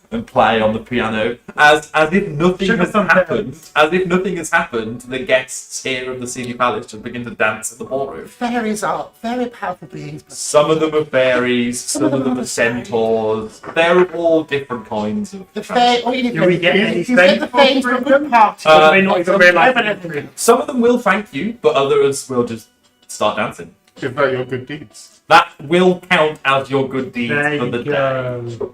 and play on the piano as if nothing has happened. As if nothing has happened, the guests here of the Senior Palace just begin to dance in the ballroom. Fairies are very powerful beings. Some of them are fairies, some of them are centaurs. They're all different kinds of. The fae. All you need Do we get you any get the fae for a good party. But they not even realise. Some of them will thank you, but others will just start dancing. Is that your good deeds? That will count as your good deeds There for you the day. go.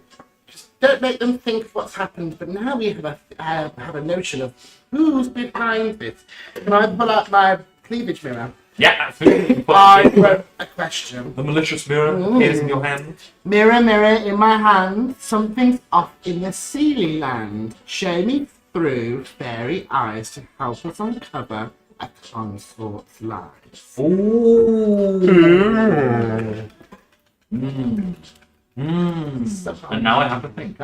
Don't make them think of what's happened, but now we have a notion of who's behind this. Can I pull out my cleavage mirror? Yeah, absolutely. I wrote a question. The malicious mirror appears in your hand. Mirror, mirror in my hand, something's off in the ceiling land. Show me through fairy eyes to help us uncover a consort's lies. Ooh. And now I have to think.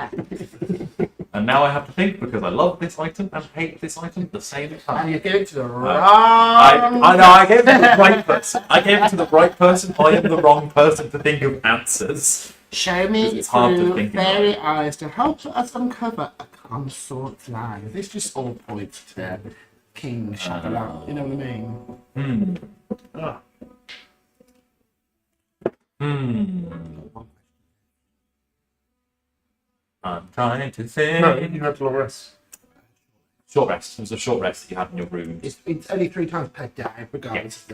And now I have to think because I love this item and hate this item at the same time. And you give it to the wrong. I know, I gave it to the right person. I gave it to the right person. I am the wrong person to think of answers. Show me It's hard to through think fairy eyes to help us uncover a consort's lies. This just all points to King Shattering. You know what I mean? I'm trying to think. No, you had long rest. Short rest. It was a short rest that you had in your room. It's only 3 times per day, regardless.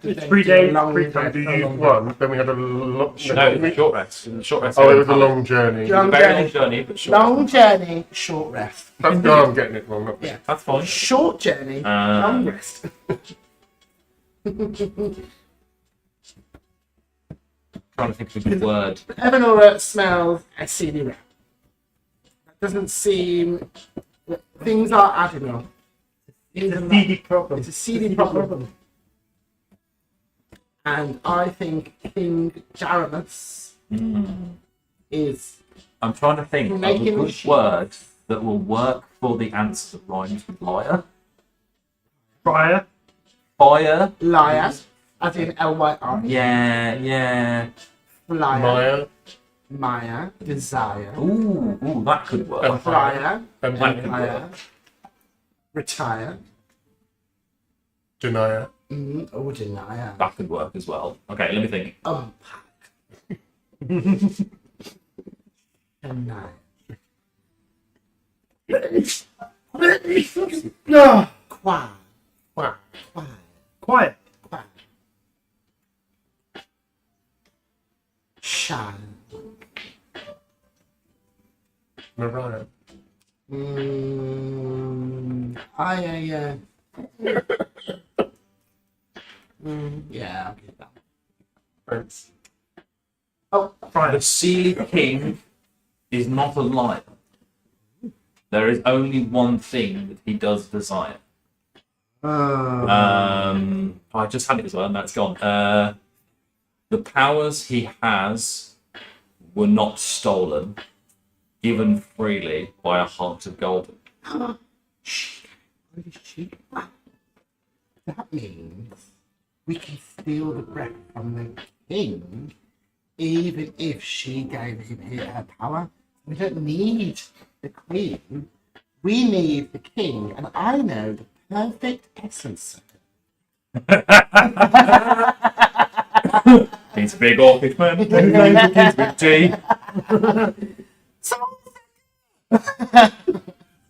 It's 3 days, 3 So times. do you one? Then we had a long. No, it was a short rest. It was a short rest. Oh, it was a long journey. Long Very journey. long journey, but short. Long journey, short rest. That's no, I'm getting it wrong. Not me. Yeah. That's fine. Short journey, long rest. Trying to think of a good word. Evanora smells a seedy rat. That doesn't seem. Things are adding up. It's a seedy problem. It's a seedy problem. And I think King Jaramus is. I'm trying to think of a Making good shit. word that will work for the answer that rhymes with liar. Prior. Fire. Liar, as in L-Y-R. Yeah. Flyer, Maya Maya, desire. Ooh, that could work. Flyer, and Empire, retire. Denier. Oh, denier. That could work as well. Okay, let me think. Unpack. Deny. No. Qua. Wow. Qua. Quiet. Qua. Shine. Mariah. Yeah, I'll get that. Thanks. Oh, The Sealy King is not a liar. There is only one thing that he does desire. I just had it as well, and that's gone. The powers he has were not stolen, given freely by a heart of gold. That means we can steal the breath from the king, even if she gave him her power. We don't need the queen. We need the king, and I know the perfect essence. He's a big orchid man. He's with G.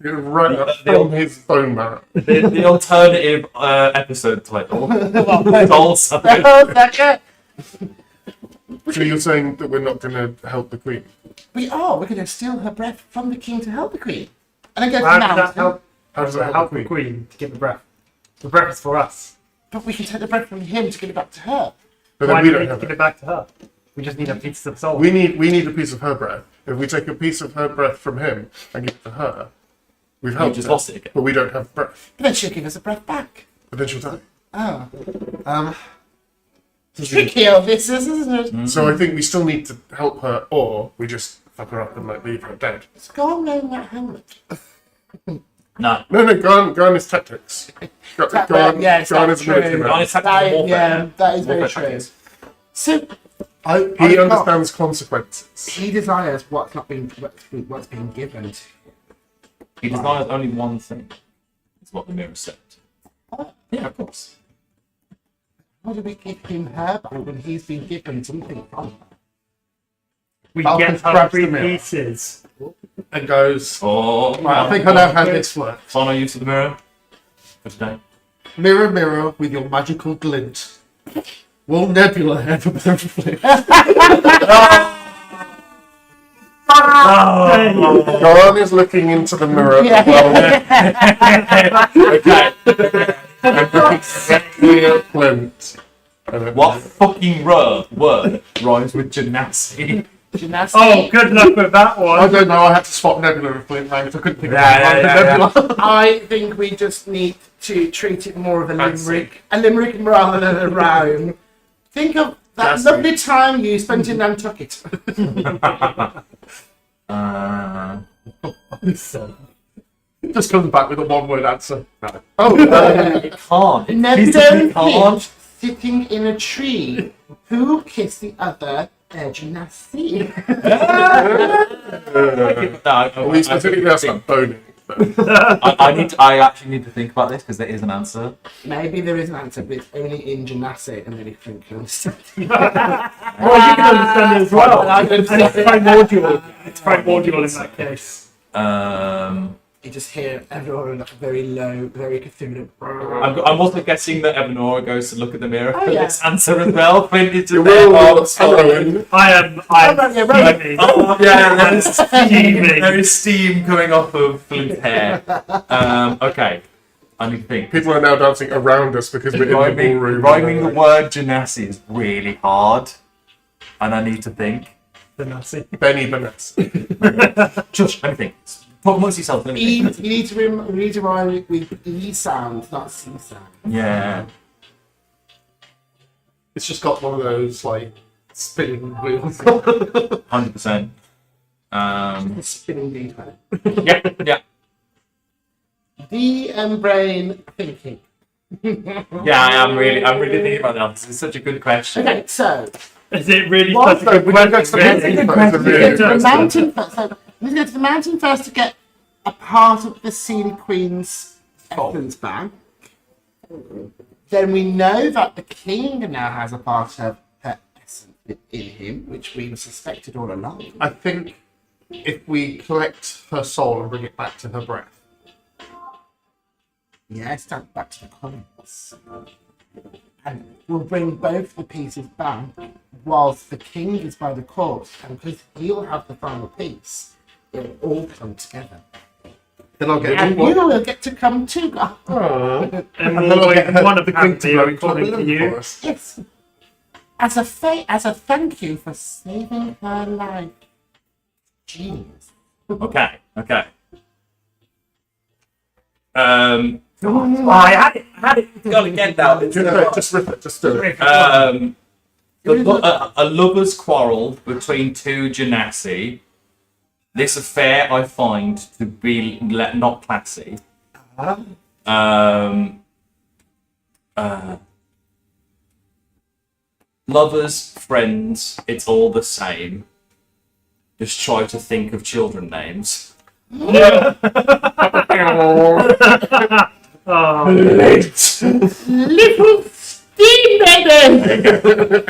You're right up from his bone marrow. The alternative episode title. Soul Sucker. So you're saying that we're not going to help the queen? We are. We're going to steal her breath from the king to help the queen. And then go to How the does that mountain. help? How does that help Help the the queen? queen to get the breath. The breath is for us. But we can take the breath from him to give it back to her. But Why then do we we don't need to have give it. it back to her? We just need a piece of soul. We need a piece of her breath. If we take a piece of her breath from him and give it to her, we've You helped just her, lost it again. but we don't have breath. But then she'll give us the breath back. But then she'll die. Oh. So Tricky, all this is, isn't it? I think we still need to help her, or we just fuck her up and like leave her dead. It's gone wearing that helmet. No. No, Garn is tactics. Garn yes, is that's military true. man. Garn is tactical warfare. Yeah, that is very Warfare true. tactics. So, He understands consequences. he desires what's been given. He desires only one thing. Is what the mirror said. Yeah, of course. How do we give him her back when he's been given something from her? We Malcolm get our grabs the three mirror. pieces. And goes, Oh, right, I think I know how this works. Final use of the mirror for today. Mirror, mirror, with your magical glint. Will Nebula ever reflect? Garn is looking into the mirror. Okay. Clear Clint. What fucking word rhymes with Genasi? Gymnastics. Oh, good luck with that I one. don't know, I had to spot Nebula and Flint Ranks. I couldn't think of Yeah, one. yeah, Nebula. I think we just need to treat it more of a Fancy. limerick rather than a rhyme. Think of that Fancy. lovely time you spent in Nantucket. Just comes back with a one-word answer. No. Oh, It can't. It Never physically don't can't. sitting in a tree. Who kissed the other? Gymnastics. we specifically asked about boning. I actually need to think about this because there is an answer. Maybe there is an answer, but it's only in gymnastics and then if you can understand. Well, you can understand it as well. I can And it's understand. primordial. It's primordial in that case. You just hear everyone like very low, very Cthulhu. I'm also guessing that Evanora goes to look at the mirror for yeah. this answer as well. Flint is You just there. will swallowing. I'm steaming. Oh, yeah, there's Steaming. there is steam coming off of Flint's hair. Okay, I need to think. People are now dancing around us because we're in the ballroom. Rhyming the word Genasi is really hard, and I need to think. The Nazi. Benny Beness. Just let me think. Talk amongst yourself. Let me E, think. you need to rhyme it with E sound, not C sound. Yeah. It's just got one of those, like, spinning wheels. 100%. Spinning D20. Yeah. D brain thinking. Yeah, I'm really thinking about that. This is such a good question. Okay, so Is it really What? such a good We can go to question? the Really? mountain we first. go to the mountain first. So we go to the mountain first to get a part of the Sealy Queen's essence back. Then we know that the king now has a part of her essence in him, which we suspected all along. I think if we collect her soul and bring it back to her breath, Yes, back to the comments. And we'll bring both the pieces back whilst the king is by the corpse, and because he'll have the final piece, it'll all come together. then I'll get And you will get to come too, God. Aww. And then I'll get her- one of the the queen to blow into a according to balloon you. for us. Yes. As a thank you for saving her life. Genius. Okay. I had it. Gotta get that. Just rip it. Just do it. A lover's quarrel between two genasi. This affair I find to be not classy. Lovers, friends, it's all the same. Just try to think of children names. Oh, Little steam baby!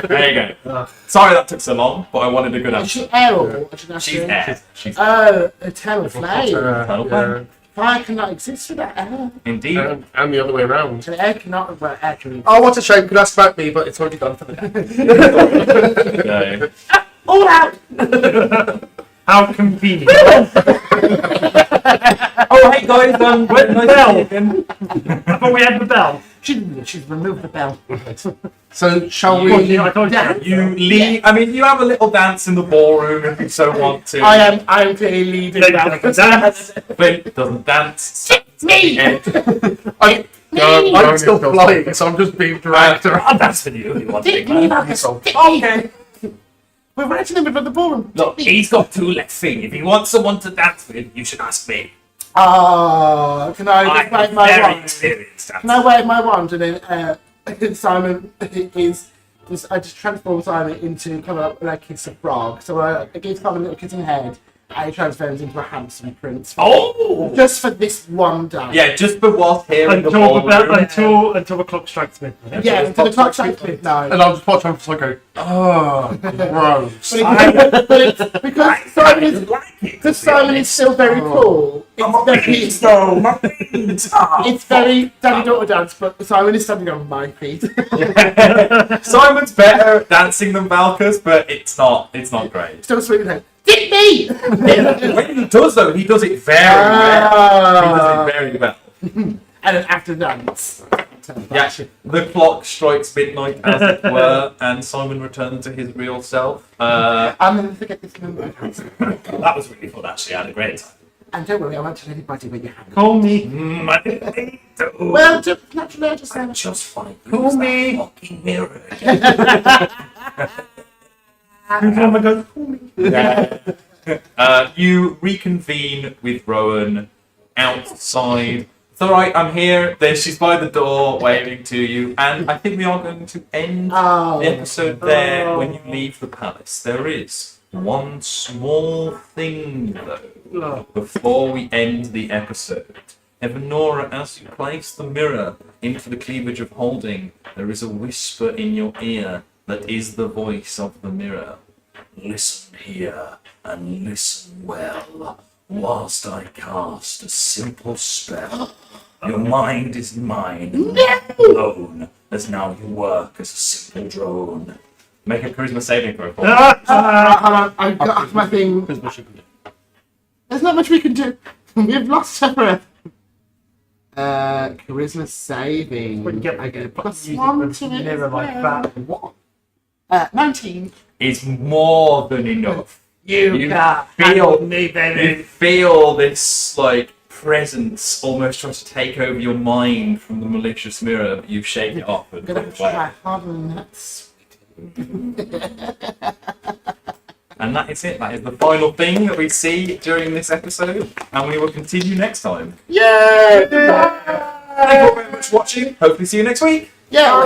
There you go. Sorry that took so long, but I wanted a good Is answer. she L? She's air. She's Oh, eternal flame. Yeah. Fire cannot exist without air. indeed. And the other way around. So air cannot, well, air can Oh, what a shame. Could ask about me, but it's already done for the day. So, all out! how convenient. oh, hey guys, nice to see you again. I thought we had the bell. She's removed the bell. So, shall I we? told you. You leave. I mean, you have a little dance in the ballroom if you so want to. I am clearly leading Then that. you can dance. Flint doesn't dance. Me! I'm still flying, so I'm just being dragged around. I'll dance with you if you want to. Dick me, Marcus. Dick me. Okay. We're right in the middle of the ballroom. Look, he's got 2 left feet. If you want someone to dance with, you should ask me. Oh, can I just wave I'm my very wand? experienced. Can I wave my wand and then Simon is I just transform Simon into kind of like a kiss of frog. So I give Simon a little kiss on the head and he transforms into a handsome prince. Oh! Just for this one dance. Yeah, just for whilst here in the Until ballroom. the clock strikes midnight. Yeah, until the clock strikes midnight. And I'll just watch and go, oh, gross. But it's because Simon is like it. because Simon is still very cool. It's very daddy-daughter dance, but Simon is standing on my feet. Simon's better at dancing than Valkus, but it's not great. Still swinging head. Dick me! When he does though, he does it very well. He does it very well. And then after dance. Yeah, the clock strikes midnight, as it were, and Simon returns to his real self. I'm going to forget this number. That was really fun, actually. I had a great time. And don't worry, I won't tell anybody where you have it. Call me. I didn't need to. Well, just naturally, I just I'm said. just fine. Call me. Fucking mirror. Oh my god, call me. You reconvene with Rowan outside. It's alright, I'm here. There, she's by the door waving to you, and I think we are going to end Oh. the episode there when you leave the palace. There is one small thing though before we end the episode. Evanora, as you place the mirror into the cleavage of holding, there is a whisper in your ear that is the voice of the mirror. Listen here and listen well, whilst I cast a simple spell. Your mind is mine alone, as now you work as a simple drone. Make a charisma saving throw. Hold on, I've got my thing. There's not much we can do. We've lost her breath. Charisma saving. When you get I get a plus using 1 the to it. mirror as like well. that. What? 19. It's more than enough. You can't feel handle me, You baby. feel this like presence almost trying to take over your mind from the malicious mirror, but you've shaken it off I'm and gonna put have it to away. try harder than that, sweetie. And that is it. That is the final thing that we see during this episode, and we will continue next time. Yay! Thank you all very much for watching. Hopefully see you next week. Yeah!